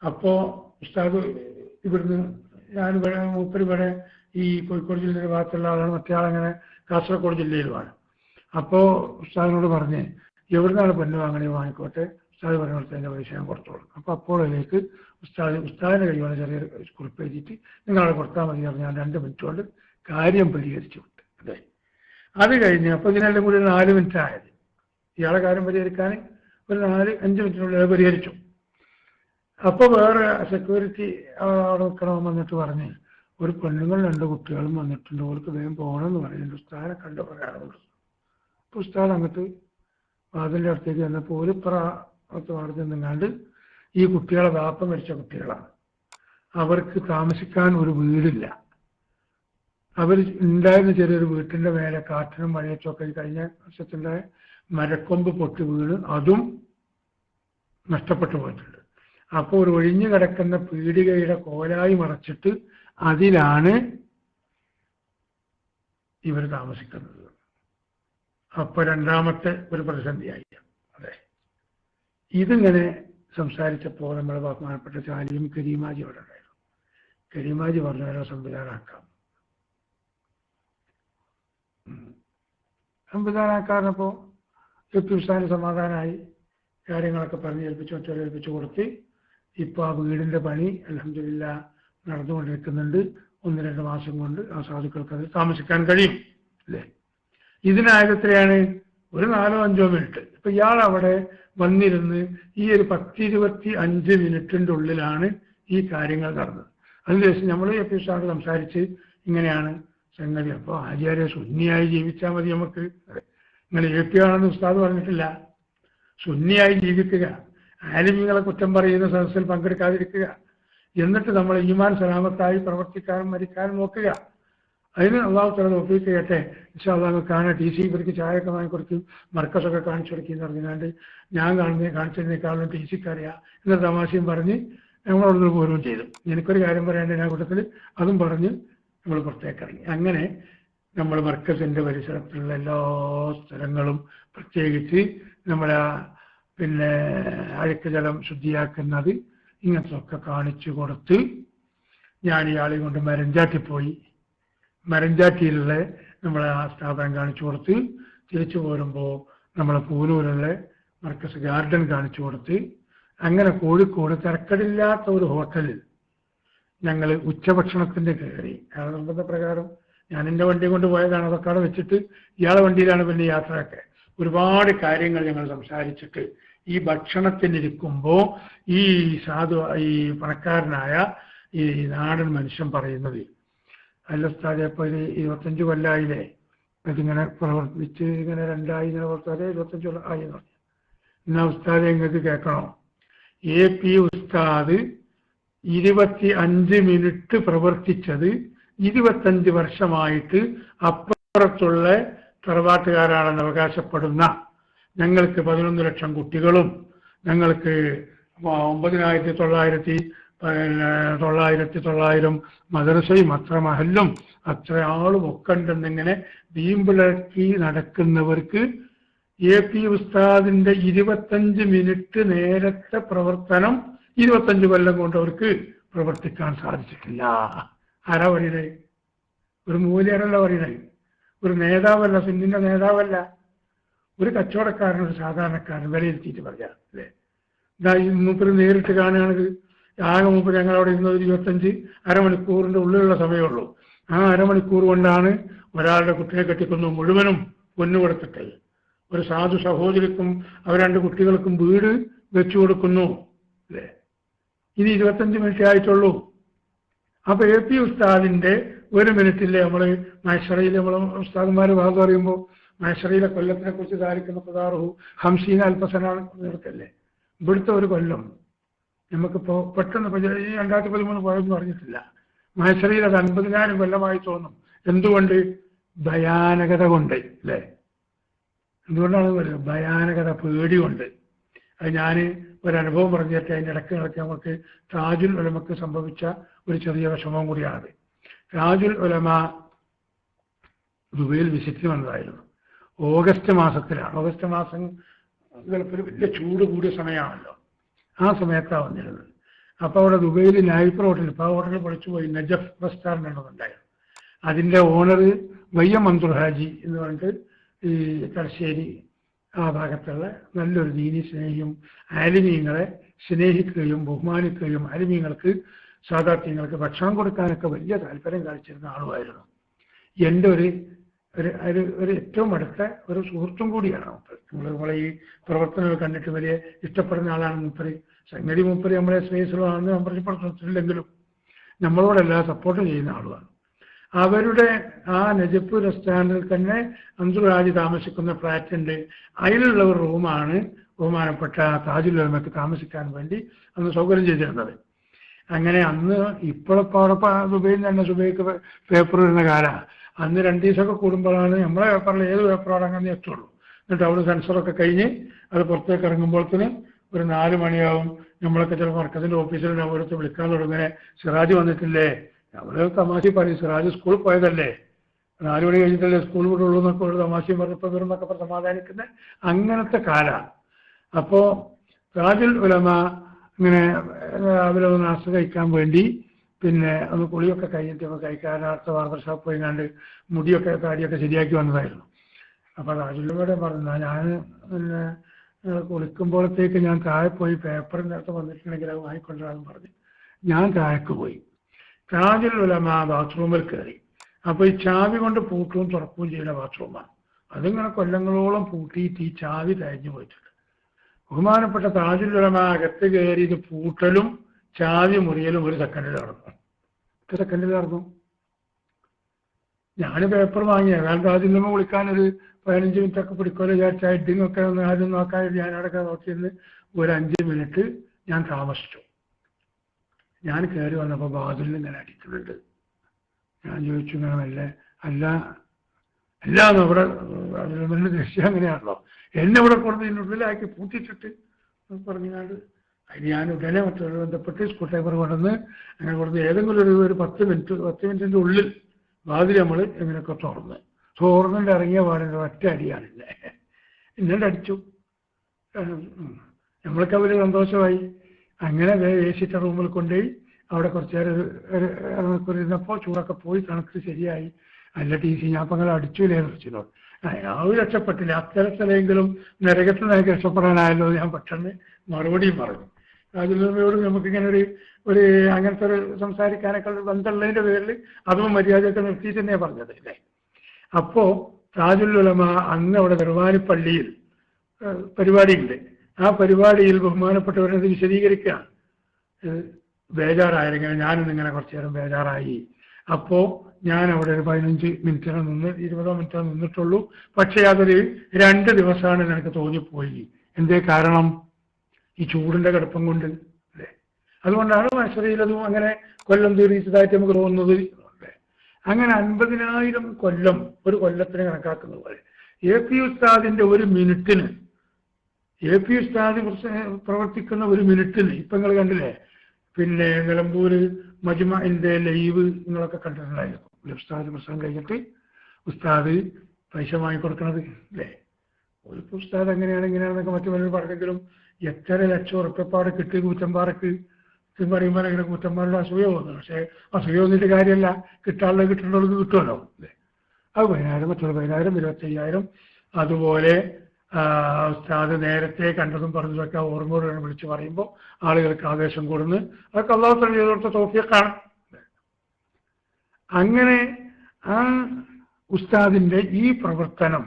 അപ്പോ ഉസ്താദ് ഇവിടുന്ന് ഞാനിവിടെ മൂപ്പരിവിടെ ഈ കോഴിക്കോട് ജില്ലയുടെ ഭാഗത്തുള്ള ആളാണ്, മറ്റേ ആളങ്ങനെ കാസർഗോഡ് ജില്ലയിലുമാണ്. അപ്പോ ഉസ്താദിനോട് പറഞ്ഞ് എവിടുന്നാണ് പെണ്ണ് വാങ്ങണേ വാങ്ങിക്കോട്ടെ, ഉസ്താദ് പറഞ്ഞിടത്ത് അതിൻ്റെ പൈസ ഞാൻ കൊടുത്തോളും. അപ്പോൾ അതിലേക്ക് ഉസ്താദിന്റെ കൈയോടെ ചെറിയൊരു കുറിപ്പ് എഴുതിയിട്ട് നിങ്ങളവിടെ കൊടുത്താൽ മതി പറഞ്ഞ് ഞാൻ 2 മിനിറ്റ് കൊണ്ട് കാര്യം പരിഹരിച്ചു വിട്ടു. അതെ, അത് കഴിഞ്ഞ് അപ്പൊ ഇതിനെല്ലാം കൂടി 4 മിനിറ്റ് ആയത്. ഇയാളെ കാര്യം പരിഹരിക്കാൻ ഒരു 4-5 മിനിറ്റിനുള്ളിൽ പരിഹരിച്ചു. അപ്പൊ വേറെ സെക്യൂരിറ്റി അവിടെ നിൽക്കണം വന്നിട്ട് പറഞ്ഞ് ഒരു പെണ്ണുങ്ങൾ 2 കുട്ടികളും വന്നിട്ടുണ്ട്, അവർക്ക് വേഗം പോകണമെന്ന് പറയുന്നുണ്ട്, ഉസ്താദിനെ കണ്ടു പറയാറുണ്ട്. അപ്പൊ ഉസ്താദ് അങ്ങോട്ട് വാതിലിന്റെ അടുത്തേക്ക് ചെന്നപ്പോൾ ഒരു വാർത്ത നിന്നാണ്ട് ഈ കുട്ടികളെ വാപ്പ മരിച്ച കുട്ടികളാണ്, അവർക്ക് താമസിക്കാൻ ഒരു വീടില്ല. അവർ ഉണ്ടായിരുന്ന ചെറിയൊരു വീട്ടിന്റെ മേലെ കാറ്റിനും മഴയത്തൊക്കെ കഴിഞ്ഞ വർഷത്തിൻ്റെ മരക്കൊമ്പ് പൊട്ടി വീണ് അതും നഷ്ടപ്പെട്ടു പോയിട്ടുണ്ട്. അപ്പോൾ ഒരു ഒഴിഞ്ഞു കിടക്കുന്ന പീടികയുടെ കോലായി മറച്ചിട്ട് അതിലാണ് ഇവർ താമസിക്കുന്നത്. അപ്പൊ രണ്ടാമത്തെ ഒരു പ്രതിസന്ധിയായി. അതെ, ഇതിങ്ങനെ സംസാരിച്ചപ്പോൾ നമ്മുടെ ബഹുമാനപ്പെട്ട ചാലിയും കരീമാജി അവിടെ ഉണ്ടായിരുന്നു. കരീമാജി പറഞ്ഞാലോ സംവിധാനമാക്കാം. സംവിധാനക്കാരനപ്പോ ഉസ്താദിന് സമാധാനമായി, കാര്യങ്ങളൊക്കെ പറഞ്ഞ് ഏൽപ്പിച്ചു കൊടുത്ത് ഇപ്പൊ ആ വീടിന്റെ പണി അൽഹംദുലില്ലാ നടന്നുകൊണ്ടിരിക്കുന്നുണ്ട്. 1-2 മാസം കൊണ്ട് ആ സാധുക്കൾക്ക് അത് താമസിക്കാൻ കഴിയും അല്ലേ. ഇതിനായതെത്രയാണ്? ഒരു 4-5 മിനിറ്റ്. ഇപ്പൊ ഇയാൾ അവിടെ വന്നിരുന്ന് ഈ ഒരു 10-25 മിനിറ്റിന്റെ ഉള്ളിലാണ് ഈ കാര്യങ്ങൾ നടന്നത്. അതിനുശേഷം നമ്മൾ എപ്പിസോഡ് സംസാരിച്ച് ഇങ്ങനെയാണ് സംഗതി. അപ്പോൾ ആചാര്യ സുന്നിയായി ജീവിച്ചാൽ മതി നമുക്ക്. നിങ്ങൾ എ പി ആണെന്ന് ഉസ്താദ് പറഞ്ഞിട്ടില്ല. സുന്നിയായി ജീവിക്കുക, ആലിമീങ്ങളെ കുറ്റം പറയുന്ന സദസ്സിൽ പങ്കെടുക്കാതിരിക്കുക, എന്നിട്ട് നമ്മൾ ഈമാൻ സലാമത്തായി പ്രവർത്തിക്കാനും മരിക്കാനും നോക്കുക. അതിന് അള്ളാഹു തആല തൗഫീഖ് ചെയ്യട്ടെ. ഇൻഷാ അല്ലാഹ് കാണാൻ TC ഇവർക്ക് ചായയൊക്കെ വാങ്ങിക്കൊടുക്കും, മർക്കസൊക്കെ കാണിച്ചു കൊടുക്കും പറഞ്ഞാണ്ട് ഞാൻ കാണിച്ചതിനേക്കാളും TCക്ക് അറിയാം എന്ന തമാശയും പറഞ്ഞ് നമ്മളവിടുന്ന് പോരുകയും ചെയ്തു. എനിക്കൊരു കാര്യം പറയാണ്ട് ഞാൻ കൂട്ടത്തിൽ അതും പറഞ്ഞ് നമ്മൾ പുറത്തേക്ക് ഇറങ്ങി. അങ്ങനെ നമ്മൾ മർക്കസിന്റെ പരിസരത്തുള്ള എല്ലാ സ്ഥലങ്ങളും പ്രത്യേകിച്ച് നമ്മളെ പിന്നെ അഴുക്ക് ജലം ശുദ്ധിയാക്കുന്നത് ഇങ്ങനത്തെ ഒക്കെ കാണിച്ചു കൊടുത്ത് ഞാൻ ഇയാളെ കൊണ്ട് മരഞ്ചാറ്റി പോയി. മരഞ്ചാറ്റിയിലുള്ള നമ്മളെ ആ സ്ഥാപനം കാണിച്ചു കൊടുത്ത് തിരിച്ചു പോരുമ്പോൾ നമ്മളെ പൂനൂരുള്ള മർക്കസ് ഗാർഡൻ കാണിച്ചു കൊടുത്ത് അങ്ങനെ കോഴിക്കോട് തിരക്കടില്ലാത്ത ഒരു ഹോട്ടലിൽ ഞങ്ങൾ ഉച്ചഭക്ഷണത്തിൻ്റെ കയറി. അയാളുടെ നിർബന്ധപ്രകാരം ഞാൻ എൻ്റെ വണ്ടി കൊണ്ട് പോയതാണ്. അതൊക്കെ അവിടെ വെച്ചിട്ട് ഇയാളെ വണ്ടിയിലാണ് പിന്നെ യാത്രയൊക്കെ. ഒരുപാട് കാര്യങ്ങൾ ഞങ്ങൾ സംസാരിച്ചിട്ട് ഈ ഭക്ഷണത്തിനിരിക്കുമ്പോൾ ഈ ഈ പണക്കാരനായ ഈ നാടൻ മനുഷ്യൻ പറയുന്നത്, അല്ല ഉസ്താദേ, ഇപ്പോൾ ഒരു 25 കൊല്ലമായില്ലേ ഇതിങ്ങനെ പ്രവർത്തിച്ച്, ഇങ്ങനെ 2 ഇങ്ങനെ പുറത്താതെ 25 കൊല്ലമായി എന്ന് പറഞ്ഞു. എന്നാ ഉസ്താദെ നിങ്ങൾക്ക് കേൾക്കണോ, AP ഉസ്താദ് 25 മിനിറ്റ് പ്രവർത്തിച്ചത് 25 വർഷമായിട്ട് അപ്പുറത്തുള്ള തറവാട്ടുകാരാണെന്ന് അവകാശപ്പെടുന്ന ഞങ്ങൾക്ക് 11 ലക്ഷം കുട്ടികളും ഞങ്ങൾക്ക് 9,900 മദ്രസയും അത്ര മഹല്ലും അത്ര ആളും ഒക്കെ ഉണ്ടെന്നിങ്ങനെ വീമ്പിളക്കി നടക്കുന്നവർക്ക് AP ഉസ്താദിന്റെ 25 മിനിറ്റ് നേരത്തെ പ്രവർത്തനം 25 കൊല്ലം കൊണ്ട് അവർക്ക് പ്രവർത്തിക്കാൻ സാധിച്ചിട്ടില്ല. ആരാ പറയണേ? ഒരു മൂല്യരല്ല പറയണേ, ഒരു നേതാവല്ല, സിന്നിന്റെ നേതാവല്ല, ഒരു കച്ചവടക്കാരൻ, ഒരു സാധാരണക്കാരൻ വിലയിരുത്തിയിട്ട് പറയാം അല്ലേ. ഇതാ മൂപ്പര് നേരിട്ട് കാണുകയാണെങ്കിൽ ആകെ മൂപ്പര് ഞങ്ങളവിടെ ഇരുന്നത് 25 അരമണിക്കൂറിന്റെ ഉള്ളിലുള്ള സമയമുള്ളൂ. ആ അരമണിക്കൂർ കൊണ്ടാണ് ഒരാളുടെ കുട്ടിയെ കെട്ടിക്കുന്നു മുഴുവനും പൊന്നു കൊടുത്തിട്ട്. ഒരു സാധു സഹോദരിക്കും അവർ 2 കുട്ടികൾക്കും വീട് വെച്ചു കൊടുക്കുന്നു അല്ലേ. ഇനി 25 മിനിറ്റ് ആയിട്ടുള്ളൂ. അപ്പൊ AP ഉസ്താദിന്റെ 1 മിനിറ്റില്ലേ നമ്മൾ മഹ്ശറയിൽ നമ്മൾ ഉസ്താദന്മാർ ഭാഗം പറയുമ്പോൾ മഹ്ശറയിലെ കൊല്ലത്തിനെ കുറിച്ച് ധാരിക്കുന്ന പദാർഹു ഹംസീന അൽപ്പസനാണ് നിർത്തല്ലേ. ഇവിടുത്തെ ഒരു കൊല്ലം നമുക്കിപ്പോൾ പെട്ടെന്ന് 2013 പോയെന്ന് പറഞ്ഞിട്ടില്ല. മഹ്ശറയിൽ അത് 50,000 കൊല്ലമായി തോന്നും. എന്തുകൊണ്ട്? ഭയാനകത കൊണ്ട് അല്ലേ. എന്തുകൊണ്ടാണ് പറയുന്നത്? ഭയാനകത, പേടി കൊണ്ട്. അത് ഞാൻ ഒരനുഭവം പറഞ്ഞിട്ട് അതിൻ്റെ ഇടയ്ക്ക് നമുക്ക് താജുൽ ഉലമക്ക് സംഭവിച്ച ഒരു ചെറിയ വിഷമം കൂടിയാണത്. താജുൽ ഉലമ ദുബൈയിൽ വിസിറ്റിന് വന്നതായിരുന്നു. ഓഗസ്റ്റ് മാസത്തിലാണ്. ഓഗസ്റ്റ് മാസം ഗൾഫിൽ വലിയ ചൂട് കൂടിയ സമയമാണല്ലോ. ആ സമയത്താണ് വന്നിരുന്നത്. അപ്പോൾ അവിടെ ദുബൈയിൽ നൈഫ് ഹോട്ടൽ, ഇപ്പോൾ ആ ഹോട്ടലിൽ പൊളിച്ചു പോയി, നജഫ് റെസ്റ്റോറൻ്റ് എന്നുണ്ടായിരുന്നു. അതിൻ്റെ ഓണർ വയ്യ മൻസൂർ ഹാജി എന്ന് പറഞ്ഞിട്ട് ഈ തലശ്ശേരി ആ ഭാഗത്തുള്ള നല്ലൊരു ദീനി സ്നേഹിയും ആലിമീങ്ങളെ സ്നേഹിക്കുകയും ബഹുമാനിക്കുകയും ആലിമീങ്ങൾക്ക് സാധാത്യങ്ങൾക്ക് ഭക്ഷണം കൊടുക്കാനൊക്കെ വലിയ താല്പര്യം കാണിച്ചിരുന്ന ആളുമായിരുന്നു. എൻ്റെ ഒരു ഏറ്റവും അടുത്ത ഒരു സുഹൃത്തും കൂടിയാണ് മൂപ്പര്. നമ്മളെ ഈ പ്രവർത്തനങ്ങൾ കണ്ടിട്ട് വലിയ ഇഷ്ടപ്പെടുന്ന ആളാണ് മൂപ്പര്. സംഗതി മൂപ്പര് നമ്മളെ സ്പേസിലാണെന്ന് പരിചയപ്പെടുത്തില്ലെങ്കിലും നമ്മളോടെല്ലാം സപ്പോർട്ട് ചെയ്യുന്ന ആളുമാണ്. അവരുടെ ആ നജഫ് റെസ്റ്റോറൻറ്റിൽ തന്നെ മൻസൂർ ഹാജി താമസിക്കുന്ന ഫ്ലാറ്റ് ഉണ്ട്. അതിലുള്ള ഒരു റൂമാണ് ബഹുമാനപ്പെട്ട താജുൽ ഉലമയ്ക്ക് താമസിക്കാൻ വേണ്ടി അന്ന് സൗകര്യം ചെയ്തിരുന്നത്. അങ്ങനെ അന്ന് ഇപ്പോഴപ്പോൾ അവിടെ ദുബൈയിൽ തന്നെ സുബൈക്ക് പേപ്പർ വരുന്ന കാലമാണ്. അന്ന് 2 ദിവസമൊക്കെ കൂടുമ്പോഴാണ് നമ്മളെ പേപ്പറിൽ ഏത് പേപ്പറാണ് അങ്ങനെ എത്തുള്ളൂ. എന്നിട്ട് അവിടെ സെൻസറൊക്കെ കഴിഞ്ഞ് അത് പുറത്തേക്ക് ഇറങ്ങുമ്പോഴത്തേന് ഒരു 4 മണിയാവും. നമ്മളൊക്കെ ചില മർക്കസിൻ്റെ ഓഫീസിൽ ഓരോരുത്തർ വിളിക്കാൻ തുടങ്ങുന്നത്, സിറാജ് വന്നിട്ടില്ലേ? നമ്മൾ തമാശ പറയും, സിറാജ് സ്കൂളിൽ പോയതല്ലേ, 4 മണി കഴിഞ്ഞിട്ടല്ലേ സ്കൂൾ വിടുള്ളൂ എന്നൊക്കെ ഒരു തമാശയും പറഞ്ഞപ്പോൾ വരുന്നൊക്കെ സമാധാനിക്കുന്ന അങ്ങനത്തെ കാലമാണ്. അപ്പോൾ താജുൽ ഉലമ ഇങ്ങനെ രാവിലെ ഒന്ന് നാസ്ത കഴിക്കാൻ വേണ്ടി പിന്നെ ഒന്ന് കുളിയൊക്കെ കഴിഞ്ഞിട്ട് കഴിക്കാൻ അടുത്ത ബാർബർ ഷോപ്പ് പോയിങ്ങാണ്ട് മുടിയൊക്കെ താടിയൊക്കെ ശരിയാക്കി വന്നതായിരുന്നു. അപ്പോൾ താജുൽ ഉലമയുടെ പറഞ്ഞ, ഞാൻ പിന്നെ കുളിക്കുമ്പോഴത്തേക്ക് ഞാൻ താഴെ പോയി പേപ്പറിൻ്റെ അടുത്ത് വന്നിട്ടുണ്ടെങ്കിൽ അത് വാങ്ങിക്കൊണ്ടുവരാമെന്ന് പറഞ്ഞ് ഞാൻ താഴേക്ക് പോയി. താജുൽ ഉലമ ബാത്റൂമിൽ കയറി. അപ്പോൾ ഈ ചാവി കൊണ്ട് പൂട്ടുകയും തുറക്കുകയും ചെയ്യുന്ന ബാത്റൂമാണ്. അതിങ്ങനെ കൊല്ലങ്ങളോളം പൂട്ടിയിട്ട് ഈ ചാവി തഴഞ്ഞു പോയിട്ടുണ്ട്. ബഹുമാനപ്പെട്ട താജുൽ ഉലമ അകത്ത് കയറി ഇത് പൂട്ടലും ചാവി മുറിയലും 1 സെക്കൻഡിൽ നടന്നു. 1 സെക്കൻഡിൽ നടന്നു. ഞാൻ പേപ്പർ വാങ്ങിയ കാരണം താജുൽ ഉലമ വിളിക്കാനൊരു 15 മിനിറ്റൊക്കെ പിടിക്കുമല്ലോ വിചാരിച്ച ഹെഡിങ്ങൊക്കെ ഒന്ന് ആദ്യം നോക്കാൻ ഞാനവിടെയൊക്കെ നോക്കിയിരുന്ന് ഒരു 5 മിനിറ്റ് ഞാൻ താമസിച്ചു. ഞാൻ കയറി വന്നപ്പോൾ ബാതിലിൽ ഇങ്ങനെ അടിക്കുന്നുണ്ട്. ഞാൻ ചോദിച്ചു, ഇങ്ങനെ അല്ലാന്ന് അവിടെ ദൃശ്യം അങ്ങനെയാണല്ലോ, എന്നെ ഇവിടെ കൊടുത്ത് ഇതിനുള്ളിലാക്കി പൂട്ടിച്ചിട്ട് പറഞ്ഞാണ്ട് അതിന് ഞാൻ ഉടനെ മറ്റൊരു ബന്ധപ്പെട്ട് സ്കൂൾ ഡ്രൈവർ കൊണ്ടുവന്ന് അങ്ങനെ കൊടുത്ത് ഏതെങ്കിലും ഒരു 10 മിനിറ്റിൻ്റെ ഉള്ളിൽ വാതിൽ നമ്മൾ എങ്ങനെയൊക്കെ തുറന്നിട്ട് ഇറങ്ങിയ പാടിൻ്റെ ഒറ്റ അടിയാണ് എന്നോട് അടിച്ചു. നമ്മൾക്ക് അവർ സന്തോഷമായി. അങ്ങനെ AC റൂമിൽ കൊണ്ടുപോയി അവിടെ കുറച്ച് നേരം ഒരു ഇരുന്നപ്പോൾ ചൂടൊക്കെ പോയി തണുത്ത് ശരിയായി. നല്ല TC ഞാൻ അപ്പം അങ്ങനെ അടിച്ചില്ലേ വെച്ചിട്ടോ. അയാൾ രക്ഷപ്പെട്ടില്ല. അത്തരത്തിലെങ്കിലും നരകത്തിൽ നിന്ന് രക്ഷപ്പെടാനായല്ലോ ഞാൻ പെട്ടെന്ന് മറുപടിയും പറഞ്ഞു. രാജുലമയോട് നമുക്കിങ്ങനെ ഒരു അങ്ങനത്തെ ഒരു സംസാരിക്കാനൊക്കെ ബന്ധമുള്ളതിന്റെ പേരിൽ അതും മര്യാദയൊക്കെ നിർത്തിയിട്ട് തന്നെ പറഞ്ഞത് അല്ലേ. അപ്പോ താജുലുലമ അന്ന് അവിടെ നിർവാണിപ്പള്ളിയിൽ പരിപാടിയുണ്ട്. ആ പരിപാടിയിൽ ബഹുമാനപ്പെട്ടവരത് വിശദീകരിക്കുകയാണ്. ബേജാറായിരിക്കണം, ഞാനിന്നിങ്ങനെ കുറച്ചു നേരം ബേജാറായി. അപ്പോ ഞാൻ അവിടെ ഒരു 15 മിനിറ്റിനോ 20 മിനിറ്റോ നിന്നിട്ടുള്ളൂ. പക്ഷേ അതൊരു 2 ദിവസമാണ് എനിക്ക് തോന്നിപ്പോയി. എന്തേ കാരണം? ഈ ചൂടിന്റെ കടുപ്പം കൊണ്ട് അല്ലേ. അതുകൊണ്ടാണ് മനുഷ്യരിലതും അങ്ങനെ കൊല്ലം തീറിച്ചതായിട്ട് നമുക്ക് തോന്നുന്നത്. അങ്ങനെ 50,000 കൊല്ലം ഒരു കൊല്ലത്തിന് കണക്കാക്കുന്ന പോലെ AP ഉസ്താദിന്റെ ഒരു മിനിറ്റിന്, AP ഉസ്താദ് പ്രവർത്തിക്കുന്ന ഒരു മിനിറ്റിന്, ഇപ്പൊ നിങ്ങൾ കണ്ടില്ലേ, പിന്നെ നിലമ്പൂര് മജ്മഇന്റെ ലൈവ് നിങ്ങളൊക്കെ കണ്ടിട്ടുണ്ടായിരുന്നു. ഉസ്താദ് പ്രസംഗം കഴിഞ്ഞിട്ട് ഉസ്താദ് പൈസ വാങ്ങിക്കൊടുക്കണത് അല്ലേ. ഒരു ഉസ്താദ് അങ്ങനെയാണ് ഇങ്ങനെയാണെന്നൊക്കെ മറ്റു പലരും പറഞ്ഞെങ്കിലും എത്ര ലക്ഷം ഉറപ്പപ്പാട് കിട്ടി കൂറ്റമ്പാറക്ക് പറയുമ്പോൾ അങ്ങനെ കൂറ്റമ്പാറുടെ അസൂയ തോന്നുന്നു. പക്ഷേ അസൂയ വന്നിട്ട് കാര്യമല്ല, കിട്ടാനുള്ളത് കിട്ടേണ്ടവർക്ക് കിട്ടുമല്ലോ അല്ലേ. അത് 10,000, മറ്റുള്ള 10,000, 25,000. അതുപോലെ ഉസ്താദ് നേരത്തെ കണ്ടതും പറഞ്ഞതൊക്കെ ഓർമ്മയോടെ വിളിച്ച് പറയുമ്പോൾ ആളുകൾക്ക് ആവേശം കൂടുന്നു. അതൊക്കെ അള്ളാഹു തആല ചെയ്തു കൊടുത്ത തൗഫീഖാണ്. അങ്ങനെ ആ ഉസ്താദിന്റെ ഈ പ്രവർത്തനം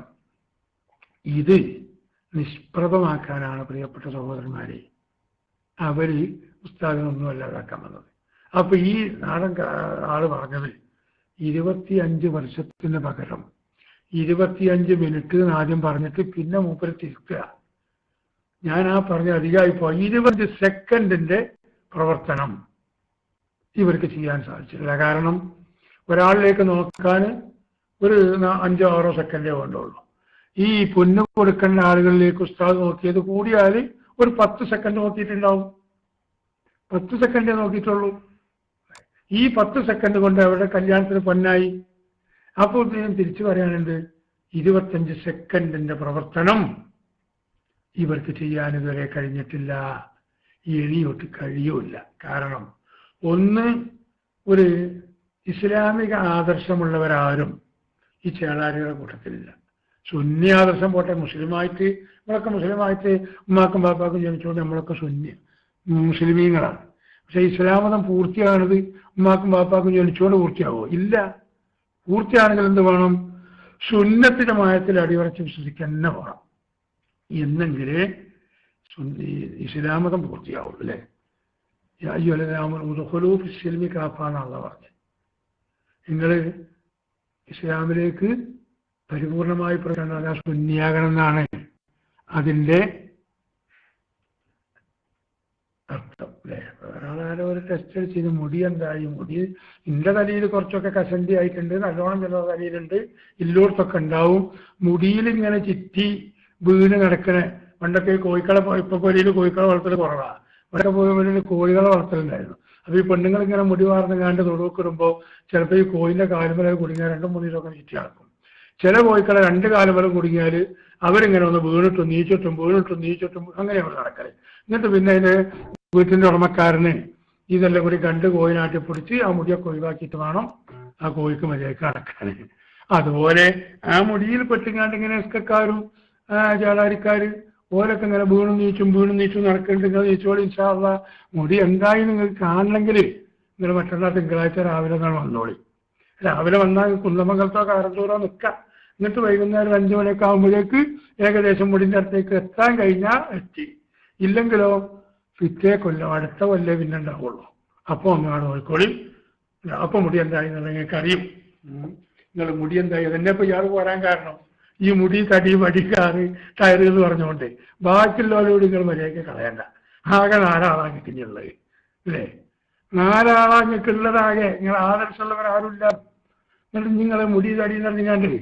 ഇത് നിഷ്പ്രഭമാക്കാനാണ് പ്രിയപ്പെട്ട സഹോദരന്മാരെ അവര് ഉസ്താദിനൊന്നും അല്ലാതാക്കാൻ വന്നത്. അപ്പൊ ഈ നാടൻ ആള് പറഞ്ഞത് 25 വർഷത്തിന് പകരം 25 മിനിറ്റ് ആദ്യം പറഞ്ഞിട്ട് പിന്നെ മൂപ്പര് തിരുത്തുക. ഞാൻ ആ പറഞ്ഞ അധികമായിപ്പോ 20 സെക്കൻഡിന്റെ പ്രവർത്തനം ഇവർക്ക് ചെയ്യാൻ സാധിച്ചില്ല. കാരണം ഒരാളിലേക്ക് നോക്കാൻ ഒരു 5-6 സെക്കൻഡേ വേണ്ടുള്ളൂ. ഈ പൊന്നു കൊടുക്കേണ്ട ആളുകളിലേക്ക് ഉസ്താദ് നോക്കിയത് കൂടിയാൽ ഒരു 10 സെക്കൻഡ് നോക്കിയിട്ടുണ്ടാവും. 10 സെക്കൻഡേ നോക്കിയിട്ടുള്ളൂ. ഈ 10 സെക്കൻഡ് കൊണ്ട് അവരുടെ കല്യാണത്തിന് പൊന്നായി. അപ്പോൾ ഞാൻ തിരിച്ചു പറയാനുണ്ട്, 25 സെക്കൻഡിന്റെ പ്രവർത്തനം ഇവർക്ക് ചെയ്യാൻ ഇതുവരെ കഴിഞ്ഞിട്ടില്ല, ഇനിയൊട്ട് കഴിയൂല. കാരണം ഒന്ന്, ഒരു ഇസ്ലാമിക ആദർശമുള്ളവരാരും ഈ ചേളാരികളുടെ കൂട്ടത്തിലില്ല. സുന്നി ആദർശം പോട്ടെ, മുസ്ലിമായിട്ട് നമ്മളൊക്കെ മുസ്ലിമായിട്ട് ഉമ്മാക്കും ബാപ്പാക്കും ജനിച്ചുകൊണ്ട് നമ്മളൊക്കെ സുന്നി മുസ്ലിമീങ്ങളാണ്. പക്ഷെ ഇസ്ലാം മതം പൂർത്തിയാണത് ഉമ്മാക്കും ബാപ്പാക്കും ജനിച്ചുകൊണ്ട് പൂർത്തിയാവോ? ഇല്ല. പൂർത്തിയാണെങ്കിൽ എന്ത് വേണം? സുന്നത്ത് ജമാഅത്തിൽ അടിയുറച്ച് വിശ്വസിക്കാൻ തന്നെ വേണം. എന്നെങ്കിലേ ഇസ്ലാം മതം പൂർത്തിയാവുള്ളൂ അല്ലേ. ഇസ്ലാമി കാപ്പാന്നാണല്ലോ പറഞ്ഞത്. നിങ്ങൾ ഇസ്ലാമിലേക്ക് പരിപൂർണമായി പ്രകടനം സുന്നിയാകണം എന്നാണ് അതിൻ്റെ അർത്ഥം അല്ലേ. ഒരാളാരോ ഒരു ടെസ്റ്റ് ചെയ്ത് മുടി എന്തായി, മുടി ഇന്റെ തലയിൽ കുറച്ചൊക്കെ കഷണ്ടി ആയിട്ടുണ്ട്, നല്ലോണം ചില തലയിലുണ്ട്, ഇല്ലോടത്തൊക്കെ ഉണ്ടാവും. മുടിയിൽ ഇങ്ങനെ ചുറ്റി വീണ് കിടക്കണ പണ്ടൊക്കെ കോഴിക്കളെ, ഇപ്പൊ പൊലിയിൽ കോഴിക്കളെ വളർത്തൽ കുറവാണ്. ഇവിടെ പോയി കോഴികളെ വളർത്തലുണ്ടായിരുന്നു. അപ്പൊ ഈ പെണ്ണുങ്ങൾ ഇങ്ങനെ മുടി വാർന്നുകാണ്ട് തൊടുവെക്കിടുമ്പോൾ ചിലപ്പോൾ ഈ കോഴിന്റെ കാലുമല കുടുങ്ങിയാൽ 2-3 ദിവസമൊക്കെ ചുറ്റി നടക്കും. ചില കോഴിക്കളെ 2 കാലുമല കുടുങ്ങിയാൽ അവരിങ്ങനെ ഒന്ന് വീണിട്ടും നീച്ചിട്ടും അങ്ങനെ അവർ നടക്കല്. എന്നിട്ട് പിന്നെ അതിന് വീട്ടിന്റെ ഉടമക്കാരന് ഇതെല്ലാം കൂടി 2 കോഴിനാട്ടി പിടിച്ച് ആ മുടിയൊക്കെ ഒഴിവാക്കിയിട്ട് വേണം ആ കോഴിക്ക് മര്യാദക്ക് നടക്കാൻ. അതുപോലെ ആ മുടിയിൽ പെട്ടിങ്ങാണ്ട് ഇങ്ങനെ ഇസ്കക്കാരും ചേളാരിക്കാര് ഓരൊക്കെ ഇങ്ങനെ വീണും നീച്ചും നടക്കുന്നുണ്ട്. നിങ്ങൾ നീച്ചോളി ഇൻഷാ അല്ലാഹ്. മുടി എന്തായി നിങ്ങൾക്ക് കാണണമെങ്കിൽ നിങ്ങൾ മറ്റന്നാൾ തിങ്കളാഴ്ച രാവിലെ വന്നോളി. രാവിലെ വന്നാൽ കുന്നമംഗലത്തോ കാരന്തൂരോ നിൽക്കാം. എന്നിട്ട് വൈകുന്നേരം 5 മണിയൊക്കെ ആകുമ്പോഴേക്ക് ഏകദേശം മുടിന്റെ അടുത്തേക്ക് എത്താൻ കഴിഞ്ഞാൽ എത്തി. ഇല്ലെങ്കിലോ പിറ്റേ കൊല്ലം അടുത്ത കൊല്ലേ പിന്നെ ഉണ്ടാവുള്ളൂ. അപ്പോൾ ഒന്നാണ് നോക്കിക്കോളി. അപ്പൊ മുടി എന്തായി നിങ്ങൾക്ക് അറിയും. നിങ്ങൾ മുടി എന്തായി അതെന്നെ ഇപ്പൊ ഇയാൾ പോരാൻ കാരണം ഈ മുടി തടി വടിക്കാറ് ടയറ് എന്ന് പറഞ്ഞുകൊണ്ട് ബാക്കിയുള്ളവരോട് നിങ്ങൾ മര്യാദയ്ക്ക് കളയണ്ട. ആകെ 4 ആളാണ് കിഞ്ഞുള്ളത് അല്ലേ. 4 ആളാങ്ങൾക്കുള്ളതാകെ നിങ്ങൾ ആദർശമുള്ളവരാരുമില്ല. എന്നിട്ട് നിങ്ങളെ മുടി തടി നിറഞ്ഞാണ്ട്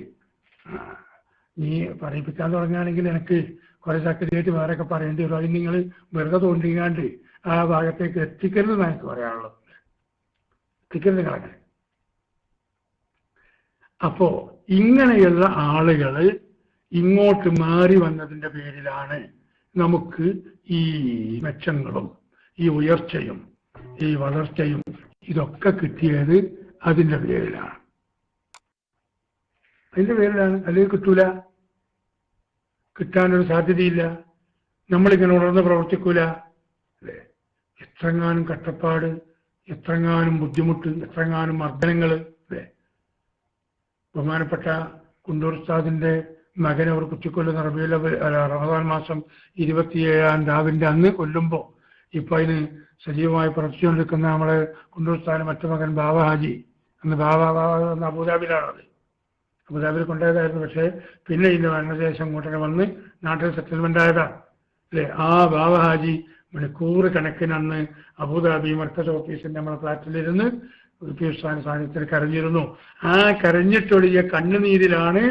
നീ പറയിപ്പിക്കാൻ തുടങ്ങുകയാണെങ്കിൽ എനിക്ക് കുറെ ചക്കരയായിട്ട് വേറെയൊക്കെ പറയേണ്ടി വരും. അതിന് നിങ്ങൾ വെറുതെ തോണ്ടിക്കാണ്ട് ആ ഭാഗത്തേക്ക് എത്തിക്കരുതെന്ന് എനിക്ക് പറയാനുള്ളത്. എത്തിക്കരുത് നിങ്ങളങ്ങനെ. അപ്പോ ഇങ്ങനെയുള്ള ആളുകൾ ഇങ്ങോട്ട് മാറി വന്നതിന്റെ പേരിലാണ് നമുക്ക് ഈ മെച്ചങ്ങളും ഈ ഉയർച്ചയും ഈ വളർച്ചയും ഇതൊക്കെ കിട്ടിയത്. അതിന്റെ പേരിലാണ് അല്ലെങ്കിൽ കിട്ടൂല. കിട്ടാനൊരു സാധ്യതയില്ല. നമ്മളിങ്ങനെ ഉണർന്ന് പ്രവർത്തിക്കൂല അല്ലേ? എത്രങ്ങാനും കഷ്ടപ്പാട്, എത്രങ്ങാനും ബുദ്ധിമുട്ട്, എത്രങ്ങാനും മർദ്ദനങ്ങൾ അല്ലേ? ബഹുമാനപ്പെട്ട കുണ്ടൂർ ഉസ്താദിന്റെ മകനെ അവർ കുത്തിക്കൊല്ലുന്ന റമദാൻ മാസം 27-ാം രാവിന്റെ അന്ന് കൊല്ലുമ്പോൾ ഇപ്പൊ അതിന് സജീവമായി പ്രവർത്തിച്ചുകൊണ്ടിരിക്കുന്ന നമ്മളെ കുണ്ടൂർ ഉസ്താദിന്റെ മറ്റു മകൻ ബാബ ഹാജി, അന്ന് ബാബ അബുദാബിയിലാണത്. അബുദാബിയിൽ കൊണ്ടുപോയതായിരുന്നു. പക്ഷേ പിന്നെ ഇതിന്റെ മരണശേഷം ഇങ്ങോട്ടേ വന്ന് നാട്ടിൽ സെറ്റിൽമെന്റ് ആയതാണ് അല്ലേ? ആ ബാബ ഹാജി മണിക്കൂർ കണക്കിന് അന്ന് അബുദാബി മർക്കസ് ഓഫീസിന്റെ നമ്മുടെ ഫ്ലാറ്റിലിരുന്ന് ഉസ്താദിന്റെ സാന്നിധ്യത്തിൽ കരഞ്ഞിരുന്നു. ആ കരഞ്ഞിട്ടൊഴിയ കണ്ണുനീരിലാണ്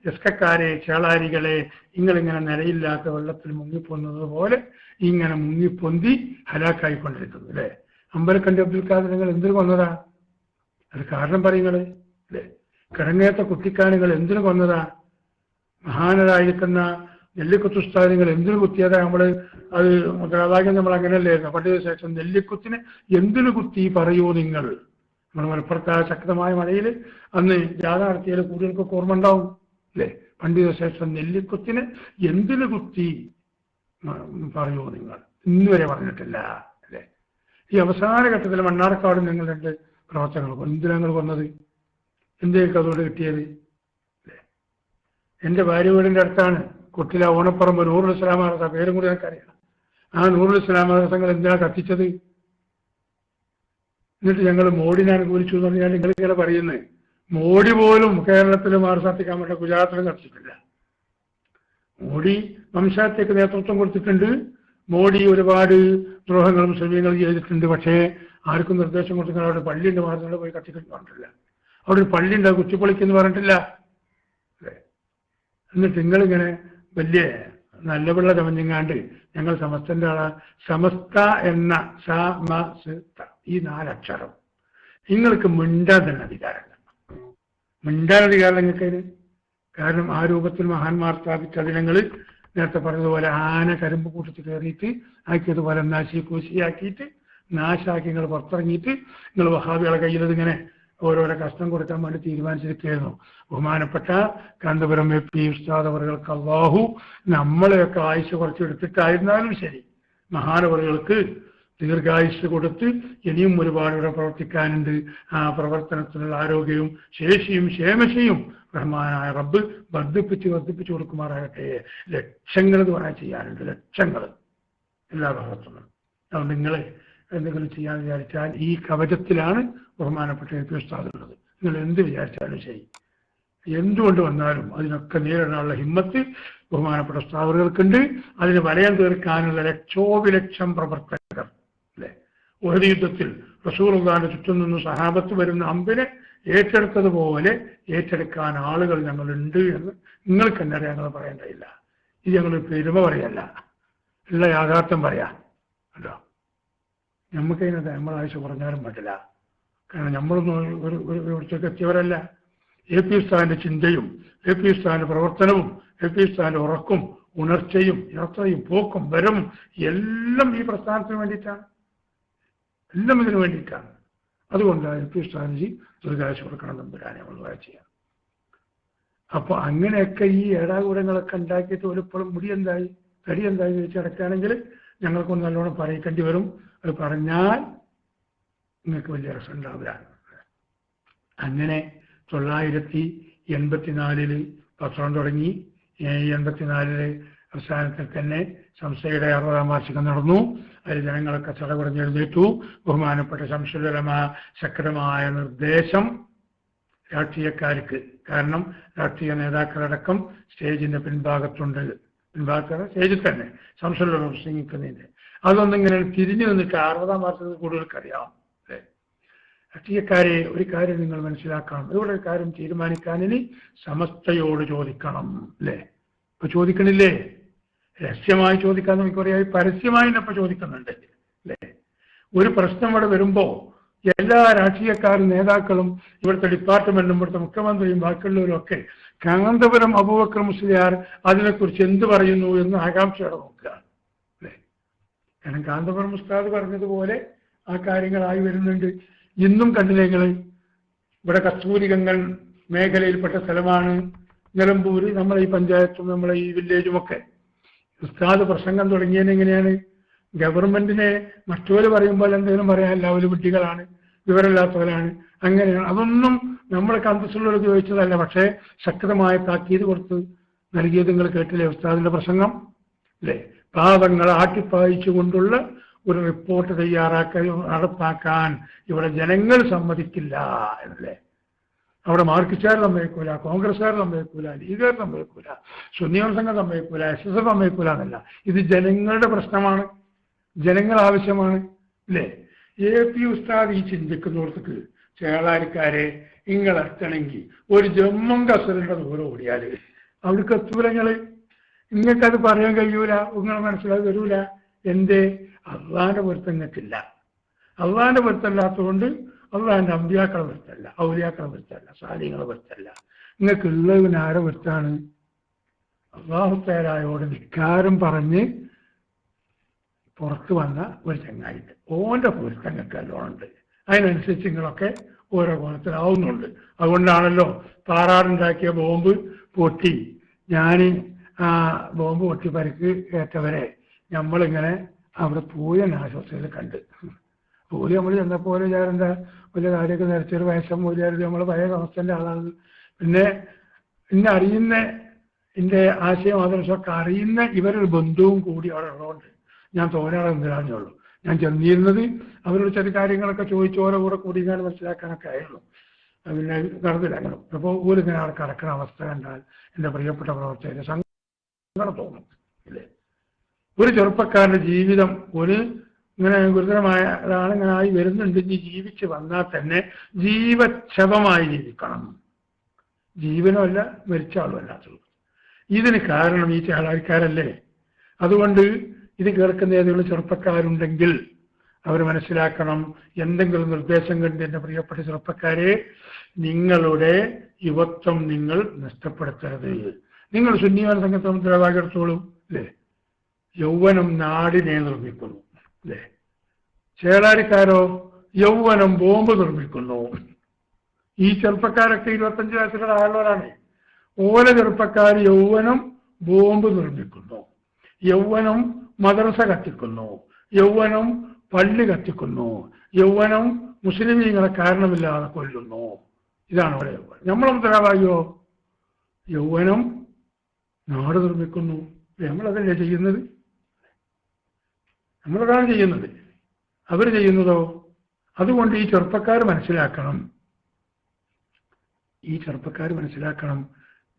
എസ്കക്കാരെ, ചേളാരികളെ ഇങ്ങളിങ്ങനെ നിലയില്ലാത്ത വെള്ളത്തിൽ മുങ്ങിപ്പൊന്നത് പോലെ ഇങ്ങനെ മുങ്ങിപ്പൊന്തി ഹലാക്കായിക്കൊണ്ടിരിക്കുന്നു അല്ലേ? അമ്പലക്കണ്ടി അബ്ദുൽ ഖാദർ നിങ്ങൾ എന്തിനു കൊന്നതാ? അത് കാരണം പറയുന്നത് അല്ലേ? കിടങ്ങേത്ത കുട്ടിക്കാനുകൾ എന്തിനു കൊന്നതാ? മഹാനരായിരിക്കുന്ന നെല്ലിക്കുത്തുസ്താദികൾ എന്തിനു കുത്തിയതാ? നമ്മൾ അത് മുദ്രാവാക്യം നമ്മൾ അങ്ങനെയല്ലായിരുന്നു. പണ്ട് ശേഷം നെല്ലിക്കുത്തിനെ എന്തിനു കുത്തി പറയൂ നിങ്ങൾ? നമ്മൾ മലപ്പുറത്ത് ശക്തമായ മഴയിൽ അന്ന് ജാഥ നടത്തിയാൽ കൂടുതൽക്കൊക്കെ ഓർമ്മ ഉണ്ടാവും അല്ലേ? പണ്ഡിത ശേഷം നെല്ലിക്കുത്തിന് എന്തിനു കുത്തി പറയൂ നിങ്ങൾ? ഇന്നുവരെ പറഞ്ഞിട്ടില്ല അല്ലേ? ഈ അവസാന ഘട്ടത്തിൽ മണ്ണാർക്കാട് നിങ്ങൾ 2 പ്രവർത്തകങ്ങൾ എന്തിനാ നിങ്ങൾ കൊന്നത്? എന്തൊക്കെ അതോട് കിട്ടിയത് അല്ലേ? എൻ്റെ ഭാര്യ വീടിൻ്റെ അടുത്താണ് കൊട്ടില ഓണപ്പറമ്പ് നൂറുൽ ഇസ്ലാം മദ്രസ, പേരും കൂടി എനിക്കറിയാം. ആ നൂറുൽ ഇസ്ലാം മദ്രസകൾ എന്തിനാ കത്തിച്ചത്? എന്നിട്ട് ഞങ്ങൾ മോഡിനെ അനുകൂലിച്ചു എന്ന് പറഞ്ഞാൽ നിങ്ങളിങ്ങനെ പറയുന്നത്. മോഡി പോലും കേരളത്തിൽ മദ്രസ കത്തിക്കാൻ വേണ്ട ഗുജറാത്തിലും കത്തിച്ചിട്ടില്ല. മോഡി വംശഹത്യക്ക് നേതൃത്വം കൊടുത്തിട്ടുണ്ട്. മോഡി ഒരുപാട് ദ്രോഹങ്ങളും ശ്രമങ്ങളും ചെയ്തിട്ടുണ്ട്. പക്ഷേ ആർക്കും നിർദ്ദേശം കൊടുത്തിട്ട് അവിടെ പള്ളിയുണ്ട്, മദ്രസകൾ പോയി കത്തിക്കാൻ പറഞ്ഞിട്ടില്ല. അവിടെ ഒരു പള്ളിയുണ്ട്, കുറ്റിപ്പൊളിക്കെന്ന് പറഞ്ഞിട്ടില്ല അല്ലേ? എന്നിട്ട് നിങ്ങളിങ്ങനെ വലിയ നല്ല പിള്ള ചമഞ്ഞങ്ങാണ്ട് ഞങ്ങൾ സമസ്തന്റെ ആളാ, സമസ്ത എന്ന ഈ 4 അക്ഷരം നിങ്ങൾക്ക് മിണ്ടാൻ തന്നെ അധികാരമില്ല. മിണ്ടാൻ അധികാരം നിങ്ങൾക്കതിന്. കാരണം ആ രൂപത്തിൽ മഹാന്മാർ സ്ഥാപിച്ച അതിനങ്ങൾ നേരത്തെ പറഞ്ഞതുപോലെ ആന കരിമ്പ് കൂട്ടത്തിൽ കയറിയിട്ട് ആക്കിയതുപോലെ കൂശിയാക്കിയിട്ട് നാശാക്കി നിങ്ങൾ പുറത്തിറങ്ങിയിട്ട് നിങ്ങൾ വഹാബികളെ കയ്യിൽ ഇങ്ങനെ ഓരോരോ കഷ്ടം കൊടുക്കാൻ വേണ്ടി തീരുമാനിച്ചിരിക്കുകയായിരുന്നു. ബഹുമാനപ്പെട്ട കാന്തപുരം എ.പി. ഉസ്താദ് അവർക്ക് അല്ലാഹു നമ്മളെയൊക്കെ ആയുസ് കുറച്ചെടുത്തിട്ടായിരുന്നാലും ശരി മഹാനവറുകൾക്ക് ദീർഘായുസ് കൊടുത്ത് ഇനിയും ഒരുപാട് ഇവിടെ പ്രവർത്തിക്കാനുണ്ട്. ആ പ്രവർത്തനത്തിനുള്ള ആരോഗ്യവും ശേഷിയും ക്ഷേമശയും റഹ്മാനായ റബ്ബ് വർദ്ധിപ്പിച്ചു കൊടുക്കുമാറാകട്ടെ. ലക്ഷങ്ങൾ ദ്വാര ചെയ്യാനുണ്ട്, ലക്ഷങ്ങൾ എല്ലാ ഭാഗത്തുനിന്നും. അതുകൊണ്ട് നിങ്ങൾ എന്തെങ്കിലും ചെയ്യാൻ വിചാരിച്ചാൽ ഈ കവചത്തിലാണ് ബഹുമാനപ്പെട്ട എ.പി. ഉസ്താദുള്ളത്. നിങ്ങൾ എന്ത് വിചാരിച്ചാലും ശരി, എന്തുകൊണ്ട് വന്നാലും അതിനൊക്കെ നേരിടാനുള്ള ഹിമ്മത്ത് ബഹുമാനപ്പെട്ട ഉസ്താദുകൾക്കുണ്ട്. അതിന് വലയം തീർക്കാനുള്ള ലക്ഷോപിലക്ഷം പ്രവർത്തകർ അല്ലെ? ഉഹദ് യുദ്ധത്തിൽ റസൂലുള്ളാഹിന്റെ ചുറ്റും നിന്ന് സഹാബത്ത് വരുന്ന അമ്പിനെ ഏറ്റെടുത്തതുപോലെ ഏറ്റെടുക്കാൻ ആളുകൾ ഞങ്ങളുണ്ട് എന്ന് നിങ്ങൾക്ക് തന്നെ അറിയാൻ ഞങ്ങൾ പറയേണ്ടതില്ല. ഇത് ഞങ്ങൾ പെരുമ പറയല്ല, ഉള്ള യാഥാർത്ഥ്യം പറയാം കേട്ടോ. നമുക്കതിനകത്ത് നമ്മളാഴ്ച പറഞ്ഞാലും പറ്റില്ല. കാരണം നമ്മളൊന്നും ഒരു എത്തിയവരല്ല. എ.പി. ഉസ്താദിന്റെ ചിന്തയും എ.പി. ഉസ്താദിന്റെ പ്രവർത്തനവും എ.പി. ഉസ്താദിന്റെ ഉറക്കും ഉണർച്ചയും യാത്രയും പോക്കും വരവും എല്ലാം ഈ പ്രസ്ഥാനത്തിന് വേണ്ടിയിട്ടാണ്, എല്ലാം ഇതിനു വേണ്ടിയിട്ടാണ്. അതുകൊണ്ട് എ.പി. ഉസ്താദിന് ദീർഘായുസ്സ് കൊടുക്കണം തമ്പുരാനെ നമ്മൾ ചെയ്യാം. അപ്പൊ അങ്ങനെയൊക്കെ ഈ ഏടാകൂടങ്ങളൊക്കെ ഉണ്ടാക്കിയിട്ട് ഒരിപ്പോഴും മുടി എന്തായി തടി എന്തായി ചോദിച്ചടക്കുകയാണെങ്കിൽ ഞങ്ങൾക്കൊന്ന് നല്ലോണം പറയിക്കേണ്ടി വരും. അത് പറഞ്ഞാൽ നിങ്ങൾക്ക് വലിയ രസം ഉണ്ടാവില്ല. അങ്ങനെ 984 പത്രം തുടങ്ങി. 84 അവസാനത്തിൽ തന്നെ സംസ്ഥയുടെ 60-ാം വാർഷികം നടന്നു. അതിൽ ജനങ്ങളൊക്കെ ചടകുറഞ്ഞെഴുന്നേറ്റു. ബഹുമാനപ്പെട്ട ശംസുൽ ഉലമ ശക്തമായ നിർദ്ദേശം രാഷ്ട്രീയക്കാർക്ക്, കാരണം രാഷ്ട്രീയ നേതാക്കളടക്കം സ്റ്റേജിന്റെ പിൻഭാഗത്തുണ്ട്, സ്റ്റേജിൽ തന്നെ ശംസുൽ ഉലമ പ്രസംഗിക്കുന്നതിന്റെ അതൊന്നിങ്ങനെ തിരിഞ്ഞു നിന്നിട്ട് 60-ാം വാർഷികത്തിൽ കൂടുതൽക്കറിയാം. രാഷ്ട്രീയക്കാരെ ഒരു കാര്യം നിങ്ങൾ മനസ്സിലാക്കണം. ഇവിടെ ഒരു കാര്യം തീരുമാനിക്കാൻ ഇനി സമസ്തയോട് ചോദിക്കണം അല്ലേ? ഇപ്പൊ ചോദിക്കണില്ലേ? രഹസ്യമായി ചോദിക്കാൻ നമുക്കറിയാം, പരസ്യമായി ഇപ്പൊ ചോദിക്കുന്നുണ്ട് അല്ലേ? ഒരു പ്രശ്നം ഇവിടെ വരുമ്പോ എല്ലാ രാഷ്ട്രീയക്കാരും നേതാക്കളും ഇവിടുത്തെ ഡിപ്പാർട്ട്മെന്റും ഇവിടുത്തെ മുഖ്യമന്ത്രിയും ബാക്കിയുള്ളവരും ഒക്കെ കാന്തപുരം അബൂബക്കർ മുസ്ലിയാർ അതിനെക്കുറിച്ച് എന്ത് പറയുന്നു എന്ന് ആകാംക്ഷയോടെ നോക്കുക അല്ലേ? കാരണം കാന്തപുരം ഉസ്താദ് പറഞ്ഞതുപോലെ ആ കാര്യങ്ങളായി വരുന്നുണ്ട്. ഇന്നും കണ്ടില്ലെങ്കിൽ ഇവിടെ കസ്തൂരികങ്ങൾ മേഖലയിൽപ്പെട്ട സ്ഥലമാണ്. നിലമ്പൂര് നമ്മളെ ഈ പഞ്ചായത്തും നമ്മളെ ഈ വില്ലേജുമൊക്കെ ഉസ്താദ് പ്രസംഗം തുടങ്ങിയതിന് എങ്ങനെയാണ്? ഗവൺമെന്റിനെ മറ്റൊരു പറയുമ്പോൾ എന്തെങ്കിലും പറയാനില്ല, ഒരു വിഡ്ഢികളാണ്, വിവരമില്ലാത്തവരാണ്, അങ്ങനെയാണ്. അതൊന്നും നമ്മൾക്ക് അന്തസ്സുള്ളവർ ചോദിച്ചതല്ല. പക്ഷേ ശക്തമായ താക്കീത് കൊടുത്ത് നൽകിയത് നിങ്ങൾ കേട്ടില്ലേ ഉസ്താദിന്റെ പ്രസംഗം അല്ലേ? പാവങ്ങളെ ആട്ടിപ്പായിച്ചുകൊണ്ടുള്ള ഒരു റിപ്പോർട്ട് തയ്യാറാക്കാൻ നടപ്പാക്കാൻ ഇവിടെ ജനങ്ങൾ സമ്മതിക്കില്ല എന്നല്ലേ? അവിടെ മാർക്സിസ്റ്റുകാർ സമ്മതിക്കൂല, കോൺഗ്രസ്സുകാർ സമ്മതിക്കൂല, ലീഗുകാർ സമ്മതിക്കൂല, സുന്നിയോൾ സംഘം സമ്മതിക്കൂല, SS സമ്മതിക്കൂല എന്നല്ല. ഇത് ജനങ്ങളുടെ പ്രശ്നമാണ്, ജനങ്ങൾ ആവശ്യമാണ് അല്ലേ? AP ഉസ്താദ് ഈ ചിന്തിക്കുന്നവർക്ക് ചേളാരിക്കാരെ ഇങ്ങളെത്തണമെങ്കിൽ ഒരു ജമ്മും കസറിന്റെ ദൂരം ഓടിയാൽ അവിടേക്ക് എത്തൂലങ്ങള്. നിങ്ങൾക്കത് പറയാൻ കഴിയൂല, നിങ്ങളെ മനസ്സിലാക്കി വരൂല. എന്തേ? അള്ളാന്റെ പൊരുത്തങ്ങൾക്കില്ല. അള്ളാന്റെ പൊരുത്തല്ലാത്തതുകൊണ്ട് അള്ളാന്റെ അമ്പിയാക്കളെ പൊരുത്തല്ല, ഔലിയാക്കളെ പൊരുത്തല്ല, സാലികളെ പൊരുത്തല്ല. നിങ്ങൾക്കുള്ളതിന് ആരെ പൊരുത്താണ്? അള്ളാഹുത്തേരായോട് ധിക്കാരം പറഞ്ഞ് പുറത്തു വന്ന ഒരു ചങ്ങായിട്ട് ഓന്റെ പൊരുത്തങ്ങൾക്ക് നല്ലോണമുണ്ട്. അതിനനുസരിച്ച് നിങ്ങളൊക്കെ ഓരോ കോണത്തിലാവുന്നുണ്ട്. അതുകൊണ്ടാണല്ലോ താറാറുണ്ടാക്കിയ ബോംബ് പൊട്ടി. ഞാൻ ആ ബോംബ് പൊട്ടി പരിക്ക് ഏറ്റവരെ നമ്മളിങ്ങനെ അവിടെ പോയ ആശുപത്രിയിൽ കണ്ട്. പോലി നമ്മൾ ചെന്നപ്പോലെ വിചാരെന്താ വലിയ കാര്യമൊക്കെ നിരച്ചൊരു വയസ്സം പോലെയായിരുന്നു, നമ്മൾ പഴയ അവസ്ഥൻ്റെ ആളാണ്. പിന്നെ എന്നെ അറിയുന്ന എൻ്റെ ആശയം ആദർശമൊക്കെ അറിയുന്ന ഇവരൊരു ബന്ധുവും കൂടി അവിടെ ഉള്ളതുകൊണ്ട് ഞാൻ തോന്നാതെ എന്തിനാണേ ഉള്ളൂ. ഞാൻ ചെന്നിരുന്നത് അവരോട് ചെറിയ കാര്യങ്ങളൊക്കെ ചോദിച്ച് ഓരോ കൂടെ കൂടിക്കാൻ മനസ്സിലാക്കാനൊക്കെ ആയിരുന്നു. പിന്നെ നടന്നില്ല അങ്ങനെ. അപ്പോൾ ഇങ്ങനെ അവിടെ കിടക്കുന്ന അവസ്ഥ കണ്ടാൽ എൻ്റെ പ്രിയപ്പെട്ട പ്രവർത്തകരെ സങ്കടം തോന്നും ഇല്ലേ? ഒരു ചെറുപ്പക്കാരൻ്റെ ജീവിതം ഒരു ഇങ്ങനെ ഗുരുതരമായ ഒരാളിങ്ങനെ ആയി വരുന്നുണ്ടെങ്കിൽ ജീവിച്ച് വന്നാൽ തന്നെ ജീവച്ഛവമായി ജീവിക്കണം. ജീവനുമല്ല മരിച്ച ആളുമല്ലാത്തുള്ളൂ. ഇതിന് കാരണം ഈ ചേളാരിക്കാരല്ലേ? അതുകൊണ്ട് ഇത് കേൾക്കുന്ന ഏതെങ്കിലും ചെറുപ്പക്കാരുണ്ടെങ്കിൽ അവർ മനസ്സിലാക്കണം, എന്തെങ്കിലും നിർദ്ദേശം കണ്ട് എൻ്റെ പ്രിയപ്പെട്ട ചെറുപ്പക്കാരെ, നിങ്ങളുടെ യുവത്വം നിങ്ങൾ നഷ്ടപ്പെടുത്തരുത്. നിങ്ങൾ സുന്നിയോൻ സംഘത്തെ മുദ്രാവാക്യത്തോളും അല്ലേ? യൗവനം നാടിനെ നിർമ്മിക്കുന്നു അല്ലേ? ചേളാരിക്കാരോ യൗവനം ബോംബ് നിർമ്മിക്കുന്നു. ഈ ചെറുപ്പക്കാരൊക്കെ 25 വയസ്സിലുള്ള ആളുകളാണ്. ഓല ചെറുപ്പക്കാർ യൗവനം ബോംബ് നിർമ്മിക്കുന്നു, യൗവനം മദ്രസ കത്തിക്കുന്നു, യൗവനം പള്ളി കത്തിക്കുന്നു, യൗവനം മുസ്ലിമീങ്ങളെ കാരണമില്ലാതെ കൊല്ലുന്നു. ഇതാണ് അവിടെ യൗവനം. നമ്മളെ മുദ്രാവാക്യോ യൗവനം നാട് നിർമ്മിക്കുന്നു. നമ്മളതല്ലേ ചെയ്യുന്നത്? നമ്മളതാണ് ചെയ്യുന്നത്. അവർ ചെയ്യുന്നതോ? അതുകൊണ്ട് ഈ ചെറുപ്പക്കാർ മനസ്സിലാക്കണം,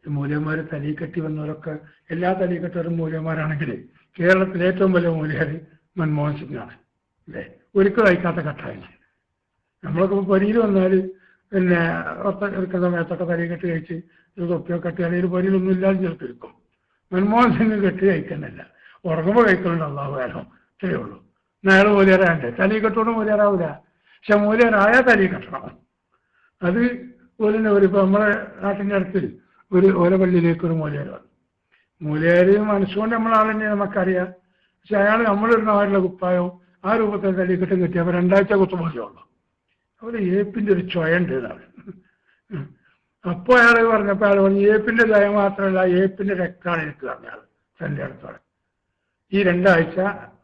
മൂല്യന്മാർ തലീക്കെട്ടി വന്നവരൊക്കെ എല്ലാ തലീക്കെട്ടവരും മൂല്യന്മാരാണെങ്കിൽ കേരളത്തിലെ ഏറ്റവും വലിയ മൂല്യർ മൻമോഹൻ സിംഗാണ് അല്ലേ? ഒരിക്കലും അയക്കാത്ത കട്ടായി. നമ്മളൊക്കെ പൊരിയിൽ വന്നാൽ പിന്നെ എടുക്കുന്ന സമയത്തൊക്കെ തലീക്കെട്ട് കഴിച്ച് തൊപ്പിയൊക്കെ കെട്ടിയാൽ ഒരു പൊരിയിലൊന്നും ഇല്ലാതെ ചേർത്തിരിക്കും. മൻമോഹൻ സിംഗ് കെട്ടി കഴിക്കുന്നില്ല, ഉറങ്ങുമ്പോൾ കഴിക്കുന്നുണ്ട്. അള്ളാഹു വേണം, ഇത്രയേ ഉള്ളൂ. അയാൾ മൂല്യരാണ്ട് തലീക്കെട്ടോട് മൂല്യരാവില്ല. പക്ഷെ മൂല്യരായാൽ തലീ കെട്ടണം. അത് പോലെ ഇപ്പം നമ്മളെ നാട്ടിൻ്റെ അടുത്ത് ഒരു ഓലപ്പള്ളിയിലേക്ക് ഒരു മൂല്യർ വന്നു. മൂല്യർ മനസ്സുകൊണ്ട് നമ്മളാൾ തന്നെ നമുക്കറിയാം. പക്ഷെ അയാൾ നമ്മളിടുന്ന ആരുടെ കുപ്പായോ ആ രൂപത്തിൽ തലീക്കെട്ടും കിട്ടിയപ്പോൾ 2 ആഴ്ച കുത്തുമതിയുള്ളൂ. അവിടെ ഏപ്പിൻ്റെ ഒരു ചൊയുണ്ട് എന്നാണ്. അപ്പോൾ അയാൾ പറഞ്ഞപ്പോൾ അയാൾ പറഞ്ഞു, ഏപ്പിൻ്റെ ചൊയ മാത്രമല്ല, ഏപ്പിൻ്റെ രക്തമാണ് എനിക്ക് പറഞ്ഞയാൾ തൻ്റെ അടുത്തോടെ. ഈ 2 ആഴ്ച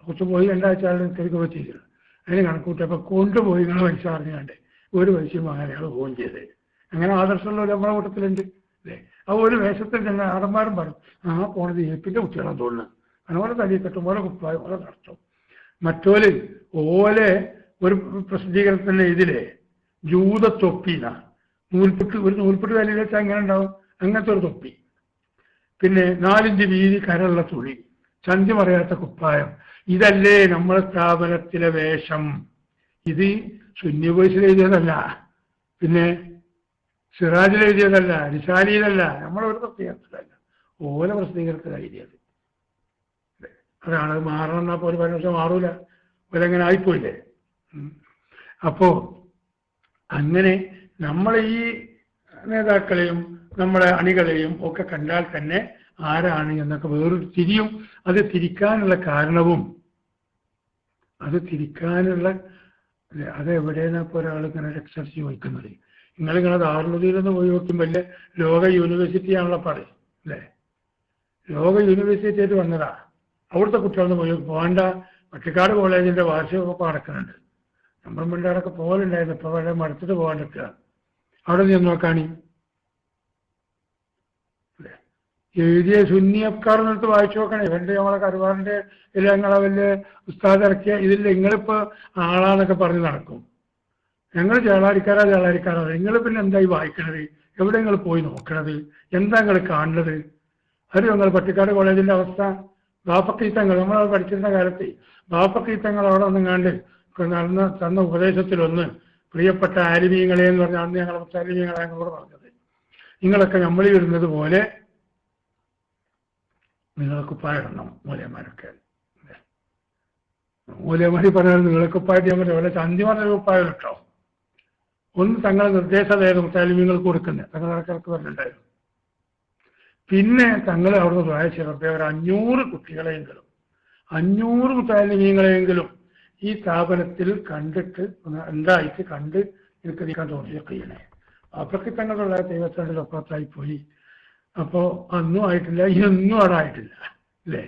കുത്തുപോയി, 2 ആഴ്ച അയാൾ തിരികെ പറ്റിയില്ല. അതിന് കണക്കൂട്ടിയപ്പോൾ കൊണ്ടുപോയി നിങ്ങൾ പൈസ പറഞ്ഞാണ്ട് ഒരു പൈസയും വാങ്ങാൻ അയാൾ പോവുകയും ചെയ്തത്. അങ്ങനെ ആദർശമുള്ളവർ നമ്മളെ കൂട്ടത്തിലുണ്ട് അല്ലേ? ആ ഒരു വേഷത്തിൽ തന്നെ ആടന്മാരും പറയും, ആ പോണത് ഏപ്പിൻ്റെ കുട്ടികളാണ് തോന്നുന്നത്. അതുപോലെ തലി കെട്ടും, പോലെ കുപ്പായം, പോലെ നടത്തും. മറ്റോല് ഓലെ ഒരു പ്രസിദ്ധീകരണത്തിൻ്റെ ഇതിലെ ജൂതത്തൊപ്പിന നൂൽപുട്ട്, ഒരു നൂൽപുട്ട് തലയിൽ വെച്ചാൽ എങ്ങനെ ഉണ്ടാവും? അങ്ങനത്തെ ഒരു തൊപ്പി. പിന്നെ 4 ഇഞ്ച് വീതി കരമുള്ള തുണി, ചന്തി മറിയാത്ത കുപ്പായം. ഇതല്ലേ നമ്മുടെ സ്ഥാപനത്തിലെ വേഷം. ഇത് സുന്നി വോയിസിൽ എഴുതിയതല്ല, പിന്നെ സിറാജിൽ എഴുതിയതല്ല, റിസാലിയിലല്ല, നമ്മളൊരു പ്രസിദ്ധീകരണത്തിലല്ല, ഓല പ്രസിദ്ധീകരണത്തിലാണ് എഴുതിയത്. അതാണ് മാറണം. എന്നാൽ ഒരു 10 വർഷം മാറൂല, ഓലെങ്ങനെ ആയിപ്പോയില്ലേ? അപ്പോ അങ്ങനെ നമ്മളെ ഈ നേതാക്കളെയും നമ്മളെ അണികളെയും ഒക്കെ കണ്ടാൽ തന്നെ ആരാണ് എന്നൊക്കെ വേറൊരു തിരിയും. അത് തിരിക്കാനുള്ള കാരണവും അതെവിടെയെന്നാ ഇപ്പോൾ ഒരാൾ ഇങ്ങനെ റിസർച്ച് ചോദിക്കുന്നത്. നിങ്ങളിങ്ങനെ ദാറുലുദ്ദീനൊന്ന് പോയി നോക്കും വലിയ ലോക യൂണിവേഴ്സിറ്റിയാണല്ലോ പറയും അല്ലേ? ലോക യൂണിവേഴ്സിറ്റി ആയിട്ട് വന്നതാ. അവിടുത്തെ കുട്ടികളൊന്ന് പോയി പോകേണ്ട. പട്ടിക്കാട് കോളേജിന്റെ വാർഷികമൊക്കെ നടക്കുന്നുണ്ട്. നമ്മൾ മുന്നേടൊക്കെ പോകലുണ്ടായിരുന്നു. ഇപ്പൊ വളരെ മടുത്തിട്ട് പോകാൻ നിൽക്കുക. അവിടെ നീ നോക്കാണി എഴുതിയ സുന്നി അഫ്കാർ എന്നിട്ട് വായിച്ചു നോക്കണേ. ഇവന്റെ നമ്മളെ കരുവാറിന്റെ ഇല്ല ഞങ്ങളെ വലിയ ഉസ്താദ് ഇറക്കിയ ഇതിൽ നിങ്ങളിപ്പോ ആളാന്നൊക്കെ പറഞ്ഞ് നടക്കും. ഞങ്ങൾ ചേളാരിക്കാരാ നിങ്ങൾ പിന്നെ എന്തായി വായിക്കണത്? എവിടെ നിങ്ങൾ പോയി നോക്കണത്? എന്താ നിങ്ങൾ കാണുന്നത്? അത് ഞങ്ങൾ പട്ടിക്കാട് കോളേജിന്റെ അവസ്ഥ. ബാപ്പക്കീത്തങ്ങൾ നമ്മളത് പഠിച്ചിരുന്ന കാലത്ത് ബാപ്പക്കീത്തങ്ങൾ അവിടെ ഒന്നുങ്ങാണ്ട് തന്ന ഉപദേശത്തിലൊന്ന് പ്രിയപ്പെട്ട ആലിമീങ്ങളെ എന്ന് പറഞ്ഞാൽ അന്ന് ഞങ്ങളെ ആലിമീങ്ങളെ ഞങ്ങളോട് പറഞ്ഞത്, നിങ്ങളൊക്കെ നമ്മളിൽ ഇരുന്നത് പോലെ നിങ്ങൾ കുപ്പായിടണം. മൂലയന്മാരൊക്കെ മൂലയന്മാരി പറഞ്ഞാൽ നിങ്ങൾ കുപ്പായിട്ട് ഞാൻ പറയാം. വല്ല ചന്തി പറഞ്ഞ കുപ്പായം കിട്ടോ? ഒന്ന് തങ്ങളെ നിർദ്ദേശമായിരുന്നു താലിമ്യങ്ങൾക്ക് കൊടുക്കുന്നത്. തങ്ങൾ ഇടക്കിടക്ക് പറഞ്ഞിട്ടുണ്ടായിരുന്നു. പിന്നെ തങ്ങൾ അവിടുന്ന് ദ്വായച്ചിറപ്പെ ഒരു 500 കുട്ടികളെയെങ്കിലും 500 താലിമ്യങ്ങളെയെങ്കിലും ഈ സ്ഥാപനത്തിൽ കണ്ടിട്ട് എന്തായിട്ട് കണ്ട് എനിക്ക് നീക്കാൻ തോന്നിയൊക്കെ ചെയ്യണേ. അപ്പൊക്കെ തങ്ങളുടെ 1972 ഒപ്പത്തായി പോയി. അപ്പോ അന്നും ആയിട്ടില്ല, ഇതൊന്നും അവിടെ ആയിട്ടില്ല അല്ലേ?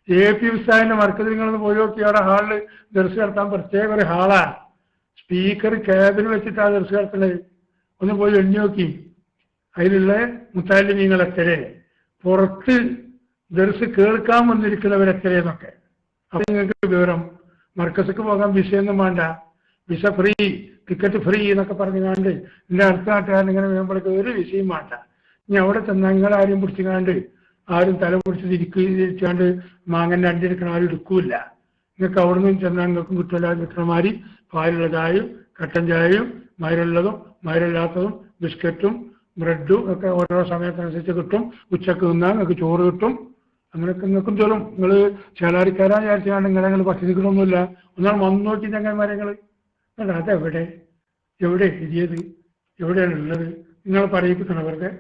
AP ഉസ്താദിന്റെ മർക്കത്തിൽ നിങ്ങളൊന്ന് പോയി നോക്കി. അവിടെ ഹാളിൽ ദർസ് നടത്താൻ പ്രത്യേക ഒരു ഹാളാണ്. സ്പീക്കർ ക്യാബിന് വെച്ചിട്ട് ആ ദർസ് നടത്തുന്നത്. ഒന്ന് പോയി എണ്ണി നോക്കി. അതിലുള്ള മുത്താലിമീങ്ങളെത്തരെ, പുറത്ത് ദർസ് കേൾക്കാൻ വന്നിരിക്കുന്നവരെത്തരെന്നൊക്കെ. അപ്പൊ നിങ്ങൾക്ക് വിവരം. മർക്കസിക്ക് പോകാൻ വിസയൊന്നും വേണ്ട, വിസ ഫ്രീ, ടിക്കറ്റ് ഫ്രീ എന്നൊക്കെ പറഞ്ഞുകൊണ്ട് എൻ്റെ അടുത്ത നാട്ടുകാരൻ ഇങ്ങനെ വരുമ്പോഴേക്ക് ഒരു വിസയും വേണ്ട. ഇനി അവിടെ ചെന്നാൽ നിങ്ങളാരും പിടിച്ചുകാണ്ട് ആരും തല പിടിച്ച് തിരിച്ചാണ്ട് മാങ്ങൻ്റെ അണ്ടിയെടുക്കണ ആരും എടുക്കൂല. നിങ്ങൾക്ക് അവിടെ നിന്ന് ചെന്നാൽ നിങ്ങൾക്കും കിട്ടില്ല. കിട്ടണമാതിരി പാലുള്ള ചായയും കട്ടൻ ചായയും മധുരമുള്ളതും മധുരമില്ലാത്തതും ബിസ്ക്കറ്റും ബ്രെഡും ഒക്കെ ഓരോ സമയത്തനുസരിച്ച് കിട്ടും. ഉച്ചക്ക് നിന്നാൽ നിങ്ങൾക്ക് ചോറ് കിട്ടും. അങ്ങനെയൊക്കെ നിങ്ങൾക്കും ചോറും. നിങ്ങൾ ചേലാരിക്കാരാൻ വിചാരിച്ചാണ് നിങ്ങൾ പട്ടിണികളൊന്നുമില്ല. ഒന്നാണ് വന്നു നോക്കി ചങ്ങന്മാരെ നിങ്ങൾ. അതെവിടെ എവിടെ എഴുതിയത്? എവിടെയാണ് ഉള്ളത്? നിങ്ങൾ പറയിപ്പിക്കണം അവർക്ക്.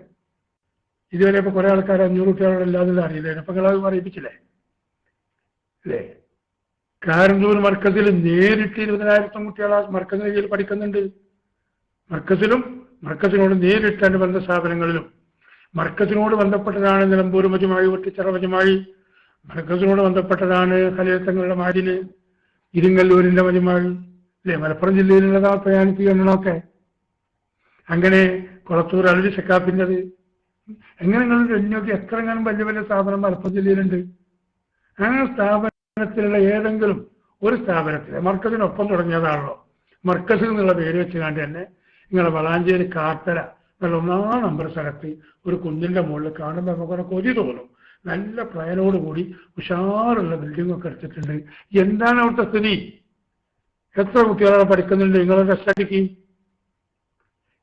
ഇതുവരെ ഇപ്പൊ കുറെ ആൾക്കാർ 500 കുട്ടികളല്ലാതെ അറിയില്ലായിരുന്നു. അപ്പൊ നിങ്ങളത് പറയിപ്പിച്ചില്ലേ അല്ലേ? കാരന്തൂർ മർക്കസിൽ നേരിട്ട് 20,000 കുട്ടികൾ ആ മർക്കസിന് കീഴിൽ പഠിക്കുന്നുണ്ട്. മർക്കസിനോട് നേരിട്ട് അനുബന്ധ സ്ഥാപനങ്ങളിലും. മർക്കസിനോട് ബന്ധപ്പെട്ടതാണ് നിലമ്പൂർ മജുമായി, വെട്ടിച്ചിറ മജുമായി. മർക്കസിനോട് ബന്ധപ്പെട്ടതാണ് ഖലീഫങ്ങളുടെ മാരില്, ഇരിങ്ങല്ലൂരിന്റെ മജുമായി അല്ലെ? മലപ്പുറം ജില്ലയിലുള്ളതാ പ്രയാണിക്ക് എണ്ണമൊക്കെ. അങ്ങനെ കൊളത്തൂർ അലവി ഷക്കാപ്പിൻ്റെത്. എങ്ങനെ നിങ്ങൾ എണ്ണൊക്കെ എത്ര എങ്ങനെ വലിയ വലിയ സ്ഥാപനം മലപ്പുറം ജില്ലയിലുണ്ട്. ആ സ്ഥാപനത്തിലുള്ള ഏതെങ്കിലും ഒരു സ്ഥാപനത്തിലെ മർക്കസിനൊപ്പം തുടങ്ങിയതാണല്ലോ. മർക്കസിൽ നിന്നുള്ള പേര് വെച്ചുകൊണ്ട് തന്നെ നിങ്ങളെ വളാഞ്ചേരി കാർത്തല നല്ല 1-ാം നമ്പർ സ്ഥലത്ത് ഒരു കുന്നിന്റെ മുകളിൽ കാണുമ്പോൾ നമുക്കൊരു കൊതി തോന്നും. നല്ല പ്ലാനോടുകൂടി ഉഷാറുള്ള ബിൽഡിംഗ് ഒക്കെ എടുത്തിട്ടുണ്ട്. എന്താണ് അവിടുത്തെ സ്ഥിതി? എത്ര കുട്ടികളെ പഠിക്കുന്നുണ്ട്? നിങ്ങളെ ടെസ്റ്റടിക്ക്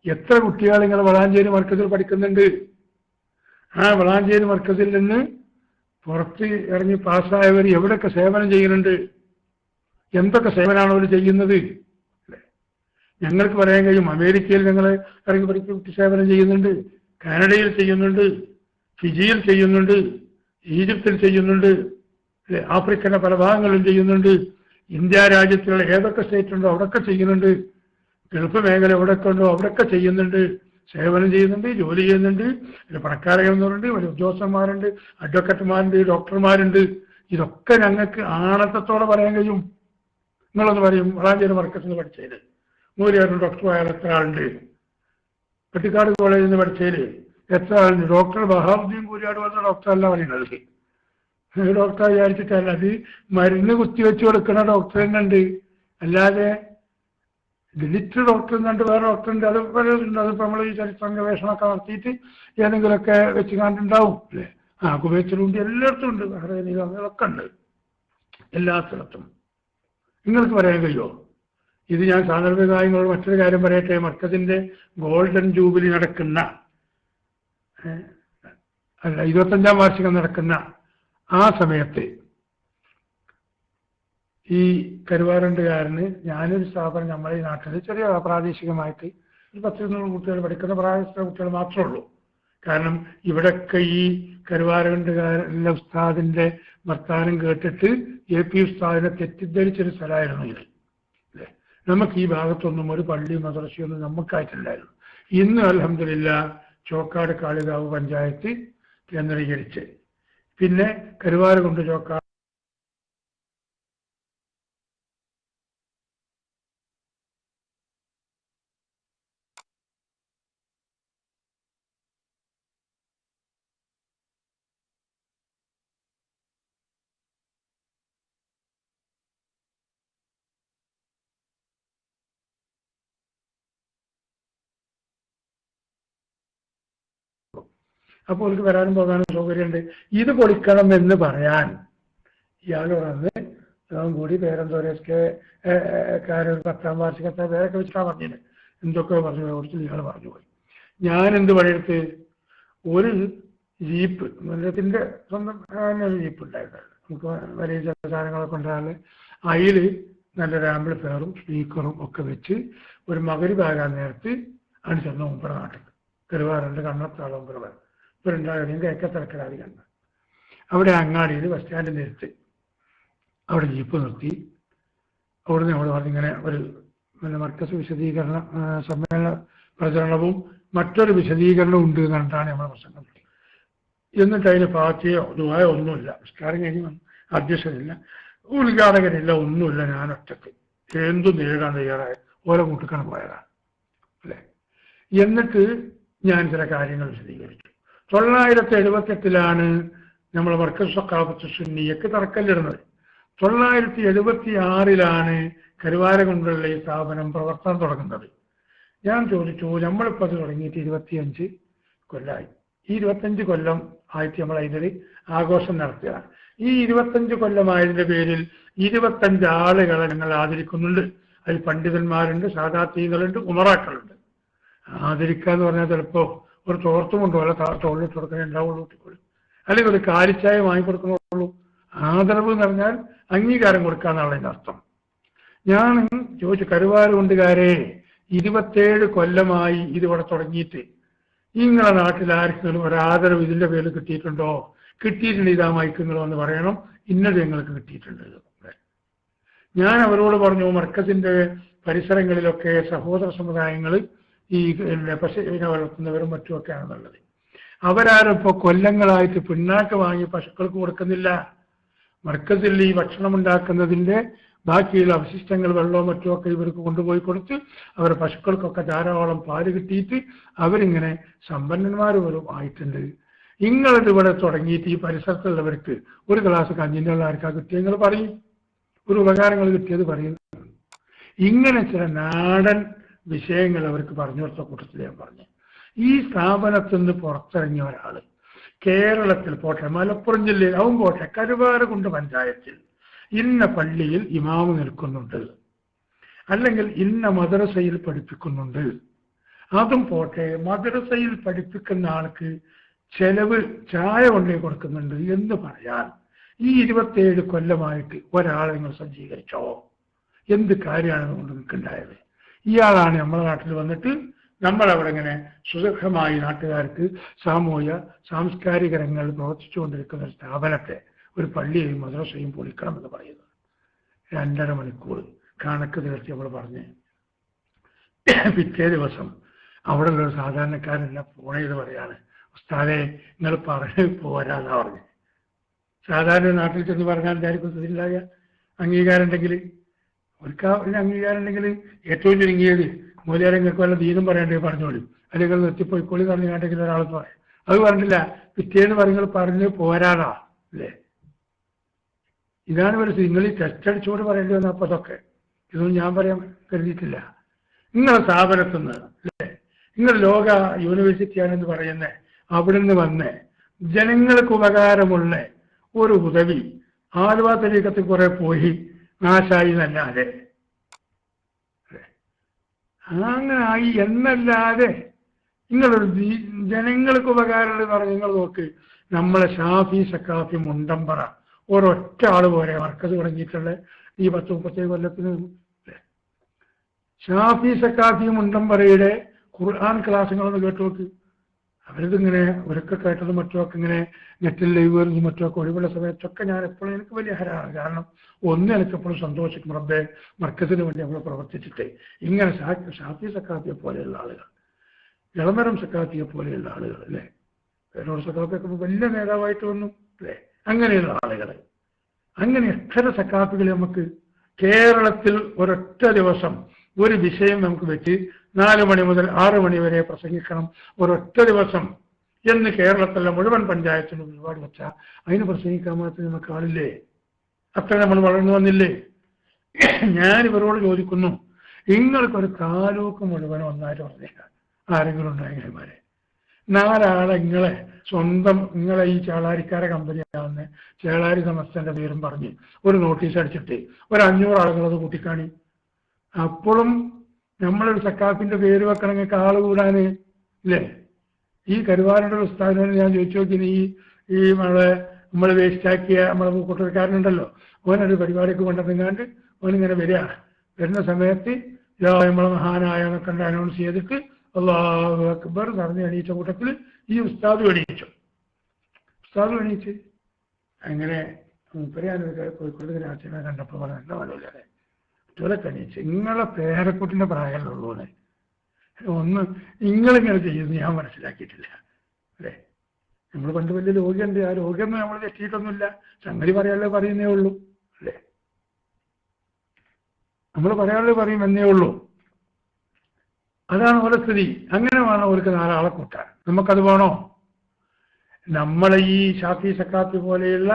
എത്ര കുട്ടികൾ നിങ്ങൾ വളാഞ്ചേരി മർക്കസിൽ പഠിക്കുന്നുണ്ട്? ആ വളാഞ്ചേരി മർക്കസിൽ നിന്ന് പുറത്ത് ഇറങ്ങി പാസ്സായവർ എവിടെയൊക്കെ സേവനം ചെയ്യുന്നുണ്ട്? എന്തൊക്കെ സേവനമാണ് അവർ ചെയ്യുന്നത്? ഞങ്ങൾക്ക് പറയാൻ കഴിയും. അമേരിക്കയിൽ ഞങ്ങൾ ഇറങ്ങി പഠിച്ച് സേവനം ചെയ്യുന്നുണ്ട്, കാനഡയിൽ ചെയ്യുന്നുണ്ട്, ഫിജിയിൽ ചെയ്യുന്നുണ്ട്, ഈജിപ്തിൽ ചെയ്യുന്നുണ്ട് അല്ലെ? ആഫ്രിക്കയുടെ പല ഭാഗങ്ങളിലും ചെയ്യുന്നുണ്ട്. ഇന്ത്യ രാജ്യത്തുള്ള ഏതൊക്കെ സ്റ്റേറ്റ് ഉണ്ടോ അവിടെയൊക്കെ ചെയ്യുന്നുണ്ട്. ഗൾഫ് മേഖല എവിടെയൊക്കെ ഉണ്ടോ അവിടെയൊക്കെ ചെയ്യുന്നുണ്ട്, സേവനം ചെയ്യുന്നുണ്ട്, ജോലി ചെയ്യുന്നുണ്ട്. പിന്നെ പണക്കാരെന്നുണ്ട്, വലിയ ഉദ്യോഗസ്ഥന്മാരുണ്ട്, അഡ്വക്കറ്റുമാരുണ്ട്, ഡോക്ടർമാരുണ്ട്. ഇതൊക്കെ ഞങ്ങൾക്ക് ആണത്തത്തോടെ പറയാൻ കഴിയും. നിങ്ങളൊന്ന് പറയും വളാഞ്ചേരി മർക്കസിൽ നിന്ന് പഠിച്ചതിൽ മൂലയാരും ഡോക്ടറായാൽ എത്ര ആളുണ്ട്? പട്ടിക്കാട് കോളേജിൽ നിന്ന് പഠിച്ചതിൽ എത്ര ആളുണ്ട്? ഡോക്ടർ ബഹാബുദ്ദീൻ കൂരിയാട് വന്ന ഡോക്ടറല്ല പറയുന്നത്. ഡോക്ടർ വിചാരിച്ചിട്ടല്ല, അത് മരുന്ന് കുത്തിവെച്ച് കൊടുക്കുന്ന ഡോക്ടർ തന്നെ ഉണ്ട്. അല്ലാതെ ഡിലിറ്റ് ഡോക്ടർ എന്നുണ്ട് വേറെ ഡോക്ടറുണ്ട്. അത് പലതുണ്ട്. അതിപ്പോൾ നമ്മൾ ഈ ചരിത്ര ഗവേഷണമൊക്കെ നടത്തിയിട്ട് ഏതെങ്കിലുമൊക്കെ വെച്ച് കണ്ടുണ്ടാവും അല്ലേ? കുവൈത്തിലുണ്ട്, എല്ലായിടത്തും ഉണ്ട്, ബഹ്റൈനിലൊക്കെ ഉണ്ട്, എല്ലാ സ്ഥലത്തും. നിങ്ങൾക്ക് പറയാൻ കഴിയുമോ? ഇത് ഞാൻ സാന്ദർഭികമായി നിങ്ങളോട് മറ്റൊരു കാര്യം പറയട്ടെ. മർക്കസിന്റെ ഗോൾഡൻ ജൂബിലി നടക്കുന്ന 25-ാം വാർഷികം നടക്കുന്ന ആ സമയത്ത് ഈ കരുവാരണ്ടുകാരന് ഞാനൊരു സ്ഥാപനം നമ്മളെ ഈ നാട്ടിൽ ചെറിയ പ്രാദേശികമായിട്ട് ഒരു 10-200 കുട്ടികൾ പഠിക്കുന്ന പ്രായസ്ഥ കുട്ടികൾ മാത്രമേ ഉള്ളൂ. കാരണം ഇവിടെയൊക്കെ ഈ കരുവാരണ്ടുകാരൻ്റെ ഉസ്താദിന്റെ വർത്താനം കേട്ടിട്ട് AP ഉസ്താദിനെ തെറ്റിദ്ധരിച്ചൊരു സ്ഥലമായിരുന്നു ഇത് അല്ലേ? നമുക്ക് ഈ ഭാഗത്തൊന്നും ഒരു പള്ളി മദ്രസയൊന്നും നമുക്കായിട്ടില്ലായിരുന്നു. ഇന്ന് അൽഹംദുലില്ലാ ചോക്കാട് കാളികാവ് പഞ്ചായത്ത് കേന്ദ്രീകരിച്ച് പിന്നെ കരുവാരകുണ്ട് ചോക്കാട് അപ്പോൾ അവർക്ക് വരാനും പോകാനും സൗകര്യമുണ്ട്. ഇത് പൊളിക്കണം എന്ന് പറയാൻ ഇയാളോടന്ന് കൂടി പേരെന്തോരൊക്കെ കാര്യം 10ാം വാർഷികത്തെ പേരൊക്കെ വെച്ചിട്ടാണ് പറഞ്ഞത്. എന്തൊക്കെ പറഞ്ഞു കുറിച്ച് ഇയാൾ പറഞ്ഞു പോയി. ഞാൻ എന്ത് പണിയെടുത്ത് ഒരു ജീപ്പ് മൃഗത്തിൻ്റെ സ്വന്തം ഒരു ജീപ്പ് ഉണ്ടായിരുന്നു. നമുക്ക് വലിയ ചില സാധനങ്ങളൊക്കെ ഉണ്ടായാൽ അതിൽ നല്ലൊരു ആംപ്ലിഫയറും സ്പീക്കറും ഒക്കെ വെച്ച് ഒരു മകരിഭാഗാൻ നേരത്ത് ആണ് ചെന്ന മുമ്പറ നാട്ടിൽ കരുവാറുണ്ട് കണ്ണത്താളം മുമ്പറ ഇവരുണ്ടാകും കേക്കത്തിറക്കലാതി കണ്ട അവിടെ അങ്ങാടിയിൽ ബസ് സ്റ്റാൻഡിൽ നിർത്തി അവിടെ ജീപ്പ് നിർത്തി. അവിടുന്ന് നമ്മൾ പറഞ്ഞിങ്ങനെ ഒരു പിന്നെ മർക്കസ് വിശദീകരണ സമ്മേളന പ്രചരണവും മറ്റൊരു വിശദീകരണവും ഉണ്ട് എന്നിട്ടാണ് നമ്മുടെ പ്രസംഗം. എന്നിട്ട് അതിന് പാർട്ടിയോ ദുആയോ ഒന്നുമില്ല. നിസ്കാരം കഴിഞ്ഞ് അധ്യക്ഷനില്ല, ഉദ്ഘാടകനില്ല, ഒന്നുമില്ല. ഞാൻ ഒറ്റക്ക് എന്തും നേരിടാൻ തയ്യാറായ ഓരോ കൂട്ടിക്കണം പോയതാണ് അല്ലേ. എന്നിട്ട് ഞാൻ ചില കാര്യങ്ങൾ വിശദീകരിച്ചു. 978 നമ്മൾ മർക്കസ് സഖാഫത്ത് സുന്നിയക്ക് തറക്കല്ലിടുന്നത്. 976 കരുവാരകുണ്ടുള്ള ഈ സ്ഥാപനം പ്രവർത്തനം തുടങ്ങുന്നത്. ഞാൻ ചോദിച്ചു, നമ്മളിപ്പോൾ അത് തുടങ്ങിയിട്ട് 25 കൊല്ലമായി. ഈ 25 കൊല്ലം ആയിട്ട് നമ്മൾ അതിൻ്റെ ആഘോഷം നടത്തുകയാണ്. ഈ 25 കൊല്ലമായതിൻ്റെ പേരിൽ 25 ആളുകളെ ഞങ്ങൾ ആദരിക്കുന്നുണ്ട്. അതിൽ പണ്ഡിതന്മാരുണ്ട്, സാദാത്തീകളുണ്ട്, ഉമറാക്കളുണ്ട്. ആദരിക്കാന്ന് പറഞ്ഞാൽ ചിലപ്പോൾ ഒരു തോർത്തും കൊണ്ടുപോലെ തോളിലിട്ട് കൊടുക്കാൻ ഉണ്ടാവുള്ളൂ കുട്ടികൾ, അല്ലെങ്കിൽ ഒരു കാലിച്ചായ വാങ്ങിക്കൊടുക്കണുള്ളൂ. ആദരവ് എന്ന് പറഞ്ഞാൽ അംഗീകാരം കൊടുക്കാന്നുള്ളതിൻ്റെ അർത്ഥം. ഞാൻ ചോദിച്ചു, കരുവാരകുണ്ടുകാരെ 27 കൊല്ലമായി ഇതിവിടെ തുടങ്ങിയിട്ട് നിങ്ങളെ നാട്ടിൽ ആർക്കെങ്കിലും ഒരു ആദരവ് ഇതിൻ്റെ പേരിൽ കിട്ടിയിട്ടുണ്ടോ? കിട്ടിയിട്ടുണ്ട്, ഇതാ മയക്കുങ്ങളോ എന്ന് പറയണം. ഇന്നത് ഞങ്ങൾക്ക് കിട്ടിയിട്ടുണ്ട്. ഞാൻ അവരോട് പറഞ്ഞു, മർക്കസിന്റെ പരിസരങ്ങളിലൊക്കെ സഹോദര സമുദായങ്ങൾ ഈ പശുവിനെ വളർത്തുന്നവരും മറ്റുമൊക്കെയാണെന്നുള്ളത്. അവരാരും ഇപ്പോൾ കൊല്ലങ്ങളായിട്ട് പിണ്ണാക്ക് വാങ്ങി പശുക്കൾക്ക് കൊടുക്കുന്നില്ല. മർക്കസിൽ ഈ ഭക്ഷണം ഉണ്ടാക്കുന്നതിൻ്റെ ബാക്കിയുള്ള അവശിഷ്ടങ്ങൾ വെള്ളവും മറ്റുമൊക്കെ ഇവർക്ക് കൊണ്ടുപോയി കൊടുത്ത് അവരുടെ പശുക്കൾക്കൊക്കെ ധാരാളം പാല് കിട്ടിയിട്ട് അവരിങ്ങനെ സമ്പന്നന്മാർ പോലും ആയിട്ടുണ്ട്. നിങ്ങളിത് ഇവിടെ തുടങ്ങിയിട്ട് ഈ പരിസരത്തുള്ളവർക്ക് ഒരു ഗ്ലാസ് കഞ്ഞിൻ്റെ വെള്ളം ആർക്കാ കിട്ടിയത് നിങ്ങൾ പറയും, ഒരു ഉപകാരങ്ങൾ കിട്ടിയത് പറയുന്നു. ഇങ്ങനെ ചില നാടൻ വിഷയങ്ങൾ അവർക്ക് പറഞ്ഞു കൊടുത്ത കൂട്ടത്തിൽ ഞാൻ പറഞ്ഞു. ഈ സ്ഥാപനത്തിൽ നിന്ന് പുറത്തിറങ്ങിയ ഒരാൾ കേരളത്തിൽ പോട്ടെ, മലപ്പുറം ജില്ലയിൽ അവൻ പോട്ടെ, കരുവാരകുണ്ട് പഞ്ചായത്തിൽ ഇന്ന പള്ളിയിൽ ഇമാമ് നിൽക്കുന്നുണ്ട്, അല്ലെങ്കിൽ ഇന്ന മദ്രസയിൽ പഠിപ്പിക്കുന്നുണ്ട്, അതും പോട്ടെ മദ്രസയിൽ പഠിപ്പിക്കുന്ന ആൾക്ക് ചെലവ് ചായ കൊണ്ടേ കൊടുക്കുന്നുണ്ട് എന്ന് പറയാൻ ഈ 27 കൊല്ലമായിട്ട് ഒരാളെ നിങ്ങൾ സജ്ജീകരിച്ചോ? എന്ത് കാര്യമാണ് കൊണ്ട് നിൽക്കുന്നുണ്ടായത്? ഇയാളാണ് നമ്മുടെ നാട്ടിൽ വന്നിട്ട് നമ്മളവിടെ ഇങ്ങനെ സുഖമായി നാട്ടുകാർക്ക് സാമൂഹ്യ സാംസ്കാരിക രംഗങ്ങൾ പ്രവർത്തിച്ചുകൊണ്ടിരിക്കുന്ന ഒരു സ്ഥാപനത്തെ, ഒരു പള്ളിയെയും മദ്രസയും പൊളിക്കണമെന്ന് പറയുന്നത്. 2.5 മണിക്കൂർ കണക്ക് തീർത്തി നമ്മൾ പറഞ്ഞ് പിറ്റേ ദിവസം അവിടെ ഉള്ള ഒരു സാധാരണക്കാരെല്ലാം ഫോൺ ചെയ്ത് പറയാണ്, ഉസ്താദേ നിങ്ങൾ പറഞ്ഞ് പോരാന്നാ പറഞ്ഞു. സാധാരണ നാട്ടിൽ ചെന്ന് പറഞ്ഞാൽ വിചാരിക്കുന്നതില്ലായ അംഗീകാരം ഉണ്ടെങ്കിൽ ഒരു അംഗീകാരം ഉണ്ടെങ്കിൽ ഏറ്റവും ചുരുങ്ങിയത് മൂല്യരങ്ങൾക്ക് വല്ല ദീനം പറയണ്ടേ പറഞ്ഞോളൂ, അല്ലെങ്കിൽ നിർത്തിപ്പോയിക്കോളി പറഞ്ഞു കേട്ടെങ്കിൽ ഒരാളെന്ന് പറയാം. അത് പറഞ്ഞില്ല, പിറ്റേന്ന് പറയുന്നത് പറഞ്ഞ് പോരാടാ അല്ലേ. ഇതാണ് ഒരു നിങ്ങൾ ഈ ടെസ്റ്റ് അടിച്ചുകൊണ്ട് പറയേണ്ടി വന്ന. അപ്പോൾ അതൊക്കെ ഇതൊന്നും ഞാൻ പറയാൻ കരുതിയിട്ടില്ല. നിങ്ങളെ സ്ഥാപനത്തിൽ നിന്ന് അല്ലേ, നിങ്ങൾ ലോക യൂണിവേഴ്സിറ്റിയാണെന്ന് പറയുന്നത്, അവിടെ നിന്ന് വന്ന് ജനങ്ങൾക്ക് ഉപകാരമുള്ള ഒരു ഉദവി ആലുവ തരീക്കത്തിൽ കുറെ പോയി നാശായി എന്നല്ലാതെ അങ്ങനെ ആയി എന്നല്ലാതെ നിങ്ങളൊരു ജനങ്ങൾക്ക് ഉപകാരമുള്ളതെന്ന് പറഞ്ഞ് നിങ്ങൾ നോക്ക്. നമ്മളെ ഷാഫി സക്കാഫി മുണ്ടമ്പറ ഒരൊറ്റ ആള് പോരെ മർക്കസ് തുടങ്ങിയിട്ടുള്ള ഈ 10-37 കൊല്ലത്തിന്. ഷാഫി സക്കാഫി മുണ്ടമ്പറയുടെ ഖുർആൻ ക്ലാസ്സുകളൊന്ന് കേട്ടു നോക്ക്. അവരിതിങ്ങനെ ഒരൊക്കെ കേട്ടതും മറ്റുമൊക്കെ ഇങ്ങനെ നെറ്റിൽ ലൈവ് വരുന്നതും മറ്റുമൊക്കെ ഒഴിവുള്ള സമയത്തൊക്കെ ഞാൻ എപ്പോഴും എനിക്ക് വലിയ ഹരാണ്. കാരണം ഒന്ന് എനിക്കെപ്പോഴും സന്തോഷിക്കും, റബ്ബേ മർക്കസിന് വേണ്ടി നമ്മൾ പ്രവർത്തിച്ചിട്ട് ഇങ്ങനെ ഷാഫി സക്കാഫിയെ പോലെയുള്ള ആളുകൾ ഇളമരം സക്കാഫിയെ പോലെയുള്ള ആളുകൾ അല്ലേ, പേരോട് സക്കാഫിയൊക്കെ വലിയ നേതാവായിട്ട് വന്നു അല്ലേ, അങ്ങനെയുള്ള ആളുകൾ. അങ്ങനെ എത്ര സക്കാഫികൾ നമുക്ക് കേരളത്തിൽ ഒരൊറ്റ ദിവസം ഒരു വിഷയം നമുക്ക് വെച്ച് 4 മണി മുതൽ 6 മണി വരെ പ്രസംഗിക്കണം ഒരൊറ്റ ദിവസം എന്ന് കേരളത്തിലെ മുഴുവൻ പഞ്ചായത്തിനും ഒരുപാട് വെച്ചാൽ അതിന് പ്രസംഗിക്കാൻ മാത്രമേ നമുക്ക് ആളില്ലേ? അത്ര നമ്മൾ വളർന്നു വന്നില്ലേ? ഞാൻ ഇവരോട് ചോദിക്കുന്നു, നിങ്ങൾക്കൊരു താലൂക്ക് മുഴുവൻ ഒന്നായിട്ട് പറഞ്ഞേക്കാം, ആരെങ്കിലും ഉണ്ടായെങ്കിമാരെ 4 ആളെ നിങ്ങളെ സ്വന്തം നിങ്ങളെ ഈ ചേളാരിക്കാരെ കമ്പനിയാവുന്ന ചേളാരി സമസ്തന്റെ പേരും പറഞ്ഞ് ഒരു നോട്ടീസ് അടിച്ചിട്ട് ഒരു 500 ആളുകളത് കൂട്ടിക്കാണി. അപ്പോഴും നമ്മളൊരു സക്കാഫിന്റെ പേര് വെക്കണമെങ്കിൽ ആള് കൂടാന് ഇല്ലേ? ഈ കരുവാരുടെ ഉസ്താദിനോട് ഞാൻ ചോദിച്ചു നോക്കിന്, ഈ നമ്മൾ വേസ്റ്റാക്കിയ നമ്മളെ കൂട്ടുകാരനുണ്ടല്ലോ, ഓനൊരു പരിപാടിക്ക് കൊണ്ടുവന്നെങ്ങാണ്ട് ഓനിങ്ങനെ വരുന്ന സമയത്ത് നമ്മളെ മഹാനായ എന്നൊക്കെ അനൗൺസ് ചെയ്തിട്ട് അല്ലാഹു അക്ബർ പറഞ്ഞ് എണീച്ച കൂട്ടത്തിൽ ഈ ഉസ്താദ് എണീച്ച് അങ്ങനെ കോഴിക്കോട് രാജ്യങ്ങളെ കണ്ടപ്പോൾ വളരെ നല്ല മലയില്ലേ ഇതൊക്കെ എണീച്ച്. നിങ്ങളെ പേരക്കുട്ടിന്റെ പ്രായമുള്ളൂന്ന് ഒന്ന് നിങ്ങളിങ്ങനെ ചെയ്യുന്നത് ഞാൻ മനസ്സിലാക്കിയിട്ടില്ല അല്ലേ. നമ്മൾ പണ്ട് വലിയ രോഗിയുണ്ട്, ആ രോഗിയൊന്നും നമ്മൾ തെറ്റിയിട്ടൊന്നുമില്ല, സംഗതി പറയാനുള്ളത് പറയുന്നേ ഉള്ളൂ അല്ലേ, നമ്മൾ പറയാനുള്ളത് പറയുമെന്നേ ഉള്ളൂ. അതാണ് ഓരോ സ്ഥിതി. അങ്ങനെ വേണം അവർക്ക് 4 ആളെ കൂട്ടാൻ. നമുക്കത് വേണോ? നമ്മളെ ഈ ഷാഫി സക്കാഫി പോലെയുള്ള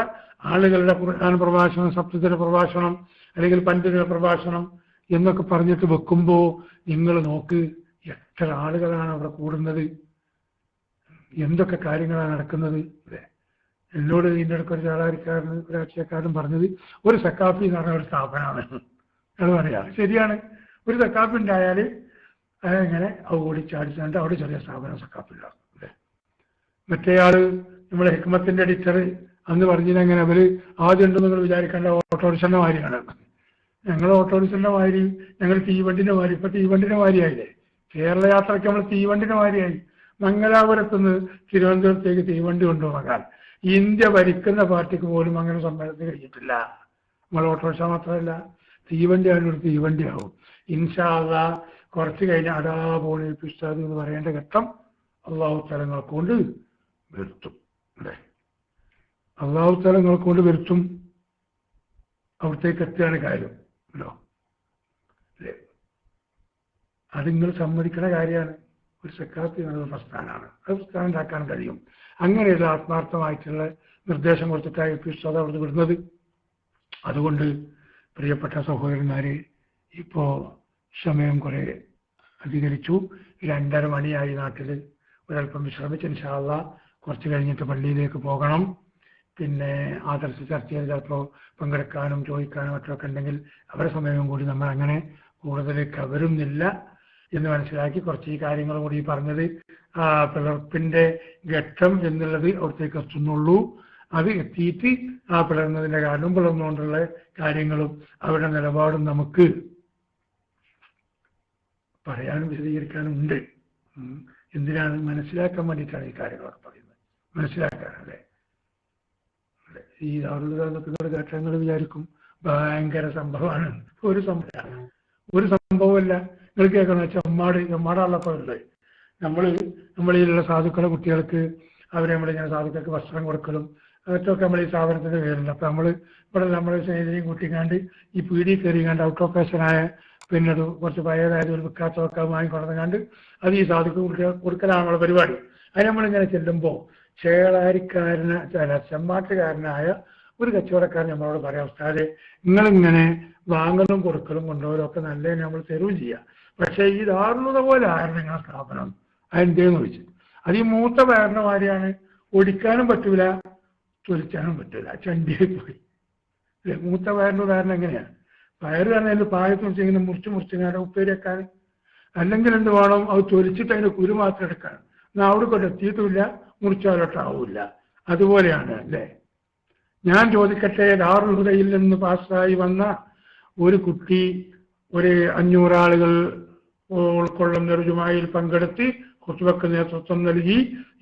ആളുകളുടെ ഖുർആൻ പ്രഭാഷണം, സപ്തത്തിലെ പ്രഭാഷണം, അല്ലെങ്കിൽ പണ്ഡിതരുടെ പ്രഭാഷണം എന്നൊക്കെ പറഞ്ഞിട്ട് വെക്കുമ്പോൾ നിങ്ങൾ നോക്ക് എത്ര ആളുകളാണ് അവിടെ കൂടുന്നത്, എന്തൊക്കെ കാര്യങ്ങളാണ് നടക്കുന്നത് അല്ലേ. എന്നോട് ഇതിൻ്റെ ഇടയ്ക്ക് ഒരു ചാളാരിക്കാരന് ഒരു രാഷ്ട്രീയക്കാരൻ പറഞ്ഞത് ഒരു സക്കാഫി എന്ന് പറഞ്ഞ ഒരു സ്ഥാപനമാണ് അത് പറയാം. ശരിയാണ്, ഒരു സക്കാഫി ഉണ്ടായാൽ അതെങ്ങനെ ഓടിച്ചാടിച്ചാണ്ട് അവിടെ ചെറിയ സ്ഥാപനം സക്കാഫില്ല അല്ലേ. മറ്റേയാള് നമ്മളെ ഹിക്മത്തിന്റെ എഡിറ്റർ അന്ന് പറഞ്ഞിങ്ങനെ അവര് ആദ്യം ഉണ്ടെന്ന് നിങ്ങൾ വിചാരിക്കേണ്ട ഓട്ടോറിക്ഷന്റെ മാതിരിയാണ്. ഞങ്ങൾ ഓട്ടോറിക്ഷന്റെ മാതിരി, ഞങ്ങൾ തീവണ്ടിന്റെ മാതിരി, ഇപ്പൊ തീവണ്ടിന്റെ മാതിരിയായില്ലേ. കേരള യാത്രയ്ക്ക് നമ്മൾ തീവണ്ടിന്റെ മാതിരിയായി. മംഗലാപുരത്തുനിന്ന് തിരുവനന്തപുരത്തേക്ക് തീവണ്ടി കൊണ്ടുപോകാൻ ഇന്ത്യ ഭരിക്കുന്ന പാർട്ടിക്ക് പോലും അങ്ങനെ സമ്മേളനത്തിൽ കഴിഞ്ഞിട്ടില്ല. നമ്മൾ ഓട്ടോറിക്ഷ മാത്രമല്ല, തീവണ്ടിയാണ് ഒരു തീവണ്ടിയാവും. ഇൻഷാ അല്ലാഹ് കുറച്ച് കഴിഞ്ഞ് അടാ പോണി പിസ്താദ് എന്ന് പറയേണ്ട ഘട്ടം അള്ളാഹു തലങ്ങൾ കൊണ്ട് വരുത്തും അല്ലേ. അള്ളാഹു തലങ്ങൾ കൊണ്ട് വരുത്തും, അവിടത്തേക്ക് എത്തുകയാണ് കാര്യം അല്ലോ അല്ലേ. അത് നിങ്ങൾ സമ്മതിക്കുന്ന കാര്യമാണ്. ഒരു സക്കാത്ത് എന്നുള്ള പ്രസ്ഥാനമാണ്, അത് പ്രസ്ഥാനം ഉണ്ടാക്കാൻ കഴിയും. അങ്ങനെയുള്ള ആത്മാർത്ഥമായിട്ടുള്ള നിർദ്ദേശം കൊടുത്തിട്ടായി പിസ്താദ് അവിടുന്ന് വിടുന്നത്. അതുകൊണ്ട് പ്രിയപ്പെട്ട സഹോദരന്മാരെ, ഇപ്പോ സമയം കുറെ അധികരിച്ചു. 2:30 മണിയായി നാട്ടിൽ. ഒരല്പം വിശ്രമിച്ച് ഇൻഷാ അല്ലാഹ് കുറച്ച് കഴിഞ്ഞിട്ട് പള്ളിയിലേക്ക് പോകണം. പിന്നെ ആദർശ ചർച്ചയിൽ ചിലപ്പോൾ പങ്കെടുക്കാനും ചോദിക്കാനും മറ്റൊക്കെ ഉണ്ടെങ്കിൽ അവരുടെ സമയവും കൂടി നമ്മൾ അങ്ങനെ കൂടുതൽ കവരുന്നില്ല എന്ന് മനസ്സിലാക്കി കുറച്ച് ഈ കാര്യങ്ങൾ കൂടി പറഞ്ഞത് പിളർപ്പിന്റെ ഘട്ടം എന്നുള്ളത് അവിടത്തേക്ക് എത്തുന്നുള്ളൂ. അത് എത്തിയിട്ട് ആ പിളർന്നതിന്റെ കാരണം പിളർന്നുകൊണ്ടുള്ള കാര്യങ്ങളും അവരുടെ നിലപാടും നമുക്ക് പറയാനും വിശദീകരിക്കാനും ഉണ്ട്. എന്തിനാണ്? മനസ്സിലാക്കാൻ വേണ്ടിയിട്ടാണ് ഈ കാര്യങ്ങളൊക്കെ പറയുന്നത്, മനസ്സിലാക്കാനല്ലേ. ഈ ദാറുൽ ഘട്ടങ്ങൾ വിചാരിക്കും ഭയങ്കര സംഭവമാണ്. ഒരു സംഭവമല്ല. നിങ്ങൾ കേൾക്കണം, ചെമ്മാടുള്ളപ്പോൾ ഉണ്ട്. നമ്മളിലുള്ള സാധുക്കളെ കുട്ടികൾക്ക് അവരെ നമ്മളിങ്ങനെ സാധുക്കൾക്ക് വസ്ത്രം കൊടുക്കലും അതൊക്കെ നമ്മൾ ഈ സ്ഥാപനത്തിന്റെ പേരുണ്ട്. അപ്പൊ ഇവിടെ നമ്മളെ സ്നേഹിതരെയും കൂട്ടിക്കാണ്ട് ഈ പീടി കയറിക്കാണ്ട് ഔട്ട് ഓഫ് ഫാഷനായ പിന്നെ കുറച്ച് പഴയതായത് ഒരു വിൽക്കാത്തൊക്കെ വാങ്ങിക്കൊണ്ടുവന്നാണ്ട് അത് ഈ സാധുക്ക് കൊടുക്കലാണ് നമ്മുടെ പരിപാടി. അത് നമ്മളിങ്ങനെ ചെല്ലുമ്പോൾ ചെമ്മാട്ടുകാരനായ ഒരു കച്ചവടക്കാരൻ നമ്മളോട് പറയാം, ഉസ്താദേ നിങ്ങളിങ്ങനെ വാങ്ങലും കൊടുക്കലും കൊണ്ടുപോകലും ഒക്കെ നല്ലത് നമ്മൾ തരുകയും ചെയ്യാം, പക്ഷേ ഈ ദാറുൽ പോലെ ആയിരുന്നു നിങ്ങളുടെ സ്ഥാപനം, അതെന്തേന്ന് ചോദിച്ചു. അത് ഈ മൂത്ത പയറിന്റെ മാതിരിയാണ്, ഒടിക്കാനും പറ്റൂല തൊലിച്ചാനും പറ്റൂല, ചണ്ടിയായി പോയി. മൂത്ത പയറിന്റെ ഉദാഹരണം എങ്ങനെയാണ്? പയർ പറഞ്ഞാൽ പായത്ത് വെച്ചിങ്ങനെ മുറിച്ചിങ്ങനെ ഉപ്പേരി വെക്കാൻ, അല്ലെങ്കിൽ എന്ത് വേണം, അത് തൊലിച്ചിട്ട് അതിന്റെ കുരു മാത്രം എടുക്കാൻ. എന്നാൽ അവിടെ കൊണ്ട് എത്തിയിട്ടുമില്ല, മുറിച്ചാലോട്ടാവില്ല. അതുപോലെയാണ് അല്ലേ. ഞാൻ ചോദിക്കട്ടെ, ദാറുൽ ഹുദയിൽ നിന്ന് പാസ്സായി വന്ന ഒരു കുട്ടി ഒരു 500 ആളുകൾ ഉൾക്കൊള്ളുന്ന ഒരു ജുമായിൽ പങ്കെടുത്ത് ഖുത്ബക്ക് നേതൃത്വം നൽകി.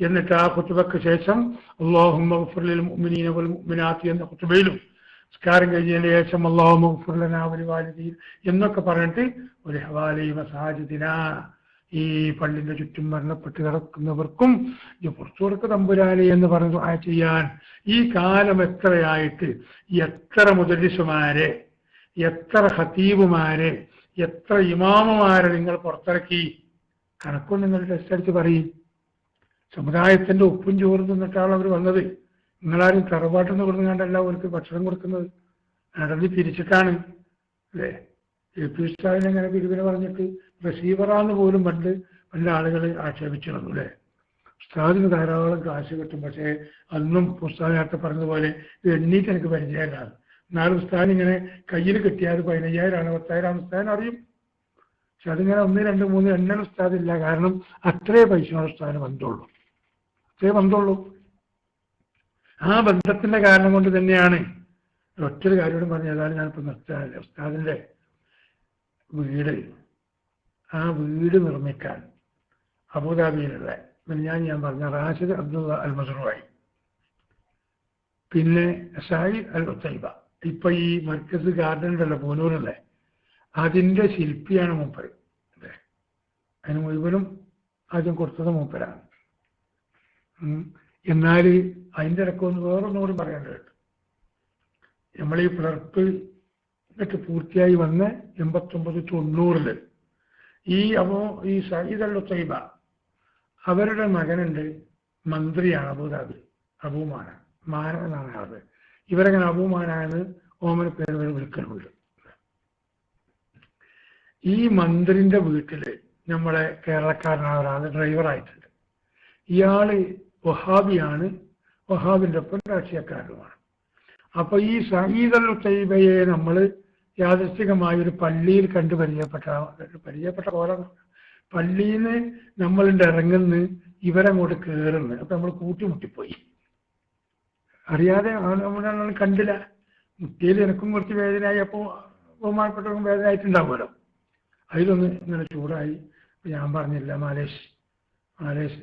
എന്നിട്ട് ആ ഖുത്ബക്ക് ശേഷം അല്ലാഹുമ്മ ഗ്ഫിർ ലിൽ മുഅ്മിനീന വൽ മുഅ്മിനാത്തി എന്ന ഖുത്ബയിലും സ്കാരം കഴിഞ്ഞതിന് ശേഷം അല്ലാഹുമ്മ ഗ്ഫിർ ലനാ വലിവാലിദീൻ എന്നൊക്കെ പറഞ്ഞിട്ട് ഒരു ഹവാലി മസാജിദിന ഈ പള്ളിന്റെ ചുറ്റും മരണപ്പെട്ട് കിടക്കുന്നവർക്കും പുറത്തു കൊടുക്ക തമ്പുരാനെ എന്ന് പറഞ്ഞ് ദുആ ചെയ്യാൻ ഈ കാലം എത്രയായിട്ട് എത്ര മുദരിസുമാരെ, എത്ര ഖതീബുമാരെ, എത്ര ഇമാമുമാരെ നിങ്ങൾ പുറത്തിറക്കി? കണക്കും നിങ്ങൾ ടെസ്റ്റ് അടിച്ച് പറയും. സമുദായത്തിന്റെ ഉപ്പും ചോറും തിന്നിട്ടാണ് അവർ വന്നത്. നിങ്ങളാരും തറവാട്ടിൽ നിന്ന് കൊടുങ്ങാണ്ടല്ല അവർക്ക് ഭക്ഷണം കൊടുക്കുന്നത്, നടന്ന് തിരിച്ചിട്ടാണ് അല്ലേ? എ.പി. ഉസ്താദിനെ അങ്ങനെ പിരിവിനെ പറഞ്ഞിട്ട് റിസീവറാന്ന് പോലും പണ്ട് ആളുകൾ ആക്ഷേപിച്ചിരുന്നു അല്ലേ? ഉസ്താദിന് ധാരാളം കാശ് കിട്ടും, പക്ഷേ അന്നും ഉസ്താദ് നേരത്തെ പറഞ്ഞതുപോലെ എണ്ണീറ്റ് എനിക്ക് പരിചയമില്ല. എന്നാലും ഉസ്താദ് ഇങ്ങനെ കയ്യിൽ കിട്ടിയാൽ 15,000 10,000 ഉസ്താദിന് അറിയും. പക്ഷെ അതിങ്ങനെ 1 2 3 എണ്ണൽ ഉസ്താദില്ല. കാരണം അത്രേ പൈസയാണ് ഉസ്താദിന് ബന്ധമുള്ളൂ, അത്രേ ബന്ധമുള്ളൂ. ആ ബന്ധത്തിന്റെ കാരണം കൊണ്ട് തന്നെയാണ് ഒറ്റൊരു കാര്യം പറഞ്ഞ ഏതായാലും ഞാനിപ്പോൾ നിർത്താനല്ലേ. ഉസ്താദിന്റെ വീട്, ആ വീട് നിർമ്മിക്കാൻ അബുദാബിയിലുള്ള ഞാൻ പറഞ്ഞ റാഷിദ് അബ്ദുള്ള അൽ മസ്റൂഇ, പിന്നെ സായിദ് അൽ ഉത്തൈബ, ഇപ്പൊ ഈ മർക്കസ് ഗാർഡൻ ഉണ്ടല്ലോ പൂനൂരല്ലേ, അതിന്റെ ശില്പിയാണ് മൂപ്പര് അല്ലേ? അതിന് മുഴുവനും ആദ്യം കൊടുത്തത് മൂപ്പരാണ്. എന്നാൽ അതിൻ്റെ ഇടയ്ക്കൊന്ന് വേറൊന്നുകൂടി പറയേണ്ടത്, നമ്മൾ ഈ പിളർപ്പ് എന്നിട്ട് പൂർത്തിയായി വന്ന് 89-90 ഈ സയ്യിദ് അൽ ഉത്തൈബ അവരുടെ മകനുണ്ട്, മന്ത്രിയാണ് അബുദാബി, അബൂമാന എന്നാണ് ആള്. ഇവരങ്ങനെ അബൂമാനായെന്ന് ഓമന പേര് വരെ വിളിക്കുന്നുണ്ട്. ഈ മന്ത്രിന്റെ വീട്ടില് നമ്മളെ കേരളക്കാരനായ ഒരാൾ ഡ്രൈവറായിട്ടുണ്ട്. ഇയാള് വഹാബിയാണ്, വഹാബിന്റെ ഒപ്പം രാഷ്ട്രീയക്കാരനുമാണ്. അപ്പൊ ഈ സയ്യിദ് അൽ ഉത്തൈബയെ നമ്മൾ യാദൃശ്ചികമായ ഒരു പള്ളിയിൽ കണ്ടു പരിചയപ്പെട്ട പോലെ പള്ളിയിൽ നിന്ന് നമ്മളുടെ ഇറങ്ങുന്ന് ഇവരങ്ങോട്ട് കയറുന്നു. അപ്പൊ നമ്മൾ കൂട്ടിമുട്ടിപ്പോയി, അറിയാതെ നമ്മൾ കണ്ടില്ല. മുട്ടിയിൽ എനക്കും കുറച്ച് വേദനയായി, അപ്പോൾ ബഹുമാനപ്പെട്ടവർക്കും വേദനയായിട്ടുണ്ടാവുമല്ലോ. അതിലൊന്ന് ഇങ്ങനെ ചൂടായി. ഞാൻ പറഞ്ഞില്ല മാലേഷ്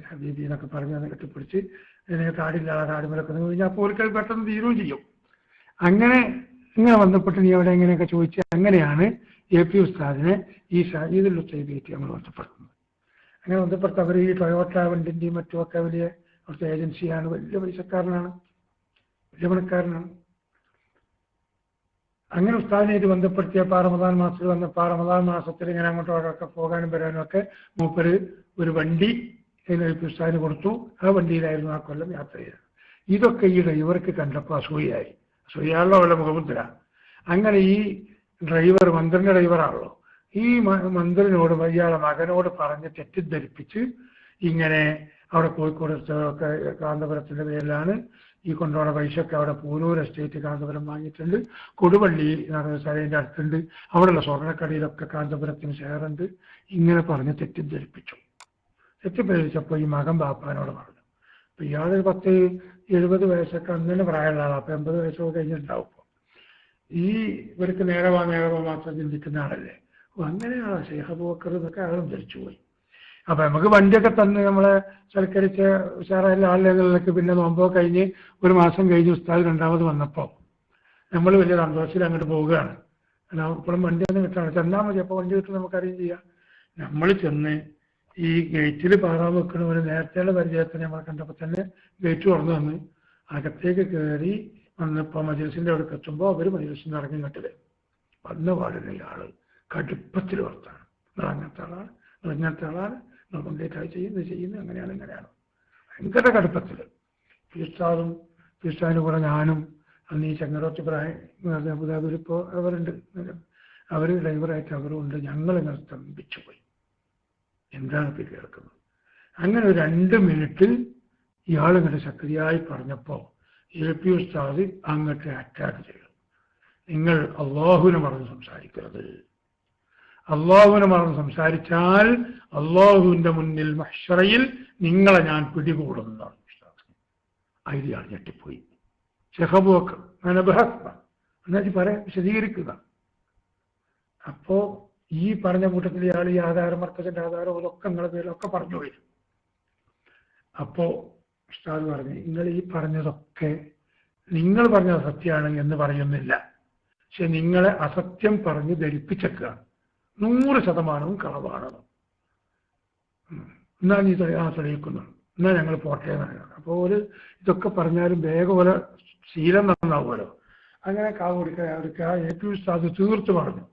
ഹബീബി എന്നൊക്കെ പറഞ്ഞ് അത് കെട്ടിപ്പിടിച്ച് ഇതിനെ താടില്ല താടിമലൊക്കെ കഴിഞ്ഞാൽ അപ്പോൾ ഒരിക്കൽ പെട്ടെന്ന് തീരുകയും ചെയ്യും. അങ്ങനെ ഇങ്ങനെ ബന്ധപ്പെട്ട് നീ അവിടെ എങ്ങനെയൊക്കെ ചോദിച്ച് അങ്ങനെയാണ് എ.പി. ഉസ്താദിനെ ഈ സയ്യിദ് അൽ ഉത്തൈബയായിട്ട് നമ്മൾ ബന്ധപ്പെടുത്തുന്നത്. അങ്ങനെ ബന്ധപ്പെട്ട് അവർ ഈ ടൊയോട്ട വണ്ടിൻ്റെയും മറ്റുമൊക്കെ വലിയ അവിടുത്തെ ഏജൻസിയാണ്, വലിയ പൈസക്കാരനാണ്, വലിയ പണക്കാരനാണ്. അങ്ങനെ ഉസ്താദിനായിട്ട് ബന്ധപ്പെടുത്തിയപ്പോൾ റമദാൻ മാസത്തിൽ വന്നപ്പോൾ റമദാൻ മാസത്തിൽ ഇങ്ങനെ അങ്ങോട്ടൊക്കെ പോകാനും വരാനും ഒക്കെ മൂപ്പര് ഒരു വണ്ടി എ.പി. ഉസ്താദിന് കൊടുത്തു. ആ വണ്ടിയിലായിരുന്നു ആ കൊല്ലം യാത്ര ചെയ്തത്. ഇതൊക്കെ ഈ ഡ്രൈവർക്ക് കണ്ടപ്പോൾ അസൂയാണല്ലോ അവരുടെ മുഖമുദ്ര. അങ്ങനെ ഈ ഡ്രൈവർ മന്ത്രിന്റെ ഡ്രൈവറാണല്ലോ, ഈ മന്ത്രിനോട് ഇയാളെ മകനോട് പറഞ്ഞ് തെറ്റിദ്ധരിപ്പിച്ച് ഇങ്ങനെ അവിടെ കോഴിക്കോട് ഒക്കെ കാന്തപുരത്തിന്റെ പേരിലാണ് ഈ കൊണ്ടുപോകുന്ന പൈസയൊക്കെ അവിടെ പൂനൂർ എസ്റ്റേറ്റ് കാന്തപുരം വാങ്ങിയിട്ടുണ്ട്, കൊടുവള്ളി സ്ഥലത്തിൻ്റെ അടുത്തുണ്ട്, അവിടെയുള്ള സ്വർണ്ണക്കടയിലൊക്കെ കാന്തപുരത്തിന് ഷെയറുണ്ട്. ഇങ്ങനെ പറഞ്ഞ് തെറ്റിദ്ധരിപ്പിച്ചു. തെറ്റിദ്ധരിച്ചപ്പോൾ ഈ മകൻ ബാപ്പാനോട് പറഞ്ഞു. അപ്പൊ ഇയാളൊരു 10-70 വയസ്സൊക്കെ അന്നെ പ്രായമുള്ള ആളാണ്. അപ്പൊ 80 വയസ്സൊക്കെ കഴിഞ്ഞിട്ടുണ്ടാവും. ഈ ഇവർക്ക് നേരെ മാത്രം ചിന്തിക്കുന്ന ആളല്ലേ. അങ്ങനെയാണോ ഷെയ്ഖ് അബൂബക്കർ എന്നൊക്കെ ആളും ധരിച്ചുപോയി. അപ്പൊ നമുക്ക് വണ്ടിയൊക്കെ തന്ന് നമ്മളെ സൽക്കരിച്ച് ഉഷാറായ ആളുകളിലേക്ക് പിന്നെ നോമ്പോ കഴിഞ്ഞ് 1 മാസം കഴിഞ്ഞ് ഉസ്താദ് 2ാമത് വന്നപ്പോൾ നമ്മൾ വലിയ സന്തോഷത്തിൽ അങ്ങോട്ട് പോവുകയാണ്. ഇപ്പോഴും വണ്ടിയൊന്നും കിട്ടണം, ചെന്നാൽ മതി, അപ്പോൾ വണ്ടി കിട്ടും നമുക്കറിയും ചെയ്യാം. നമ്മൾ ചെന്ന് ഈ ഗേറ്റിൽ പാറാൻ വെക്കണവന് നേരത്തെയുള്ള പരിചയത്തിന് നമ്മളെ കണ്ടപ്പോൾ തന്നെ ഗേറ്റ് തുറന്നു വന്ന് അകത്തേക്ക് കയറി വന്നപ്പോൾ മജ്‌ലിസിന്റെ അവിടെ എത്തുമ്പോൾ അവർ മജ്‌ലിസിന് ഇറങ്ങി കണ്ടില്ലേ. വന്ന പാടില്ല ഇയാള് കടുപ്പത്തിൽ വർത്താണ്, നിങ്ങൾ അങ്ങനത്തെ ആളാണ്, നിങ്ങൾ ഇങ്ങനത്തെ ആളാണ്, നിങ്ങൾ കൊണ്ടേറ്റായി ചെയ്യുന്നത് അങ്ങനെയാണ് ഭയങ്കര കടുപ്പത്തിൽ. ഉസ്താദിന്റെ കൂടെ ഞാനും അന്ന് ഈ ചെങ്ങരോത്ത് പ്രായം അബുദാബിയിൽ ഇപ്പോൾ അവരുണ്ട്, അവർ ഡ്രൈവറായിട്ട് അവരും ഉണ്ട്. ഞങ്ങളിങ്ങനെ സ്തംഭിച്ചു പോയി, എന്താണ് ഇപ്പോൾ കേൾക്കുന്നത്. അങ്ങനെ ഒരു 2 മിനിറ്റിൽ ഇയാളിങ്ങനെ ശക്തിയായി പറഞ്ഞപ്പോൾ എ.പി. ഉസ്താദ് അങ്ങോട്ട് അറ്റാക്ക് ചെയ്തു. നിങ്ങൾ അള്ളാഹുവിനെ മറന്ന് സംസാരിക്കരുത്, അള്ളാഹുവിനെ മറന്ന് സംസാരിച്ചാൽ അള്ളാഹുവിന്റെ മുന്നിൽ മഹ്ശറയിൽ നിങ്ങളെ ഞാൻ പിടികൂടുന്നതാണ് ഉസ്താദ്. അതിൽ ഇയാൾ ഞെട്ടിപ്പോയി. ഷെയ്ഖ് അബൂബക്കർ എന്നു പറയാൻ വിശദീകരിക്കുക. അപ്പോ ഈ പറഞ്ഞ കൂട്ടത്തിൽ ഇയാൾ ഈ ആധാരം മർക്കസിന്റെ ആധാരം അതൊക്കെ നിങ്ങളുടെ പേരിലൊക്കെ പറഞ്ഞു വരും. അപ്പോ ഉസ്താദ് പറഞ്ഞു, നിങ്ങൾ ഈ പറഞ്ഞതൊക്കെ നിങ്ങൾ പറഞ്ഞത് സത്യമാണ് എന്ന് പറയുന്നില്ല, പക്ഷെ നിങ്ങളെ അസത്യം പറഞ്ഞ് ധരിപ്പിച്ചേക്കുക, 100% കളവാണ്. എന്നാ നീ തെളിയിക്കുന്നു, എന്നാ ഞങ്ങൾ പോട്ടെ എന്നാണ്. അപ്പോൾ ഒരു ഇതൊക്കെ പറഞ്ഞാലും വേഗം പോലെ ശീലം നന്നാവുമല്ലോ. അങ്ങനെ കാവ് കൊടുക്കുക. AP ഉസ്താദ് തീർത്ത് പറഞ്ഞു,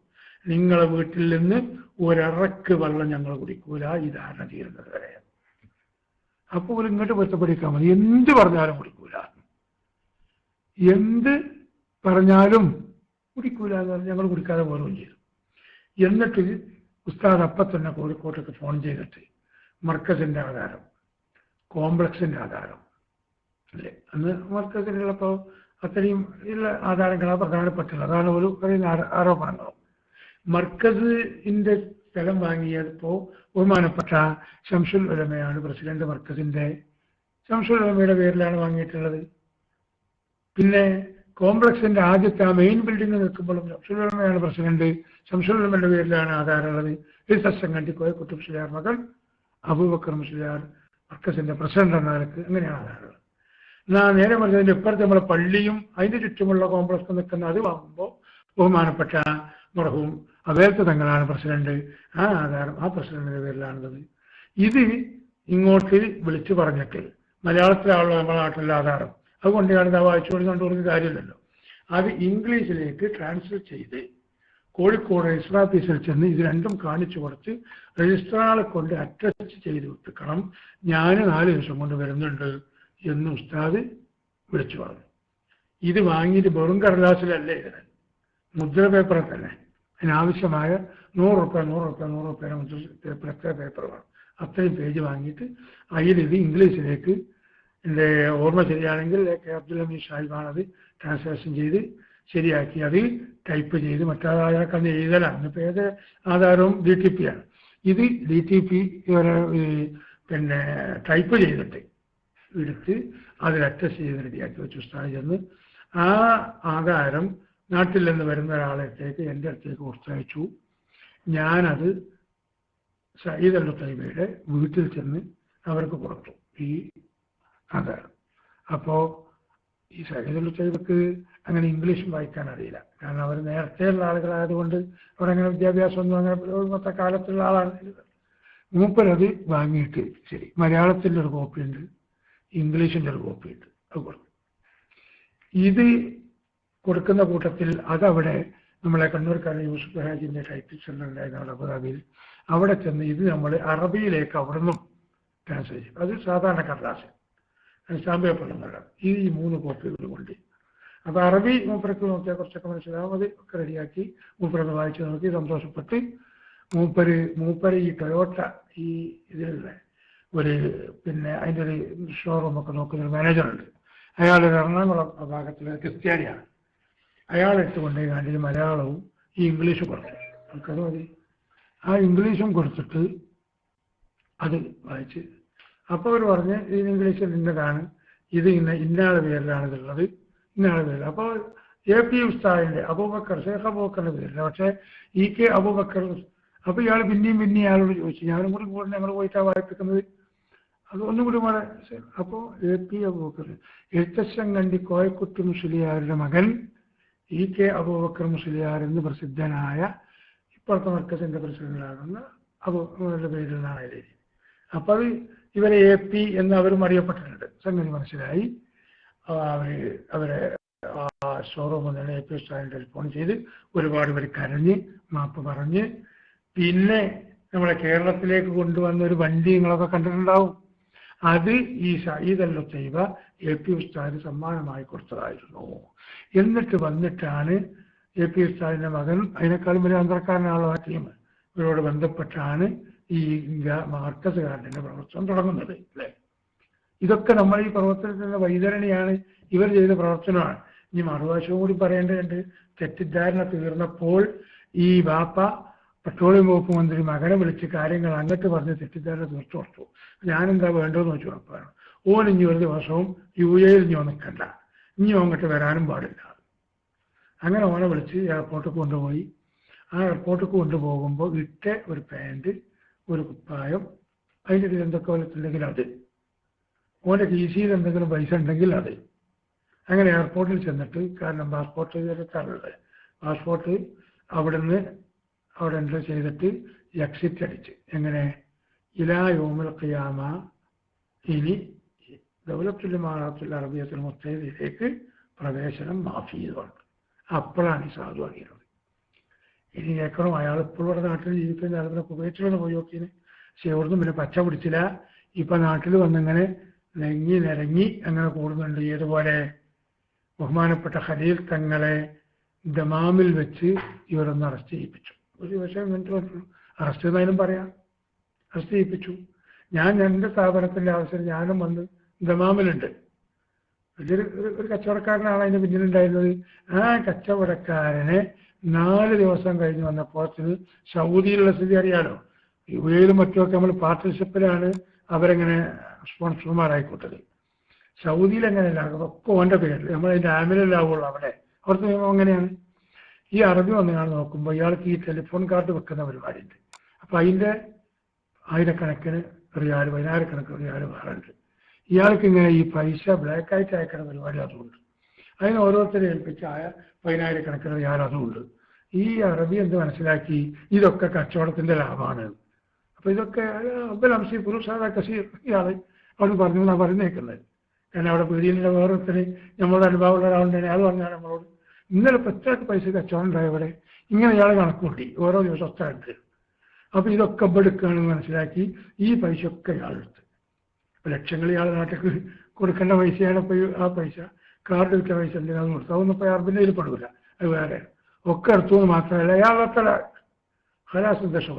നിങ്ങളെ വീട്ടിൽ നിന്ന് ഒരിറക്ക് വെള്ളം ഞങ്ങൾ കുടിക്കൂല, ഈ ധാരണ തീരുന്നത് വരെ. അപ്പോൾ ഒരു ഇങ്ങോട്ട് പൊരുത്തപ്പെടിക്കാൻ മതി, എന്ത് പറഞ്ഞാലും കുടിക്കൂല, എന്ത് പറഞ്ഞാലും കുടിക്കൂല എന്ന് പറഞ്ഞ് ഞങ്ങൾ കുടിക്കാതെ പോലും ചെയ്തു. എന്നിട്ട് ഉസ്താദ് അപ്പം തന്നെ കോഴിക്കോട്ടേക്ക് ഫോൺ ചെയ്തിട്ട് മർക്കസിന്റെ ആധാരം, കോംപ്ലക്സിന്റെ ആധാരം അല്ലേ, അന്ന് മർക്കസിലുള്ളപ്പോൾ അത്രയും ഉള്ള ആധാരങ്ങളാണ് പ്രധാനപ്പെട്ടത്. അതാണ് ഒരു പറയുന്ന ആരോപണങ്ങളും. മർക്കസിന്റെ സ്ഥലം വാങ്ങിയപ്പോൾ ബഹുമാനപ്പെട്ട ശംസുൽ ഉലമയാണ് പ്രസിഡന്റ്. മർക്കസിന്റെ ശംസുൽ ഉലമയുടെ പേരിലാണ് വാങ്ങിയിട്ടുള്ളത്. പിന്നെ കോംപ്ലക്സിന്റെ ആദ്യത്തെ ആ മെയിൻ ബിൽഡിംഗ് നിൽക്കുമ്പോഴും ശംസുൽ ഉലമയാണ് പ്രസിഡന്റ്. ശംസുൽ ഉലമയുടെ പേരിലാണ് ആധാരമുള്ളത്. ഈ സത്സംഗണ്ടി കോയക്കുട്ടി മുസ്ലിയാർ മകൻ അബൂബക്കർ മുസ്ലിയാർ മർക്കസിന്റെ പ്രസിഡന്റ് എന്ന നിലക്ക് അങ്ങനെയാണ് ആധാരമുള്ളത്. എന്നാൽ നേരെ പറഞ്ഞതിന്റെ ഇപ്പുറത്ത് നമ്മളെ പള്ളിയും അതിന്റെ ചുറ്റുമുള്ള കോംപ്ലക്സ് നിൽക്കുന്ന അത് വാങ്ങുമ്പോൾ ബഹുമാനപ്പെട്ട മർഹൂം അവേൽത്ത് തങ്ങളാണ് പ്രസിഡന്റ്. ആ ആധാരം ആ പ്രസിഡന്റിന്റെ പേരിലാണുള്ളത്. ഇത് ഇങ്ങോട്ട് വിളിച്ചു പറഞ്ഞിട്ട് മലയാളത്തിലാണല്ലോ നമ്മുടെ നാട്ടിലെ ആധാരം, അതുകൊണ്ടാണ് ഇത് വായിച്ചു കൊടുത്തുകൊണ്ട് കാര്യമില്ലല്ലോ. അത് ഇംഗ്ലീഷിലേക്ക് ട്രാൻസ്ലേറ്റ് ചെയ്ത് കോഴിക്കോട് രജിസ്റ്റർ ഓഫീസിൽ ചെന്ന് ഇത് രണ്ടും കാണിച്ചു കൊടുത്ത് രജിസ്ട്രാളെ കൊണ്ട് അറ്റസ്റ്റ് ചെയ്ത് വിട്ടിക്കണം. ഞാൻ 4 ദിവസം കൊണ്ട് വരുന്നുണ്ട് എന്ന് ഉസ്താദ് വിളിച്ചു പറഞ്ഞു. ഇത് വാങ്ങിയിട്ട് വെറും കടലാസിലല്ലേ ഇതിന്, മുദ്ര പേപ്പറിൽ തന്നെ. അതിനാവശ്യമായ 100 രൂപ മുദ്ര പേപ്പർ വേണം. അത്രയും പേജ് വാങ്ങിയിട്ട് അതിലിത് ഇംഗ്ലീഷിലേക്ക്, എൻ്റെ ഓർമ്മ ശരിയാണെങ്കിൽ കെ അബ്ദുൽ ഹമീദ് സാഹിബാണത് ട്രാൻസ്ലേഷൻ ചെയ്ത് ശരിയാക്കി അത് ടൈപ്പ് ചെയ്ത് മറ്റാൾക്ക് അന്ന് എഴുതലാണ്. ഇപ്പോൾ ഏത് ആധാരവും DTP ആണ്. ഇത് DTP പിന്നെ ടൈപ്പ് ചെയ്തിട്ട് എടുത്ത് അതിൽ അറ്റസ്റ്റ് ചെയ്ത് റെഡിയാക്കി വെച്ചു ഉസ്താദ് ചെന്ന്. ആ ആധാരം നാട്ടിൽ നിന്ന് വരുന്ന ഒരാളടുത്തേക്ക് എൻ്റെ അടുത്തേക്ക് കൊടുത്തയച്ചു. ഞാനത് സയ്യിദ് അൽ തൈബയുടെ വീട്ടിൽ ചെന്ന് അവർക്ക് കൊടുത്തു ഈ ആധാരം. അപ്പോൾ ഈ സയ്യിദ് അൽ തൈബക്ക് അങ്ങനെ ഇംഗ്ലീഷും വായിക്കാൻ അറിയില്ല. കാരണം അവർ നേരത്തെയുള്ള ആളുകളായതുകൊണ്ട് അവരങ്ങനെ വിദ്യാഭ്യാസമൊന്നും അങ്ങനെ ഇന്നത്തെ കാലത്തുള്ള ആളാണ്. മൂപ്പരത് വാങ്ങിയിട്ട് ശരി മലയാളത്തിൻ്റെ ഒരു കോപ്പിയുണ്ട്, ഇംഗ്ലീഷിൻ്റെ ഒരു കോപ്പിയുണ്ട്, അത് കൊടുക്കും. ഇത് കൊടുക്കുന്ന കൂട്ടത്തിൽ അതവിടെ നമ്മളെ കണ്ണൂർക്കാരൻ യൂസുഫ് ഹാജിൻ്റെ ടൈപ്പിംഗ് സെൻ്റർ ഉണ്ടായിരുന്നു അബുദാബിയിൽ. അവിടെ ചെന്ന് ഇത് നമ്മൾ അറബിയിലേക്ക് അവിടെ നിന്നും ട്രാൻസ്ലേറ്റ് ചെയ്യും. അത് സാധാരണ കടലാസ് സ്റ്റാമ്പ് പേപ്പറിലൊന്നല്ല. ഈ 3 കോപ്പികൾ കൊണ്ട് അപ്പോൾ അറബി മൂപ്പർക്ക് നോക്കിയാൽ കുറച്ചൊക്കെ മനസ്സിലാവും. അത് ഒക്കെ റെഡിയാക്കി മൂപ്പരൊന്ന് വായിച്ച് നോക്കി സന്തോഷപ്പെട്ട് മൂപ്പര് ഈ ടൊയോട്ട ഈ ഇതിലുള്ള ഒരു പിന്നെ അതിൻ്റെ ഒരു ഷോറൂമൊക്കെ നോക്കുന്ന ഒരു മാനേജറുണ്ട്. അയാളൊരു എറണാകുളം ഭാഗത്തിലെ ക്രിസ്ത്യാനിയാണ്. അയാളെടുത്ത് കൊണ്ടുപോയി കാണിച്ച് മലയാളവും ഈ ഇംഗ്ലീഷും കൊടുത്തു. നമുക്കത് മതി. ആ ഇംഗ്ലീഷും കൊടുത്തിട്ട് അത് വായിച്ച് അപ്പോൾ അവർ പറഞ്ഞ് ഇത് ഇംഗ്ലീഷിൽ ഇന്നതാണ്, ഇത് ഇന്നയാളെ പേരിലാണ് ഇതുള്ളത്, ഇന്നയാളെ പേരിൽ. അപ്പോൾ AP ഉസ്താദിൻ്റെ അബൂബക്കർ ഷേഖ് അബൂബക്കറിൻ്റെ പേരില്ല, പക്ഷേ EK അബൂബക്കർ. അപ്പോൾ ഇയാൾ പിന്നെയും അയാളോട് ചോദിച്ചു, ഞാനും കൂടി ഞങ്ങൾ പോയിട്ടാണ് വായിപ്പിക്കുന്നത്, അതൊന്നും കൂടി വളരെ. അപ്പോൾ AP അബൂബക്കർ എഴുത്തച്ഛങ്കണ്ടി കോയക്കുട്ടി മുസ്ലിയാരുടെ മകൻ EK അബൂബക്കർ മുസ്ലിയാർ എന്ന് പ്രസിദ്ധനായ ഇപ്പോഴത്തെ മർക്കസിന്റെ പ്രസിഡന്റാകുന്ന അവരുടെ പേരിലാണ് എഴുതി. അപ്പോൾ അത് ഇവരെ AP എന്ന് അവരും അറിയപ്പെട്ടിട്ടുണ്ട്. സംഗതി മനസ്സിലായി. അവരെ ഷോറൂമിൽ നിന്ന് AP ഉസ്താദിന്റെ ടെലിഫോൺ ചെയ്ത് ഒരുപാട് പേര് കരഞ്ഞ് മാപ്പ് പറഞ്ഞ് പിന്നെ നമ്മളെ കേരളത്തിലേക്ക് കൊണ്ടുവന്ന ഒരു വണ്ടി നിങ്ങളൊക്കെ കണ്ടിട്ടുണ്ടാവും. അത് ഈ സയ്യിദ് അൽ തൈബ AP ഉസ്താദിന് സമ്മാനമായി കൊടുത്തതായിരുന്നു. എന്നിട്ട് വന്നിട്ടാണ് AP ഉസ്താദിന്റെ മകൻ, അതിനേക്കാളും വലിയ അന്തർക്കാരനാണല്ലോ ആ ടീം, ഇവരോട് ബന്ധപ്പെട്ടാണ് ഈ മർക്കസ് ഗാർഡന്റെ പ്രവർത്തനം തുടങ്ങുന്നത് അല്ലേ. ഇതൊക്കെ നമ്മൾ ഈ പ്രവർത്തനത്തിന്റെ വൈതരണിയാണ്, ഇവർ ചെയ്ത പ്രവർത്തനമാണ്. ഇനി മറുവശവും കൂടി പറയേണ്ടതുണ്ട്. തെറ്റിദ്ധാരണ തീർന്നപ്പോൾ ഈ ബാപ്പ പെട്രോളിയം വകുപ്പ് മന്ത്രി മകനെ വിളിച്ച് കാര്യങ്ങൾ അങ്ങോട്ട് പറഞ്ഞ് തെറ്റിദ്ധാരണ തീർത്തു കൊടുത്തു. ഞാനെന്താ വേണ്ടതെന്ന് വെച്ചു ഉറപ്പാണ്. ഓൻ ഇനി ഒരു ദിവസവും UAE ഇനി നിൽക്കണ്ട, ഇനി അങ്ങോട്ട് വരാനും പാടില്ല. അങ്ങനെ ഓനെ വിളിച്ച് എയർപോർട്ടിൽ കൊണ്ടുപോയി. ആ എയർപോർട്ടിൽ കൊണ്ടുപോകുമ്പോൾ ഇട്ട ഒരു പാൻറ്, ഒരു കുപ്പായം, അതിൻ്റെ ഇതിൽ എന്തൊക്കെ വലത്തുണ്ടെങ്കിൽ അത്, ഓൻ്റെ TCയിൽ എന്തെങ്കിലും പൈസ ഉണ്ടെങ്കിൽ അത്. അങ്ങനെ എയർപോർട്ടിൽ ചെന്നിട്ട്, കാരണം പാസ്പോർട്ട് അവിടെ എൻ്റർ ചെയ്തിട്ട് എക്സിറ്റ് അടിച്ച്, എങ്ങനെ ഇലാ യൗമിൽ ഖിയാമ ഇനി ദൗലത്തുൽ ഇമാറത്തുൽ അറബിയ്യത്തുൽ മുത്തഹിദയിലേക്ക് പ്രവേശനം മാഫ് ചെയ്തുകൊണ്ട് അപ്പോഴാണ് ഈ സാധു അറിയുന്നത്. ഇനി കേൾക്കണം, അയാൾ ഇപ്പോഴും ഇവിടെ നാട്ടിൽ ജീവിക്കുന്ന ആളുകളെ കുവൈറ്റിലൊന്ന് പോയി നോക്കിയത്. പക്ഷെ എവിടുന്നും പിന്നെ പച്ച പിടിച്ചില്ല. ഇപ്പൊ നാട്ടിൽ വന്നിങ്ങനെ നിരങ്ങി അങ്ങനെ കൂടുന്നുണ്ട്. ഏതുപോലെ ബഹുമാനപ്പെട്ട ഖലീൽ തങ്ങളെ ദമാമിൽ വെച്ച് ഇവരൊന്ന് അറസ്റ്റ് ചെയ്യിപ്പിച്ചു. ഒരു പക്ഷേ അറസ്റ്റ് ചെയ്താലും പറയാം, അറസ്റ്റ് ചെയ്യിപ്പിച്ചു. ഞാൻ എൻ്റെ സ്ഥാപനത്തിൻ്റെ ആവശ്യം ഞാനും വന്ന് ദമാമിലുണ്ട്. ഒരു കച്ചവടക്കാരനാണ് അതിന് പിന്നിലുണ്ടായിരുന്നത്. ആ കച്ചവടക്കാരനെ 4 ദിവസം കഴിഞ്ഞ് വന്നപ്പോൾ സൗദിയിലുള്ള സ്ഥിതി അറിയാലോ. യുഎയിലും മറ്റുമൊക്കെ നമ്മൾ പാർട്ട്ണർഷിപ്പിലാണ് അവരെങ്ങനെ സ്പോൺസർമാരായിക്കോട്ടത്. സൗദിയിൽ എങ്ങനെയല്ല, ഒക്കെ ഓൻ്റെ പേരിൽ നമ്മളതിൻ്റെ ആമിലാവുള്ളൂ. അവിടുത്തെ നിയമം അങ്ങനെയാണ്. ഈ അറബി വന്നയാൾ നോക്കുമ്പോൾ ഇയാൾക്ക് ഈ ടെലിഫോൺ കാർഡ് വെക്കുന്ന പരിപാടിയുണ്ട്. അപ്പം അതിൻ്റെ 1000 റിയാൽ 10000 റിയാൽ വേറുണ്ട്. ഇയാൾക്ക് ഇങ്ങനെ ഈ പൈസ ബ്ലാക്കായിട്ട് അയക്കുന്ന പരിപാടി അതുകൊണ്ട് അതിന് ഓരോരുത്തരെ ഏൽപ്പിച്ച് 10000 റിയാൽ അതുകൊണ്ട്. ഈ അറബി എന്ത് മനസ്സിലാക്കി, ഇതൊക്കെ കച്ചവടത്തിൻ്റെ ലാഭമാണ്. അപ്പോൾ ഇതൊക്കെ അബ്ബൽ അംസി പുരുഷാദ കസീർ ഇയാൾ അവിടെ പറഞ്ഞു എന്നാണ് പറഞ്ഞേക്കുന്നത്. കാരണം അവിടെ പീടിയിലുള്ള വേറൊരുത്തര് നമ്മളുടെ അനുഭവമുള്ള ഒരാളുണ്ടായി. അയാൾ പറഞ്ഞാൽ നമ്മളോട് ഇന്നലെ പ്രത്യേക പൈസ കച്ചവടം ഉണ്ടായവിടെ ഇങ്ങനെ ഇയാൾ കണക്കൂട്ടി ഓരോ ദിവസം ഒത്തായിട്ട്. അപ്പോൾ ഇതൊക്കെ എടുക്കുകയാണെന്ന് മനസ്സിലാക്കി ഈ പൈസ ഒക്കെ ഇയാളെടുത്ത്. അപ്പോൾ ലക്ഷങ്ങൾ ഇയാൾ നാട്ടിൽ കൊടുക്കേണ്ട പൈസയാണ്. ഇപ്പോൾ ആ പൈസ കാർഡ് വിറ്റ പൈസ എന്തിനാ കൊടുത്തു, അതൊന്നും ഇപ്പോൾ അറബിൻ്റെ കയ്യിൽ പെടില്ല. അത് വേറെ ഒക്കെ എടുത്തു എന്ന് മാത്രമല്ല ഇയാളത്ര ഹലാസന്തോഷം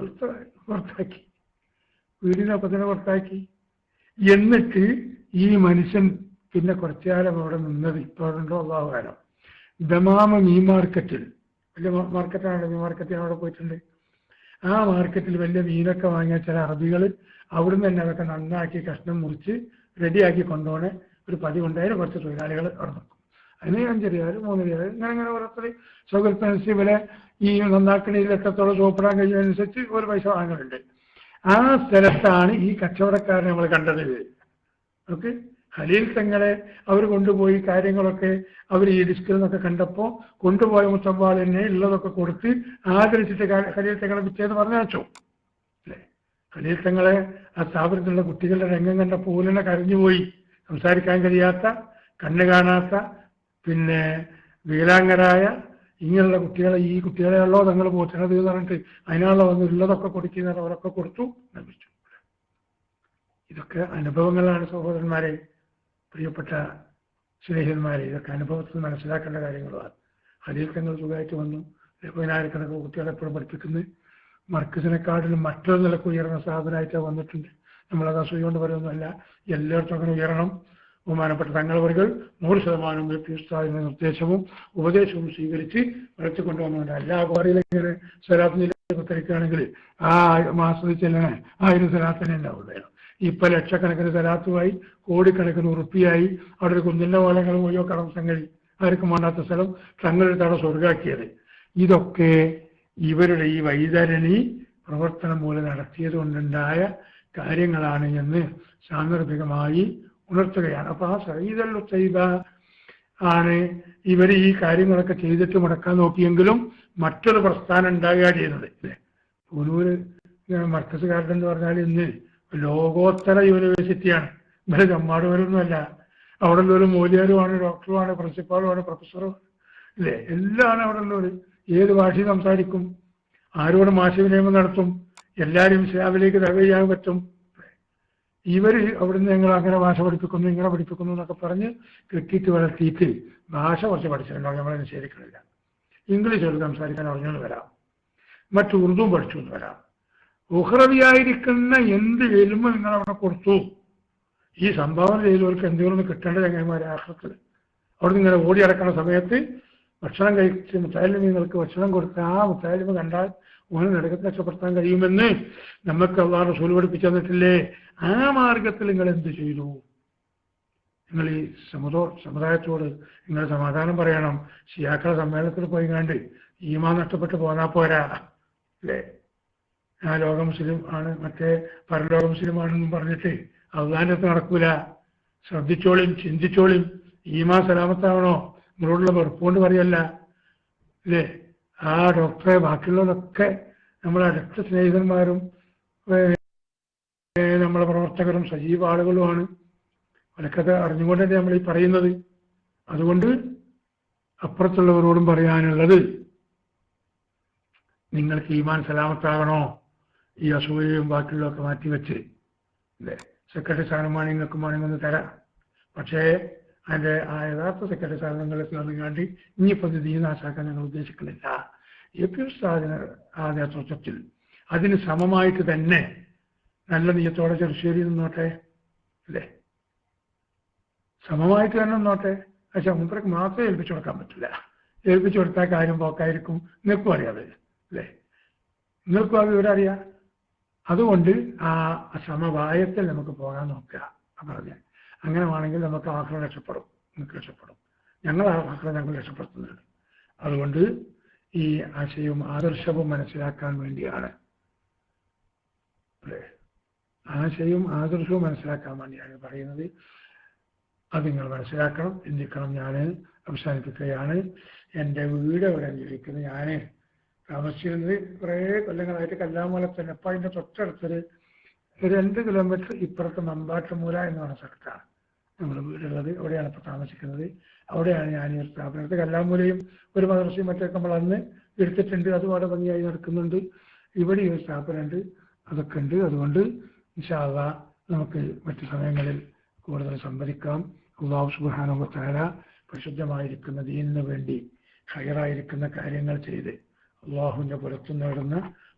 പുറത്താക്കി, വീടിനൊപ്പം തന്നെ പുറത്താക്കി. എന്നിട്ട് ഈ മനുഷ്യൻ പിന്നെ കുറച്ചു കാലം അവിടെ നിന്നത് ഇപ്പോഴുണ്ടോ അള്ളാഹു കാലം ദമാമ മീൻ മാർക്കറ്റിൽ, വലിയ മാർക്കറ്റാണ്, മീൻ മാർക്കറ്റിൽ അവിടെ പോയിട്ടുണ്ട്. ആ മാർക്കറ്റിൽ വലിയ മീനൊക്കെ വാങ്ങിയ ചില അറബികൾ അവിടുന്ന് തന്നെ അതൊക്കെ നന്നാക്കി കഷ്ണം മുറിച്ച് റെഡിയാക്കി കൊണ്ടുപോകണ ഒരു പതിവുണ്ട്. അതിന് കുറച്ച് തൊഴിലാളികൾ അവിടെ നിൽക്കും. അതിന് 5 റിയാൽ 3 റിയാൽ ഇങ്ങനെ ഓരോരുത്തർ സൗകര്യത്തിനനുസരിച്ച് ഇവരെ ഈ നന്നാക്കണയിൽ എത്രത്തോളം സോപ്പിടാൻ കഴിയുന്നതനുസരിച്ച് ഒരു പൈസ വാങ്ങലുണ്ട്. ആ സ്ഥലത്താണ് ഈ കച്ചവടക്കാരനെ നമ്മൾ കണ്ടത്. ഓക്കെ, ഖലീൽ തങ്ങളെ അവർ കൊണ്ടുപോയി കാര്യങ്ങളൊക്കെ അവർ ഈ ഡിസ്കിൽ നിന്നൊക്കെ കണ്ടപ്പോൾ കൊണ്ടുപോയ മുത്തമ്പാൾ തന്നെ ഉള്ളതൊക്കെ കൊടുത്ത് ആദരിച്ചിട്ട് ഖലീൽ തങ്ങളെ പിറ്റേന്ന് പറഞ്ഞയച്ചു അല്ലേ. ഖലീൽ തങ്ങളെ ആ സ്ഥാപനത്തിലുള്ള കുട്ടികളുടെ രംഗം കണ്ടപ്പോൾ ഊലനെ കരഞ്ഞുപോയി. സംസാരിക്കാൻ കഴിയാത്ത, കണ്ണ് കാണാത്ത, പിന്നെ വികലാംഗരായ ഇങ്ങനെയുള്ള കുട്ടികളെ, ഈ കുട്ടികളെയുള്ളോ തങ്ങൾ പോറ്റണത് എന്ന് പറഞ്ഞിട്ട് അതിനുള്ള വന്ന് ഉള്ളതൊക്കെ കൊടുക്കുന്നത് അവരൊക്കെ കൊടുത്തു ലഭിച്ചു. ഇതൊക്കെ അനുഭവങ്ങളാണ് സഹോദരന്മാരെ, പ്രിയപ്പെട്ട സ്നേഹിതന്മാരെ. ഇതൊക്കെ അനുഭവത്തിൽ മനസ്സിലാക്കേണ്ട കാര്യങ്ങളാണ്. ഖലീൽ തങ്ങൾ സുഖമായിട്ട് വന്നു. 10000 കുട്ടികളെ എപ്പോഴും പഠിപ്പിക്കുന്നത് മർക്കസിനെക്കാട്ടിലും മറ്റൊരു നിലക്ക് ഉയർന്ന സ്ഥാപനമായിട്ടാണ് വന്നിട്ടുണ്ട്. നമ്മളത് അസൂയുകൊണ്ട് പറയുന്നതല്ല, എല്ലായിടത്തും അങ്ങനെ ഉയരണം. ബഹുമാനപ്പെട്ട തങ്ങളവர்கள் 100% ഉസ്താദിന്റെ നിർദ്ദേശവും ഉപദേശവും സ്വീകരിച്ച് വളർത്തിക്കൊണ്ടുവന്നുകൊണ്ട് എല്ലാ പാറിയിലിങ്ങനെ സ്വലാത്തിലേക്ക് കുത്തിരിക്കുകയാണെങ്കിൽ ആ മാസത്തിൽ ചെല്ലണേ 1000 സ്വലാത്തിനെ ഉണ്ടാവുകയാണ്. ഇപ്പൊ ലക്ഷക്കണക്കിന് സ്വലാത്തുമായി കോടിക്കണക്കിന് ഉറുപ്പിയായി അവിടെ ഒരു കുന്നിന്റെ പോലെങ്ങൾ പോയോ കടം സംഗതി ആർക്കും വേണ്ടാത്ത സ്ഥലം തങ്ങളുടെ തട സ്വർഗാക്കിയത്. ഇതൊക്കെ ഇവരുടെ ഈ വൈതരണി പ്രവർത്തനം മൂലം നടത്തിയത് കൊണ്ടുണ്ടായ കാര്യങ്ങളാണ് എന്ന് സാന്ദർഭികമായി ഉണർത്തുകയാണ്. അപ്പൊ ആ സഈദുൽ ഉത്തൈബ ആണ് ഇവർ ഈ കാര്യങ്ങളൊക്കെ ചെയ്തിട്ട് മുടക്കാൻ നോക്കിയെങ്കിലും മറ്റൊരു പ്രസ്ഥാനം ഉണ്ടാകുക ചെയ്യുന്നത് അല്ലേ. പൂനൂര് മർക്കസുകാരുടെ എന്ന് പറഞ്ഞാൽ ഇന്ന് ലോകോത്തര യൂണിവേഴ്സിറ്റിയാണ്. ഇവരെ ചമ്മാടുവരൊന്നുമല്ല. അവിടെ ഉള്ളൊരു മൂല്യരുമാണ്, ഡോക്ടറുമാണ്, പ്രിൻസിപ്പാളുമാണ്, പ്രൊഫസറുമാണ് അല്ലേ. എല്ലാം അവിടെ ഉള്ളവർ. ഏത് ഭാഷയും സംസാരിക്കും, ആരോട് ആശയവിനിമയം നടത്തും, എല്ലാവരും ഇസ്ലാമിലേക്ക് ദഅവ ചെയ്യാൻ പറ്റും. ഇവർ അവിടുന്ന് ഞങ്ങൾ അങ്ങനെ ഭാഷ പഠിപ്പിക്കുന്നു ഇങ്ങനെ പഠിപ്പിക്കുന്നു എന്നൊക്കെ പറഞ്ഞ് കെട്ടിയിട്ട് വളർത്തിയിട്ട് ഭാഷ കുറച്ച് പഠിച്ചിട്ടുണ്ടാവും, നമ്മളെ നിഷേധിക്കണില്ല. ഇംഗ്ലീഷ് ഒരു സംസാരിക്കാൻ അറിഞ്ഞെന്ന് വരാം, മറ്റു ഉറുദുവും പഠിച്ചു എന്ന് വരാം. ഉഹ്റവിയായിരിക്കുന്ന എന്ത് എലുമ നിങ്ങൾ അവിടെ കൊടുത്തു, ഈ സംഭാവന ചെയ്തവർക്ക് എന്തെങ്കിലും കിട്ടേണ്ട ചങ്ങന്മാരെ ആഹ്റത്തിൽ അവിടെ ഇങ്ങനെ ഓടി അടക്കുന്ന സമയത്ത് ഭക്ഷണം കഴിച്ച് മുത്താലിമീങ്ങൾക്ക് ഭക്ഷണം കൊടുത്ത് ആ മുത്താലിമ കണ്ടാൽ ഓനെ നരകത്തെ രക്ഷപ്പെടുത്താൻ കഴിയുമെന്ന് നമുക്ക് അള്ളാഹു റസൂൽ പഠിപ്പിച്ചു തന്നിട്ടില്ലേ. ആ മാർഗത്തിൽ നിങ്ങൾ എന്ത് ചെയ്തു? നിങ്ങൾ ഈ സമുദായത്തോട് നിങ്ങൾ സമാധാനം പറയണം. ഷിയാക്കളെ സമ്മേളനത്തിൽ പോയി കണ്ട് ഈമാൻ നഷ്ടപ്പെട്ട് പോന്നാ പോരാ അല്ലേ. ഞാൻ ലോക മുസ്ലിം ആണ്, മറ്റേ പരലോക മുസ്ലിം ആണെന്നും പറഞ്ഞിട്ട് അള്ളാഹിൻ്റെ അടുത്ത് നടക്കൂല. ശ്രദ്ധിച്ചോളിയും ചിന്തിച്ചോളിയും. ഈമാൻ സലാമത്താവണോ? നിങ്ങളോടുള്ള വെറുപ്പുകൊണ്ട് പറയല്ല അല്ലേ. ആ ഡോക്ടറെ ബാക്കിയുള്ളവരൊക്കെ നമ്മളെ അടുത്ത സ്നേഹിതന്മാരും നമ്മളെ പ്രവർത്തകരും സജീവ ആളുകളുമാണ്. അവരൊക്കെ അറിഞ്ഞുകൊണ്ട് തന്നെ നമ്മൾ ഈ പറയുന്നത്. അതുകൊണ്ട് അപ്പുറത്തുള്ളവരോടും പറയാനുള്ളത്, നിങ്ങൾക്ക് ഈമാൻ സലാമത്താകണോ, ഈ അസൂയയും ബാക്കിയുള്ളതൊക്കെ മാറ്റിവെച്ച് അല്ലേ, സെക്രട്ടറി സ്ഥാനമാണ് നിങ്ങൾക്ക് വേണമെന്ന് തരാം. പക്ഷേ അതിൻ്റെ ആ യഥാർത്ഥ സെക്രട്ടറി സ്ഥാനങ്ങളിൽ ചേർന്നുകാണ്ടി ഇനിയിപ്പോൾ ഇത് നാശാക്കാൻ ഞങ്ങൾ ഉദ്ദേശിക്കുന്നില്ല. എ.പി. ഉസ്താദിന് ആ നേതൃത്വത്തിൽ അതിന് സമമായിട്ട് തന്നെ നല്ല നീയത്തോടെ ചെറുശ്ശേരി നിന്നോട്ടെ അല്ലേ, സമമായിട്ട് തന്നെ നിന്നോട്ടെ. പക്ഷെ മൂപ്പർക്ക് മാത്രമേ ഏൽപ്പിച്ചു കൊടുക്കാൻ പറ്റില്ല. ഏൽപ്പിച്ചു കൊടുത്താൽ കാര്യം പോക്കായിരിക്കും. നിങ്ങൾക്കും അറിയാതെ അല്ലേ, നിങ്ങൾക്കും ആ വിവരം അറിയാം. അതുകൊണ്ട് ആ സമവായത്തിൽ നമുക്ക് പോകാൻ നോക്കുക പറഞ്ഞാൽ. അങ്ങനെ വേണമെങ്കിൽ നമുക്ക് ആഹ്റം രക്ഷപ്പെടും, നിങ്ങൾക്ക് രക്ഷപ്പെടും. ഞങ്ങൾ ആഹ്റം ഞങ്ങൾ രക്ഷപ്പെടുത്തുന്നുണ്ട്. അതുകൊണ്ട് ഈ ആശയവും ആദർശവും മനസ്സിലാക്കാൻ വേണ്ടിയാണ് അല്ലേ, ആശയവും ആദർശവും മനസ്സിലാക്കാൻ വേണ്ടിയാണ് പറയുന്നത്. അത് നിങ്ങൾ മനസ്സിലാക്കണം, ചിന്തിക്കണം. ഞാൻ അവസാനിപ്പിക്കുകയാണ്. എൻ്റെ വീട് എവിടെ ജീവിക്കുന്നത്, ഞാൻ താമസിച്ചിരുന്നത് കുറേ കൊല്ലങ്ങളായിട്ട് കല്ലാമൂല തന്നെ. അപ്പം അതിൻ്റെ തൊട്ടടുത്തൊരു 2 കിലോമീറ്റർ ഇപ്പുറത്ത് മമ്പാട്ടുമൂല എന്ന് പറഞ്ഞ സ്ഥലത്താണ് നമ്മൾ വീടുള്ളത്. അവിടെയാണ് ഇപ്പോൾ താമസിക്കുന്നത്. അവിടെയാണ് ഞാൻ ഈ സ്ഥാപനത്തിൽ കല്ലാമൂലയും ഒരു മദ്രസയും മറ്റൊക്കെ നമ്മൾ അന്ന് എടുത്തിട്ടുണ്ട്. അത് വളരെ ഭംഗിയായി നടക്കുന്നുണ്ട്. ഇവിടെ ഒരു സ്ഥാപനമുണ്ട്, അതൊക്കെ ഉണ്ട്. അതുകൊണ്ട് ഇൻഷാ അല്ലാഹ് നമുക്ക് മറ്റു സമയങ്ങളിൽ കൂടുതൽ സംവദിക്കാം. അല്ലാഹു സുബ്ഹാനഹു വ തആല പരിശുദ്ധമായിരിക്കുന്ന ദീനിന് വേണ്ടി ഖൈറായിരിക്കുന്ന കാര്യങ്ങൾ ചെയ്ത് അള്ളാഹുവിൻ്റെ പുറത്തു നേടുന്ന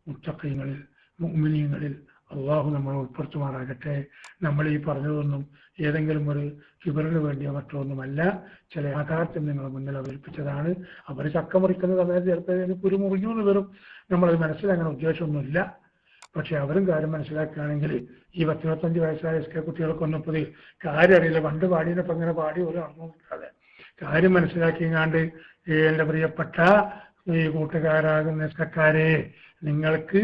മുത്തഖീങ്ങളിൽ മുഅ്മിനീങ്ങളിൽ അള്ളാഹു നമ്മൾ ഉൾപ്പെടുത്തുമാറാകട്ടെ. നമ്മൾ ഈ പറഞ്ഞതൊന്നും ഏതെങ്കിലും ഒരു കിബറിന് വേണ്ടിയോ മറ്റോ ഒന്നുമല്ല. ചില യാഥാർത്ഥ്യം നിങ്ങൾ മുന്നിൽ അവതരിപ്പിച്ചതാണ്. അവർ ചക്ക മുറിക്കുന്ന സമയത്ത് ചിലപ്പോൾ കുരു മുറിഞ്ഞു എന്ന് വരും. നമ്മളത് മനസ്സിലാക്കാൻ ഉദ്ദേശമൊന്നുമില്ല. പക്ഷെ അവരും കാര്യം മനസ്സിലാക്കുകയാണെങ്കിൽ ഈ 10-25 വയസ്സായ എസ് കെ കുട്ടികൾക്കൊന്നും ഇപ്പോൾ കാര്യം അറിയില്ല. പണ്ട് പാടിയപ്പോൾ അങ്ങനെ പാടി ഒരു അറിഞ്ഞിട്ടാതെ കാര്യം മനസ്സിലാക്കിയാണ്ട് എൻ്റെ പ്രിയപ്പെട്ട ഈ കൂട്ടുകാരാകുന്ന എസ്കക്കാരെ, നിങ്ങൾക്ക്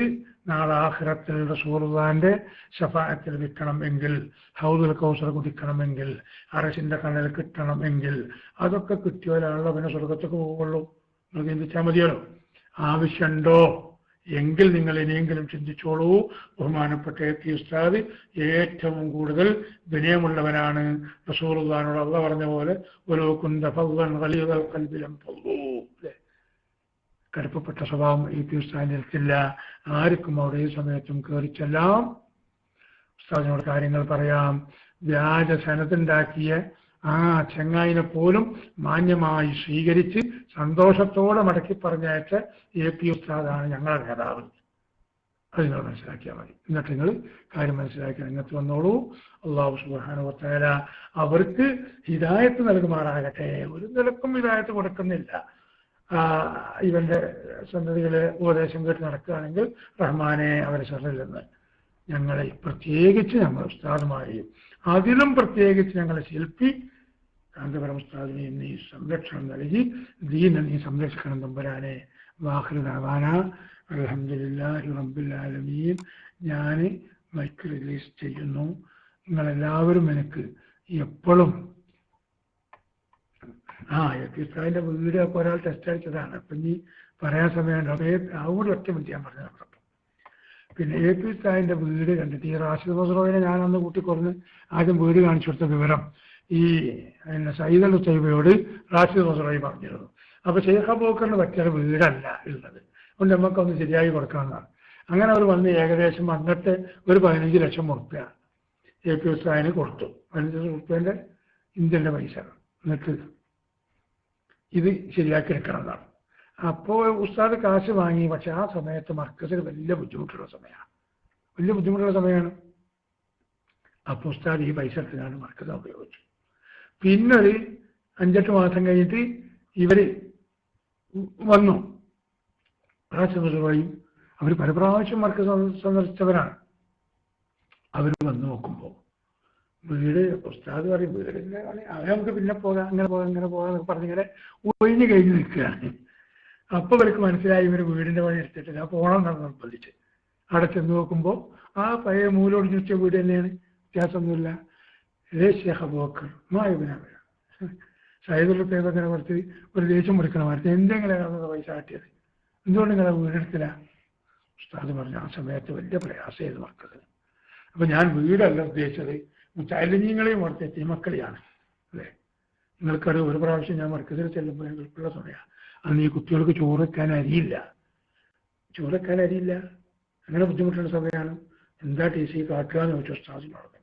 നാളെ ആഖിറത്തിൽ റസൂലുള്ളാഹിന്റെ ശഫാഅത്തിൽ നിൽക്കണം എങ്കിൽ, ഹൗദുൽ കൗസർ കുടിക്കണമെങ്കിൽ, അറശിന്റെ കണൽ കിട്ടണം എങ്കിൽ, അതൊക്കെ കിട്ടിയാലാണല്ലോ പിന്നെ സ്വർഗത്തേക്ക് പോകുള്ളൂ. നിങ്ങൾ ചിന്തിച്ചാൽ മതിയല്ലോ. ആവശ്യമുണ്ടോ എങ്കിൽ നിങ്ങൾ ഇനിയെങ്കിലും ചിന്തിച്ചോളൂ. ബഹുമാനപ്പെട്ട എ.പി. ഉസ്താദ് ഏറ്റവും കൂടുതൽ വിനയമുള്ളവനാണ്. റസൂലുള്ളാഹിനോട് അല്ലാഹു പറഞ്ഞ പോലെ ഒരു കുന്ത ഫദ്ദൻ ഖലീദൽ ഖൽബി ലം ഫദ്ദു, കടുപ്പപ്പെട്ട സ്വഭാവം എ.പി. ഉസ്താദിന് ഇരിക്കില്ല. ആർക്കും അവിടെ ഈ സമയത്തും കയറിച്ചെല്ലാം ഉസ്താദിനോട് കാര്യങ്ങൾ പറയാം. വ്യാജ സനതുണ്ടാക്കിയ ആ ചെങ്ങായിനെ പോലും മാന്യമായി സ്വീകരിച്ച് സന്തോഷത്തോടെ മടക്കി പറഞ്ഞയച്ച എ.പി. ഉസ്താദാണ് ഞങ്ങളുടെ നേതാവ്. അത് നിങ്ങൾ മനസ്സിലാക്കിയാൽ മതി. എന്നിട്ട് നിങ്ങൾ കാര്യം മനസ്സിലാക്കി രംഗത്ത് വന്നോളൂ. അല്ലാഹു സുബ്ഹാനഹു വ തആല അവർക്ക് ഹിദായത്ത് നൽകുമാറാകട്ടെ. ഒരു നിലക്കും ഹിദായത്ത് കൊടുക്കുന്നില്ല. ഇവന്റെ സന്തതികളെ ഉപദേശം കേട്ട് നടക്കുകയാണെങ്കിൽ റഹ്മാനെ അവരെ ഷർറിൽ നിന്ന് ഞങ്ങളെ പ്രത്യേകിച്ച് ഞങ്ങൾ ഉസ്താദുമാരെയും അതിലും പ്രത്യേകിച്ച് ഞങ്ങളെ ശില്പി കാന്തപുരം ഉസ്താദിനെ നീ സംരക്ഷണം നൽകി ദീനെ നീ സംരക്ഷിക്കണം തമ്പുരാനെ. വാഖിറു ദഅവാനാ അൽഹംദുലില്ലാഹി റബ്ബിൽ ആലമീൻ. ഞാൻ മൈക്ക് റിലീസ് ചെയ്യുന്നു. നിങ്ങളെല്ലാവരും എനിക്ക് എപ്പോഴും എ.പി. ഉസ്താദിന്റെ വീട് അപ്പോൾ ഒരാൾ ടെസ്റ്റ് അടിച്ചതാണ്. അപ്പം ഇനി പറയാൻ സമയമുണ്ടോ? അതുകൂടി ഒറ്റ മിനിറ്റ് ഞാൻ പറഞ്ഞു നടത്തും. പിന്നെ എ.പി. ഉസ്താദിന്റെ വീട് കണ്ടിട്ട് ഈ റാഷിദ് മസ്റൂറിനെ ഞാനന്ന് കൂട്ടിക്കൊടുന്ന് ആദ്യം വീട് കാണിച്ചു കൊടുത്ത വിവരം ഈ സയ്യിദ് അൽ ഉസൈബയോട് റാഷിദ് മസ്റൂറി പറഞ്ഞിരുന്നു. അപ്പൊ ശൈഖ് അബൂബക്കറിന് പറ്റിയ വീടല്ല ഉള്ളത്, അതുകൊണ്ട് നമുക്കൊന്ന് ശരിയായി കൊടുക്കാമെന്നാണ്. അങ്ങനെ അവർ വന്ന് ഏകദേശം വന്നിട്ട് ഒരു 15 ലക്ഷം ഉറുപ്പ്യ എ.പി. ഉസ്താദിന് കൊടുത്തു. 15 ലക്ഷം ഉറുപ്പ്യൻ്റെ ഇന്ത്യൻ്റെ പൈസ. എന്നിട്ട് ഇത് ശരിയാക്കി എടുക്കണം എന്നാണ്. അപ്പോൾ ഉസ്താദ് കാശ് വാങ്ങി. പക്ഷെ ആ സമയത്ത് മർക്കസിൽ വലിയ ബുദ്ധിമുട്ടുള്ള സമയമാണ്. അപ്പോൾ ഉസ്താദ് ഈ പൈസ എടുത്തിനാണ് മർക്കസ് ഉപയോഗിച്ചു. പിന്നെ ഒരു 5-8 മാസം കഴിഞ്ഞിട്ട് ഇവര് വന്നു. റാഷിദും അവർ പല പ്രാവശ്യം മർക്കസ് സന്ദർശിച്ചവരാണ്. അവർ വന്നു നോക്കുമ്പോൾ വീട് ഉസ്താദ് പറയും വീടിൻ്റെ അവരെ നമുക്ക് പിന്നെ പോകാം, അങ്ങനെ പോകാം എന്നൊക്കെ പറഞ്ഞിങ്ങനെ ഒഴിഞ്ഞു കഴിഞ്ഞ് നിൽക്കുകയാണ്. അപ്പോൾ ഇവർക്ക് മനസ്സിലായി ഇവർ വീടിൻ്റെ പണി എടുത്തിട്ടില്ല, പോകണം എന്നാണ് നിർബന്ധിച്ച്. അവിടെ ചെന്ന് നോക്കുമ്പോൾ ആ പഴയ മൂലോടിഞ്ഞ് വെച്ച വീട് തന്നെയാണ്, വ്യത്യാസമൊന്നുമില്ല. ശൈഖ് അബൂബക്കർ സയ്യിദുൽ ഉസൈബിനെ കുറച്ച് ഒരു ദേഷ്യം പിടിക്കണമായിരുന്നു. എന്തെങ്കിലും പൈസ കാട്ടിയത്, എന്തുകൊണ്ട് നിങ്ങളെ വീടെടുത്തില്ല? ഉസ്താദ് പറഞ്ഞു ആ സമയത്ത് വലിയ പ്രയാസം ചെയ്ത് മക്കള്. അപ്പൊ ഞാൻ വീടല്ല ഉദ്ദേശിച്ചത്, മുത്തഅല്ലിമീങ്ങളെയും അവിടുത്തെ എത്തീമക്കളെയാണ് അല്ലേ. നിങ്ങൾക്കറിയാം, ഒരു പ്രാവശ്യം ഞാൻ മർക്കസിൽ ചെല്ലുമ്പോൾ ഞങ്ങൾക്കുള്ള സമയമാണ്. അന്ന് ഈ കുട്ടികൾക്ക് ചോറ് വെക്കാൻ അരിയില്ല. അങ്ങനെ ബുദ്ധിമുട്ടുള്ള സമയമാണ്. എന്താ ടി സി കാട്ടുക എന്ന് ചോദിച്ചു ഉസ്താദിനോട്.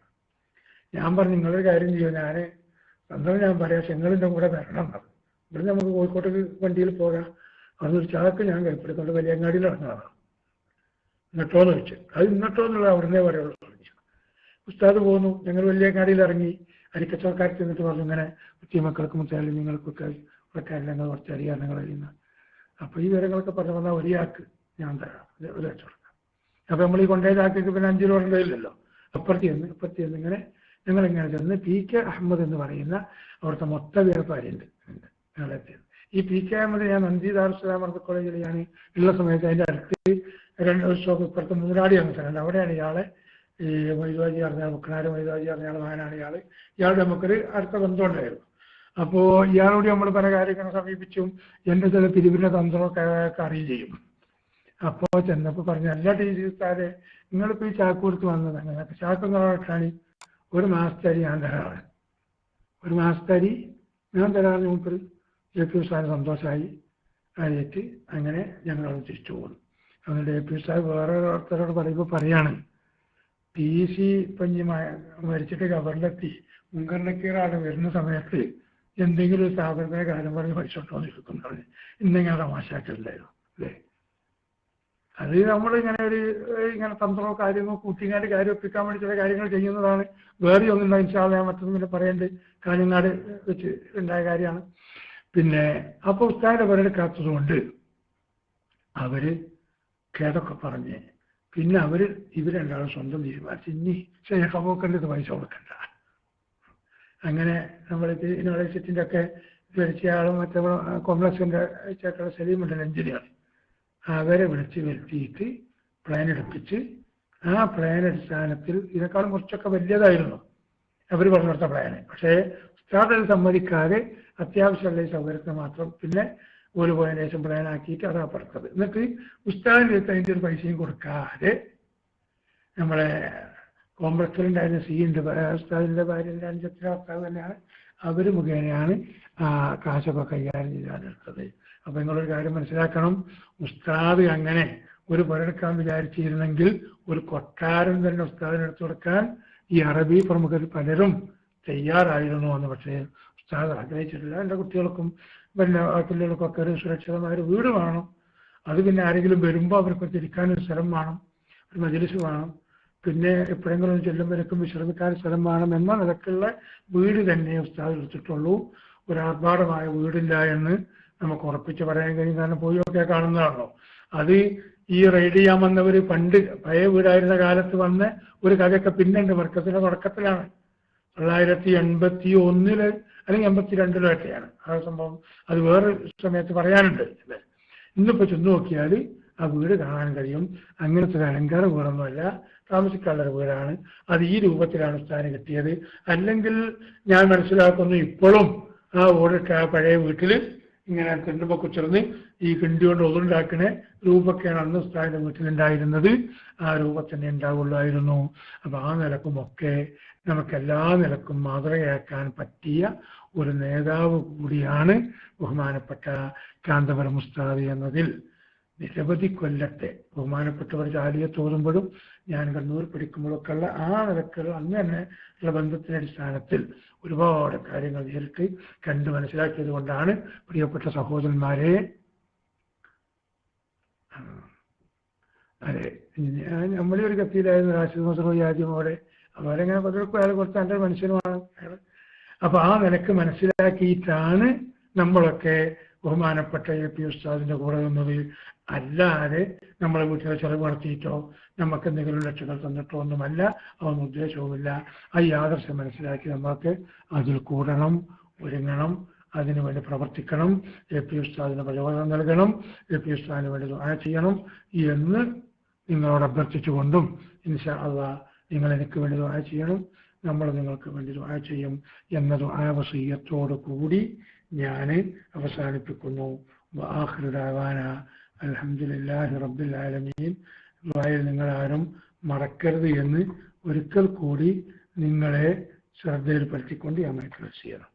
ഞാൻ പറഞ്ഞു, നിങ്ങളൊരു കാര്യം ചെയ്യും, ഞാൻ പറയാം, ചെങ്ങളിൻ്റെ കൂടെ വരണം എന്നത്. ഇവിടെ നമുക്ക് കോഴിക്കോട്ടേക്ക് വണ്ടിയിൽ പോകാം. അതൊരു ചാക്ക് ഞാൻ കൈപ്പെടുത്തോണ്ട് വലിയങ്ങാടിയിൽ ഇറങ്ങുന്നതാണ്. ഇന്നട്ടോന്ന് ചോദിച്ചു. അത് ഇന്നട്ടോ എന്നുള്ളത് അവിടുന്നേ പറയുള്ളൂ. ഉസ്താദ് പോന്നു. ഞങ്ങൾ വലിയങ്ങാടിയിൽ ഇറങ്ങി. അരിക്കച്ചവക്കാരത്തിൽ നിന്നിട്ട് പറഞ്ഞു, ഇങ്ങനെ കുട്ടിമക്കൾക്കും മുത്തഅല്ലിമീങ്ങൾക്കൊക്കെ കാര്യങ്ങൾ കുറച്ച് അറിയാൻ നിങ്ങൾ അറിയുന്ന. അപ്പോൾ ഈ വിവരങ്ങളൊക്കെ പറഞ്ഞു വന്നാൽ ഒരാൾക്ക് ഞാൻ തരാം, ഒരു കച്ചവടം. അപ്പോൾ നമ്മൾ ഈ കൊണ്ടേ ചാക്കിക്ക് പിന്നെ 5 രൂപ ഇല്ലല്ലോ. അപ്പുറത്ത് ചെന്ന് ഇങ്ങനെ ഞങ്ങളിങ്ങനെ ചെന്ന് PK അഹമ്മദ് എന്ന് പറയുന്ന അവിടുത്തെ മൊത്ത വ്യാപാരിയുണ്ട് ഞങ്ങളെത്തി. ഈ PK അഹമ്മദ് ഞാൻ നന്ദി ദാറുസ്സലാം കോളേജിൽ ഞാൻ ഉള്ള സമയത്ത് അതിൻ്റെ അടുത്ത് 2 സ്റ്റോപ്പ് ഇപ്പുറത്ത് മൂന്നാടി എന്ന സ്ഥലമുണ്ട്. അവിടെയാണ് ഇയാളെ ഈ മൈദാജി അറിഞ്ഞാൽ മുക്കനാര് മൈദാജി അറിഞ്ഞാൽ മകനാണ് ഇയാളുടെ നമുക്കൊരു അടുത്ത ബന്ധമുണ്ടായിരുന്നു. അപ്പോൾ ഇയാളോട് നമ്മൾ പല കാര്യങ്ങളും സമീപിച്ചും എൻ്റെ ചില പിരിവിൻ്റെ തന്ത്രമൊക്കെ അറിയുകയും ചെയ്യും. അപ്പോൾ ചെന്നപ്പോൾ പറഞ്ഞു, എല്ലാ ടീച്ചേഴ്സാരെ നിങ്ങളിപ്പോൾ ഈ ചാക്ക് കൊടുത്ത് വന്നത് അങ്ങനെ ചാക്കൊന്നാണ് ഒരു മാസത്തെ അരി ഞാൻ തരാറ്, നമുക്കൊരു AP ഉസ്താദിന് സന്തോഷമായി ആയിട്ട് അങ്ങനെ ഞങ്ങളവിടെ തിരിച്ചു പോകുന്നു. അതുകൊണ്ട് AP ഉസ്താദ് വേറെ ഓരോരുത്തരോട് പറയുമ്പോൾ പറയാണ്, TC ഇപ്പം മരിച്ചിട്ട് കവറിലെത്തി മുൻഗണനക്കീറാണ് വരുന്ന സമയത്ത് എന്തെങ്കിലും ഒരു സ്ഥാപനത്തിൻ്റെ കാര്യം പറഞ്ഞ് പഠിച്ചോട്ടോന്ന് ചോദിക്കുന്നവർ ഇന്നിങ്ങനെ തമാശാക്കലുണ്ടായിരുന്നു അല്ലേ. അത് നമ്മളിങ്ങനെ ഇങ്ങനെ തന്ത്രമോ കാര്യമോ കൂട്ടിങ്ങാണ്ട് കാര്യം ഒപ്പിക്കാൻ വേണ്ടി ചില കാര്യങ്ങൾ ചെയ്യുന്നതാണ്. വേറെ ഒന്നും ഇൻഷാല്ലാ മറ്റൊന്നും പിന്നെ പറയേണ്ടത് കാഞ്ഞങ്ങാട് വെച്ച് ഉണ്ടായ കാര്യമാണ്. പിന്നെ അപ്പോൾ ഉസ്താദിന്റെ പേരെടുക്കാത്തത് കൊണ്ട് അവര് കേടൊക്കെ പറഞ്ഞ് പിന്നെ ഇവർ രണ്ടാളും സ്വന്തം തീരുമാനിച്ച് ഇനി ഷെയ്ഖബൂക്കൻ്റെ പൈസ കൊടുക്കണ്ട. അങ്ങനെ നമ്മൾ യൂണിവേഴ്സിറ്റിൻ്റെ ഒക്കെ ഭരിച്ച ആളും മറ്റേ കോംപ്ലക്സിൻ്റെ ചേട്ടയുടെ സലീമുണ്ടല്ലോ എഞ്ചിനീയർ, അവരെ വിളിച്ച് വരുത്തിയിട്ട് പ്ലാൻ എടുപ്പിച്ച് ആ പ്ലാൻ അടിസ്ഥാനത്തിൽ ഇതിനേക്കാളും കുറച്ചൊക്കെ വലിയതായിരുന്നു അവർ പറഞ്ഞു കൊടുത്ത പ്ലാന്. പക്ഷേ ഉസ്താദ് സമ്മതിക്കാതെ അത്യാവശ്യമുള്ള ഈ സൗകര്യത്തിന് മാത്രം പിന്നെ ഒരു പോയതിനു ശേഷം പ്ലാൻ ആക്കിയിട്ട് അതാ പഠിത്തത്. എന്നിട്ട് ഉസ്താദിൻ്റെ അടുത്ത് അതിൻ്റെ ഒരു പൈസയും കൊടുക്കാതെ നമ്മളെ കോംപ്ലക്സിലുണ്ടായിരുന്ന ഉണ്ട് ഉസ്താദിൻ്റെ ഭാര്യൻ്റെ അനുജത്തിൻ്റെ ഭർത്താവ് തന്നെയാണ്, അവർ മുഖേനയാണ് കാശൊക്കെ കൈകാര്യം ചെയ്താണെടുത്തത്. അപ്പോൾ നിങ്ങളൊരു കാര്യം മനസ്സിലാക്കണം, ഉസ്താദ് അങ്ങനെ ഒരു പുരടുക്കാൻ വിചാരിച്ചിരുന്നെങ്കിൽ ഒരു കൊട്ടാരം തന്നെ ഉസ്താദിനെടുത്ത് കൊടുക്കാൻ ഈ അറബി പ്രമുഖർ പലരും തയ്യാറായിരുന്നു എന്ന്. പക്ഷേ ഉസ്താദ് ആഗ്രഹിച്ചിട്ടില്ല. എൻ്റെ കുട്ടികൾക്കും പിന്നെ പിള്ളേർക്കൊക്കെ ഒരു സുരക്ഷിതമായ ഒരു വീട് വേണം. അത് പിന്നെ ആരെങ്കിലും വരുമ്പോൾ അവർക്ക് തിരിക്കാനൊരു സ്ഥലം വേണം, ഒരു മജ്‌ലിസ് വേണം, പിന്നെ എപ്പോഴെങ്കിലും ചെല്ലുമ്പോഴേക്കും വിശ്രമിക്കാൻ സ്ഥലം വേണം എന്ന നിലക്കുള്ള വീട് തന്നെ ഉസ്താദ് എടുത്തിട്ടുള്ളൂ. ഒരു ആർഭാടമായ വീടില്ല എന്ന് നമുക്ക് ഉറപ്പിച്ച് പറയാൻ കഴിയും. കാരണം പോയൊക്കെ കാണുന്നതാണല്ലോ. അത് ഈ റൈഡ് ചെയ്യാൻ വന്നവർ പണ്ട് പഴയ വീടായിരുന്ന കാലത്ത് വന്ന ഒരു കഥയൊക്കെ പിന്നുണ്ട്. മർക്കസിന്റെ തുടക്കത്തിലാണ് 1981 അല്ലെങ്കിൽ 82 ഒക്കെയാണ് ആ സംഭവം. അത് വേറെ സമയത്ത് പറയാനുണ്ട്. ഇന്നിപ്പോൾ ചെന്ന് നോക്കിയാൽ ആ വീട് കാണാൻ കഴിയും. അങ്ങനത്തെ ഒരു അലങ്കാര വീടൊന്നുമല്ല, താമസിക്കാനുള്ള വീടാണ്. അത് ഈ രൂപത്തിലാണ് ഉസ്താദിന് കിട്ടിയത്. അല്ലെങ്കിൽ ഞാൻ മനസ്സിലാക്കുന്നു ഇപ്പോഴും ആ ഓടിട്ട ആ പഴയ വീട്ടിൽ ഇങ്ങനെ തെണ്ടുമ്പോൾ കുച്ചിർന്ന് ഈ കിണ്ടി കൊണ്ട് ഒതുണ്ടാക്കുന്ന രൂപമൊക്കെയാണ് അന്ന് ഉസ്താദിന്റെ വീട്ടിലുണ്ടായിരുന്നത്. ആ രൂപത്തന്നെ ഉണ്ടാവുള്ളായിരുന്നു. അപ്പം ആ നിലക്കുമൊക്കെ നമുക്ക് എല്ലാ നിലക്കും മാതൃകയാക്കാൻ പറ്റിയ ഒരു നേതാവ് കൂടിയാണ് ബഹുമാനപ്പെട്ട കാന്തപുരം ഉസ്താദ് എന്നതിൽ നിരവധി കൊല്ലത്തെ ബഹുമാനപ്പെട്ടവർ ജാലിയത്ത് ഓതുമ്പോഴും ഞാൻ കണ്ണൂർ പഠിക്കുമ്പോഴൊക്കെ ഉള്ള ആ നിലക്കുള്ള അന്ന് തന്നെ ഉള്ള ബന്ധത്തിന്റെ അടിസ്ഥാനത്തിൽ ഒരുപാട് കാര്യങ്ങൾ നേരിട്ട് കണ്ട് മനസ്സിലാക്കിയത് കൊണ്ടാണ് പ്രിയപ്പെട്ട സഹോദരന്മാരെ, അതെ നമ്മളെ ഒരു കത്തിയിലായിരുന്നു റാഷിദ് മസറൂയി ആദ്യമോടെ. അവരെങ്ങനെ പലർക്കും അയാൾ കുറച്ച് നല്ല മനുഷ്യനുമാണ്. അപ്പൊ ആ നിലക്ക് മനസ്സിലാക്കിയിട്ടാണ് നമ്മളൊക്കെ ബഹുമാനപ്പെട്ട AP ഉസ്താദിന്റെ കൂടെ നിന്നത്. അല്ലാതെ നമ്മളെ വീട്ടിലെ ചെലവ് നടത്തിയിട്ടോ നമുക്ക് എന്തെങ്കിലും ലക്ഷങ്ങൾ തന്നിട്ടോ ഒന്നുമല്ല, അതൊന്നും ഉദ്ദേശവുമില്ല. ആ യാദർശ്യം മനസ്സിലാക്കി നമ്മൾക്ക് അതിൽ കൂടണം, ഒരുങ്ങണം, അതിനുവേണ്ടി പ്രവർത്തിക്കണം, AP ഉസ്താദിന് പ്രചോദനം നൽകണം, AP ഉസ്താദിന് വേണ്ടി ദുആ ചെയ്യണം എന്ന് നിങ്ങളോട് അഭ്യർത്ഥിച്ചുകൊണ്ടും ഇൻഷാ അല്ലാഹ് നിങ്ങൾ എനിക്ക് വേണ്ടി ദുആ ചെയ്യണം, നമ്മൾ നിങ്ങൾക്ക് വേണ്ടി ദുആ ചെയ്യും എന്ന ദുആ വസിയ്യത്തോടു കൂടി ഞാൻ അവസാനിപ്പിക്കുന്നു. വആഖിറു ദഅവാന അൽഹംദുലില്ലാഹി റബ്ബിൽ ആലമീൻ. ദുആയിൽ നിങ്ങൾ ആരും മറക്കരുത് എന്ന് ഒരിക്കൽ കൂടി നിങ്ങളെ ശ്രദ്ധയിൽപ്പെടുത്തിക്കൊണ്ട് ഞാൻ ക്ലോസ് ചെയ്യണം.